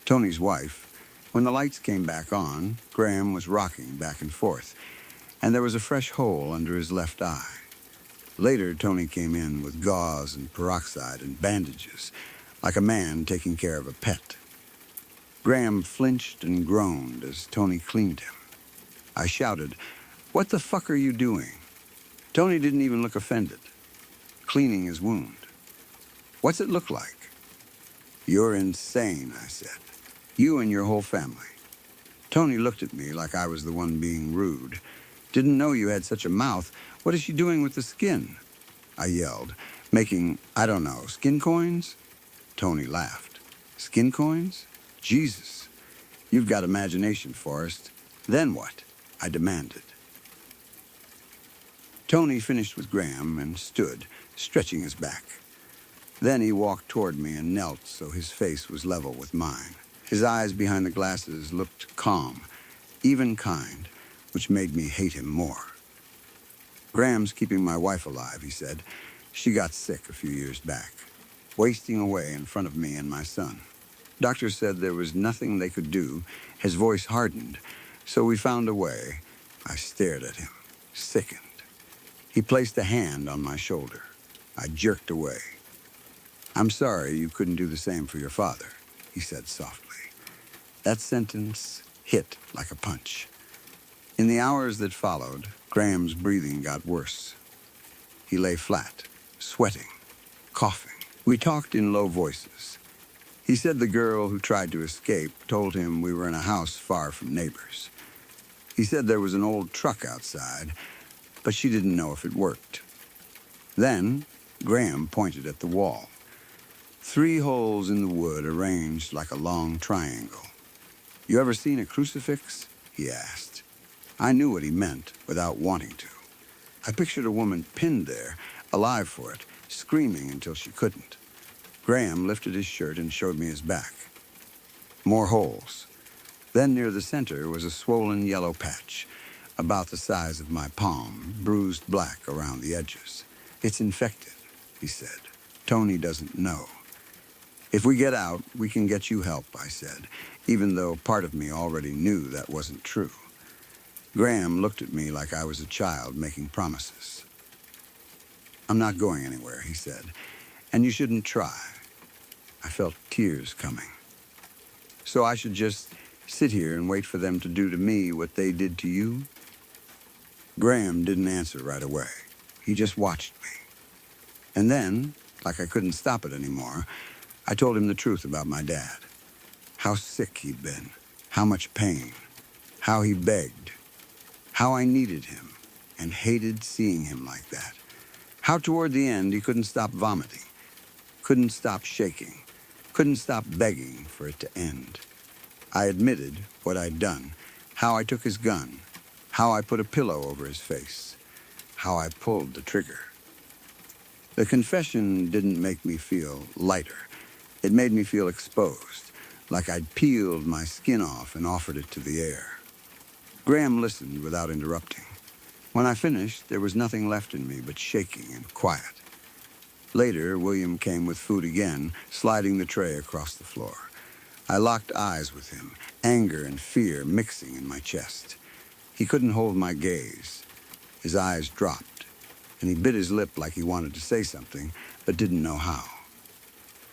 Tony's wife. When the lights came back on, Graham was rocking back and forth, and there was a fresh hole under his left eye. Later, Tony came in with gauze and peroxide and bandages, like a man taking care of a pet. Graham flinched and groaned as Tony cleaned him. I shouted, "What the fuck are you doing?" Tony didn't even look offended. Cleaning his wound. What's it look like? You're insane, I said. You and your whole family. Tony looked at me like I was the one being rude. Didn't know you had such a mouth. What is she doing with the skin? I yelled, making, I don't know, skin coins? Tony laughed. Skin coins? Jesus. You've got imagination, Forrest. Then what? I demanded. Tony finished with Graham and stood, stretching his back. Then he walked toward me and knelt so his face was level with mine. His eyes behind the glasses looked calm, even kind, which made me hate him more. Graham's keeping my wife alive, he said. She got sick a few years back, wasting away in front of me and my son. Doctor said there was nothing they could do. His voice hardened, so we found a way. I stared at him, sickened. He placed a hand on my shoulder. I jerked away. I'm sorry you couldn't do the same for your father, he said softly. That sentence hit like a punch. In the hours that followed, Graham's breathing got worse. He lay flat, sweating, coughing. We talked in low voices. He said the girl who tried to escape told him we were in a house far from neighbors. He said there was an old truck outside, but she didn't know if it worked. Then Graham pointed at the wall. 3 holes in the wood arranged like a long triangle. You ever seen a crucifix? He asked. I knew what he meant without wanting to. I pictured a woman pinned there, alive for it, screaming until she couldn't. Graham lifted his shirt and showed me his back. More holes. Then near the center was a swollen yellow patch, about the size of my palm, bruised black around the edges. It's infected, he said. Tony doesn't know. If we get out, we can get you help, I said, even though part of me already knew that wasn't true. Graham looked at me like I was a child making promises. I'm not going anywhere, he said, and you shouldn't try. I felt tears coming. So I should just sit here and wait for them to do to me what they did to you? Graham didn't answer right away. He just watched me. And then, like I couldn't stop it anymore, I told him the truth about my dad. How sick he'd been, how much pain, how he begged, how I needed him and hated seeing him like that. How toward the end he couldn't stop vomiting, couldn't stop shaking, Couldn't stop begging for it to end. I admitted what I'd done, how I took his gun, how I put a pillow over his face, how I pulled the trigger. The confession didn't make me feel lighter. It made me feel exposed, like I'd peeled my skin off and offered it to the air. Graham listened without interrupting. When I finished, there was nothing left in me but shaking and quiet. Later, William came with food again, sliding the tray across the floor. I locked eyes with him, anger and fear mixing in my chest. He couldn't hold my gaze. His eyes dropped, and he bit his lip like he wanted to say something, but didn't know how.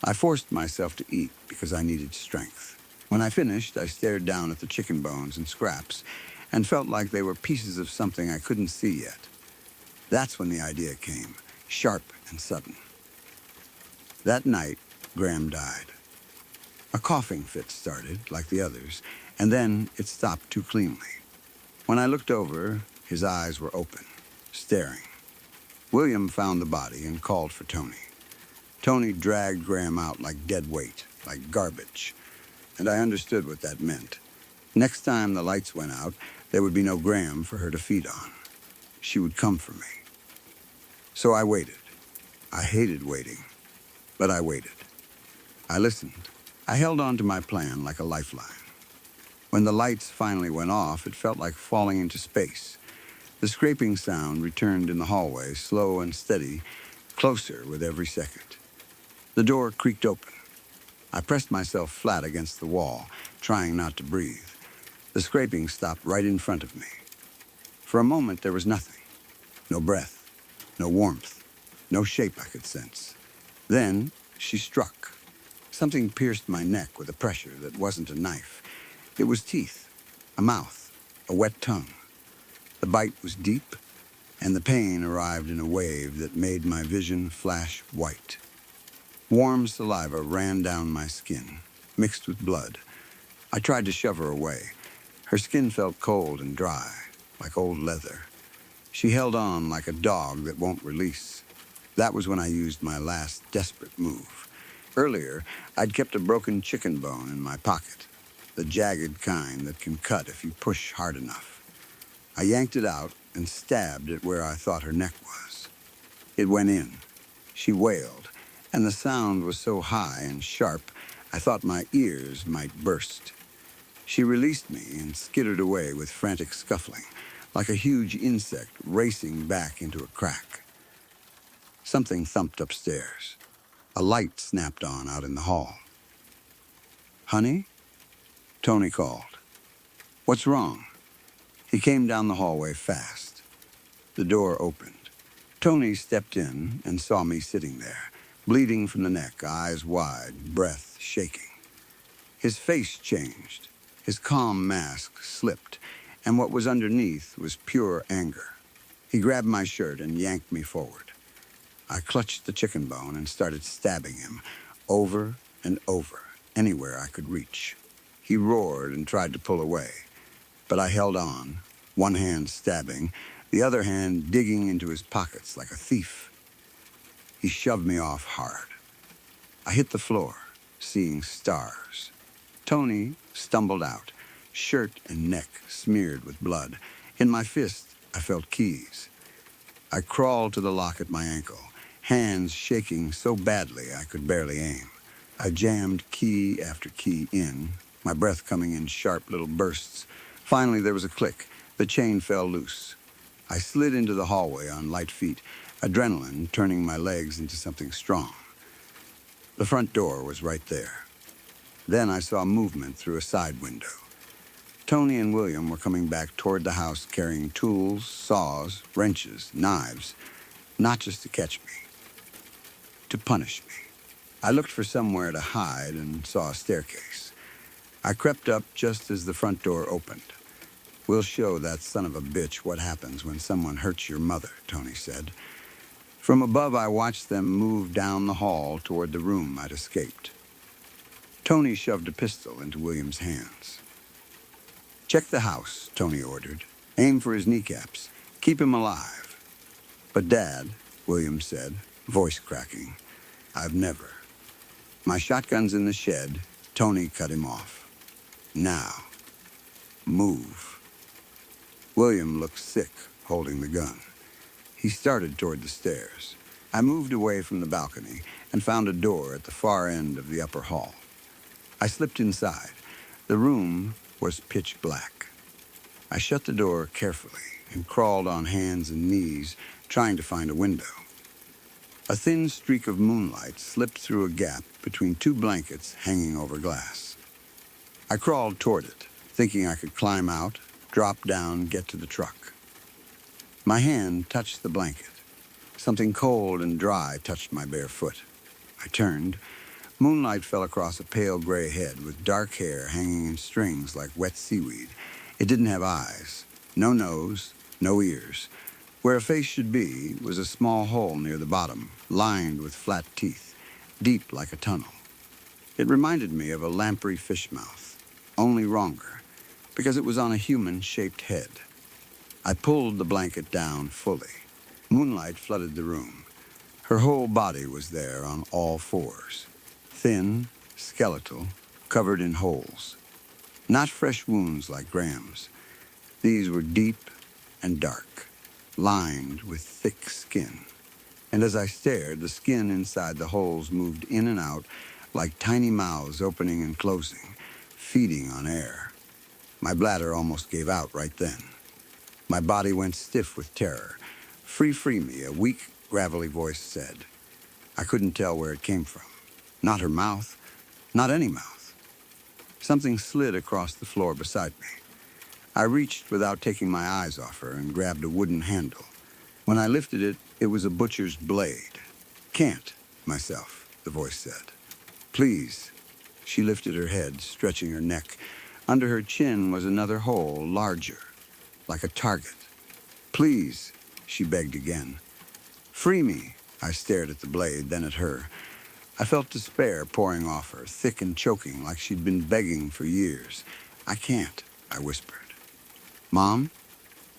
I forced myself to eat because I needed strength. When I finished, I stared down at the chicken bones and scraps and felt like they were pieces of something I couldn't see yet. That's when the idea came, sharp and sudden. That night, Graham died. A coughing fit started, like the others, and then it stopped too cleanly. When I looked over, his eyes were open, staring. William found the body and called for Tony. Tony dragged Graham out like dead weight, like garbage, and I understood what that meant. Next time the lights went out, there would be no Graham for her to feed on. She would come for me. So I waited. I hated waiting, but I waited. I listened. I held on to my plan like a lifeline. When the lights finally went off, it felt like falling into space. The scraping sound returned in the hallway, slow and steady, closer with every second. The door creaked open. I pressed myself flat against the wall, trying not to breathe. The scraping stopped right in front of me. For a moment, there was nothing. No breath, no warmth, no shape I could sense. Then she struck. Something pierced my neck with a pressure that wasn't a knife. It was teeth, a mouth, a wet tongue. The bite was deep, and the pain arrived in a wave that made my vision flash white. Warm saliva ran down my skin, mixed with blood. I tried to shove her away. Her skin felt cold and dry, like old leather. She held on like a dog that won't release. That was when I used my last desperate move. Earlier, I'd kept a broken chicken bone in my pocket, the jagged kind that can cut if you push hard enough. I yanked it out and stabbed at where I thought her neck was. It went in. She wailed, and the sound was so high and sharp, I thought my ears might burst. She released me and skittered away with frantic scuffling, like a huge insect racing back into a crack. Something thumped upstairs. A light snapped on out in the hall. "Honey?" Tony called. "What's wrong?" He came down the hallway fast. The door opened. Tony stepped in and saw me sitting there, bleeding from the neck, eyes wide, breath shaking. His face changed. His calm mask slipped, and what was underneath was pure anger. He grabbed my shirt and yanked me forward. I clutched the chicken bone and started stabbing him, over and over, anywhere I could reach. He roared and tried to pull away, but I held on, one hand stabbing, the other hand digging into his pockets like a thief. He shoved me off hard. I hit the floor, seeing stars. Tony stumbled out, shirt and neck smeared with blood. In my fist, I felt keys. I crawled to the lock at my ankle, hands shaking so badly I could barely aim. I jammed key after key in, my breath coming in sharp little bursts. Finally, there was a click. The chain fell loose. I slid into the hallway on light feet, adrenaline turning my legs into something strong. The front door was right there. Then I saw movement through a side window. Tony and William were coming back toward the house carrying tools, saws, wrenches, knives, not just to catch me, to punish me. I looked for somewhere to hide and saw a staircase. I crept up just as the front door opened. "We'll show that son of a bitch what happens when someone hurts your mother," Tony said. From above, I watched them move down the hall toward the room I'd escaped. Tony shoved a pistol into William's hands. "Check the house," Tony ordered. "Aim for his kneecaps. Keep him alive." "But Dad," William said, voice cracking, "I've never." My shotgun's in the shed. Tony cut him off. Now, move. William looked sick, holding the gun. He started toward the stairs. I moved away from the balcony and found a door at the far end of the upper hall. I slipped inside. The room was pitch black. I shut the door carefully and crawled on hands and knees, trying to find a window. A thin streak of moonlight slipped through a gap between two blankets hanging over glass. I crawled toward it, thinking I could climb out, drop down, get to the truck. My hand touched the blanket. Something cold and dry touched my bare foot. I turned. Moonlight fell across a pale gray head with dark hair hanging in strings like wet seaweed. It didn't have eyes, no nose, no ears. Where a face should be was a small hole near the bottom, lined with flat teeth, deep like a tunnel. It reminded me of a lamprey fish mouth, only wronger, because it was on a human-shaped head. I pulled the blanket down fully. Moonlight flooded the room. Her whole body was there on all fours, thin, skeletal, covered in holes. Not fresh wounds like Graham's. These were deep and dark, lined with thick skin. And as I stared, the skin inside the holes moved in and out like tiny mouths opening and closing, feeding on air. My bladder almost gave out right then. My body went stiff with terror. Free me, a weak, gravelly voice said. I couldn't tell where it came from. Not her mouth, not any mouth. Something slid across the floor beside me. I reached without taking my eyes off her and grabbed a wooden handle. When I lifted it, it was a butcher's blade. Can't, myself, the voice said. Please. She lifted her head, stretching her neck. Under her chin was another hole, larger, like a target. Please, she begged again. Free me. I stared at the blade, then at her. I felt despair pouring off her, thick and choking, like she'd been begging for years. I can't, I whispered. Mom?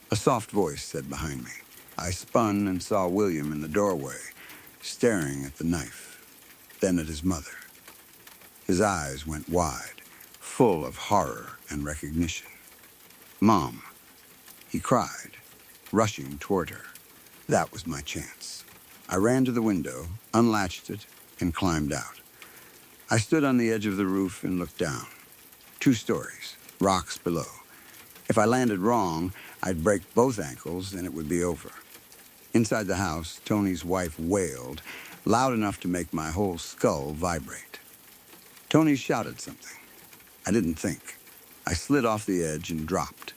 A soft voice said behind me. I spun and saw William in the doorway, staring at the knife, then at his mother. His eyes went wide, full of horror and recognition. Mom, he cried, rushing toward her. That was my chance. I ran to the window, unlatched it, and climbed out. I stood on the edge of the roof and looked down. 2 stories, rocks below. If I landed wrong, I'd break both ankles and it would be over. Inside the house, Tony's wife wailed, loud enough to make my whole skull vibrate. Tony shouted something. I didn't think. I slid off the edge and dropped.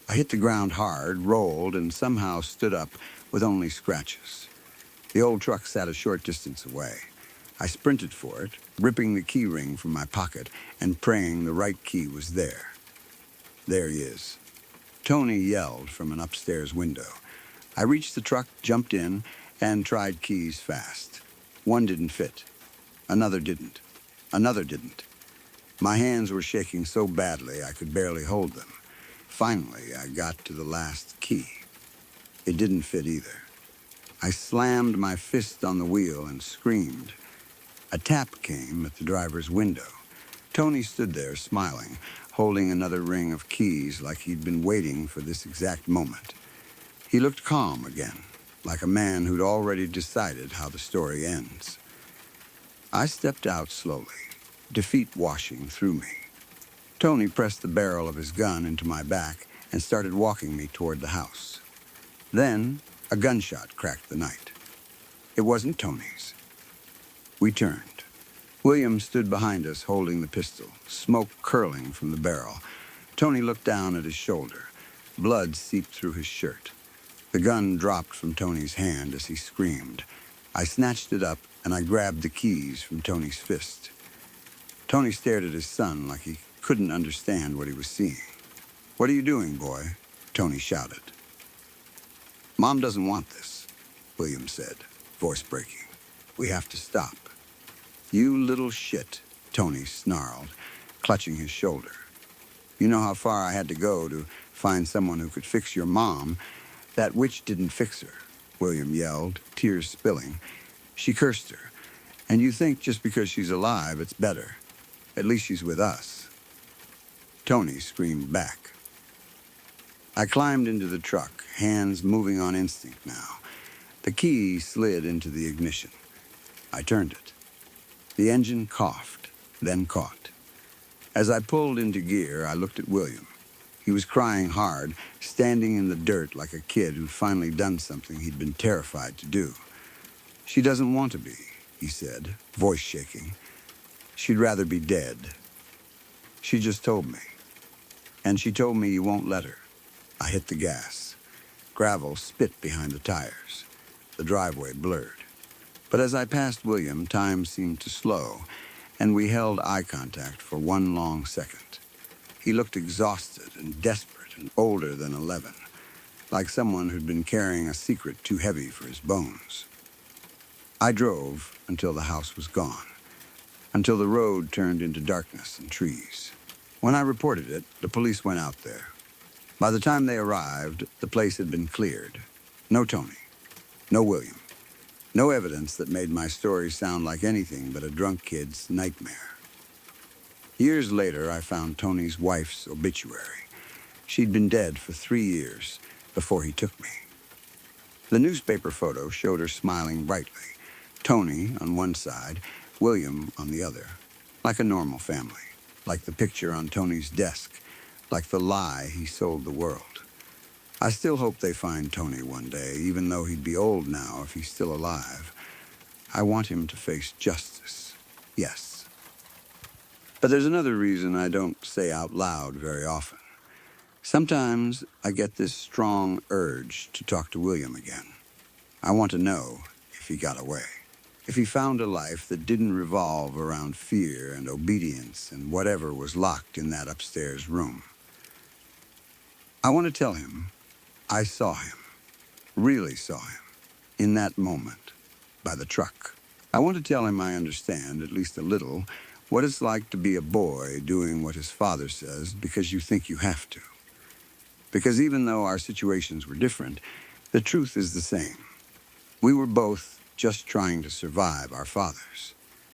I hit the ground hard, rolled, and somehow stood up with only scratches. The old truck sat a short distance away. I sprinted for it, ripping the key ring from my pocket and praying the right key was there. There he is. Tony yelled from an upstairs window. I reached the truck, jumped in, and tried keys fast. One didn't fit. Another didn't. Another didn't. My hands were shaking so badly I could barely hold them. Finally, I got to the last key. It didn't fit either. I slammed my fist on the wheel and screamed. A tap came at the driver's window. Tony stood there smiling, holding another ring of keys like he'd been waiting for this exact moment. He looked calm again, like a man who'd already decided how the story ends. I stepped out slowly, defeat washing through me. Tony pressed the barrel of his gun into my back and started walking me toward the house. Then, a gunshot cracked the night. It wasn't Tony's. We turned. William stood behind us holding the pistol, smoke curling from the barrel. Tony looked down at his shoulder. Blood seeped through his shirt. The gun dropped from Tony's hand as he screamed. I snatched it up and I grabbed the keys from Tony's fist. Tony stared at his son like he couldn't understand what he was seeing. What are you doing, boy? Tony shouted. Mom doesn't want this, William said, voice breaking. We have to stop. You little shit, Tony snarled, clutching his shoulder. You know how far I had to go to find someone who could fix your mom. That witch didn't fix her, William yelled, tears spilling. She cursed her, And you think just because she's alive, it's better. At least she's with us. Tony screamed back. I climbed into the truck, hands moving on instinct now. The key slid into the ignition. I turned it. The engine coughed, then caught. As I pulled into gear, I looked at William. He was crying hard, standing in the dirt like a kid who'd finally done something he'd been terrified to do. She doesn't want to be, he said, voice shaking. She'd rather be dead. She just told me. And she told me you won't let her. I hit the gas. Gravel spit behind the tires. The driveway blurred. But as I passed William, time seemed to slow, and we held eye contact for one long second. He looked exhausted and desperate and older than 11, like someone who'd been carrying a secret too heavy for his bones. I drove until the house was gone, until the road turned into darkness and trees. When I reported it, the police went out there. By the time they arrived, the place had been cleared. No Tony. No William. No evidence that made my story sound like anything but a drunk kid's nightmare. Years later, I found Tony's wife's obituary. She'd been dead for 3 years before he took me. The newspaper photo showed her smiling brightly. Tony on one side, William on the other. Like a normal family. Like the picture on Tony's desk. Like the lie he sold the world. I still hope they find Tony one day, even though he'd be old now if he's still alive. I want him to face justice. Yes. But there's another reason I don't say out loud very often. Sometimes I get this strong urge to talk to William again. I want to know if he got away. If he found a life that didn't revolve around fear and obedience and whatever was locked in that upstairs room. I want to tell him I saw him, really saw him, in that moment, by the truck. I want to tell him I understand, at least a little, what it's like to be a boy doing what his father says because you think you have to. Because even though our situations were different, the truth is the same. We were both just trying to survive our fathers.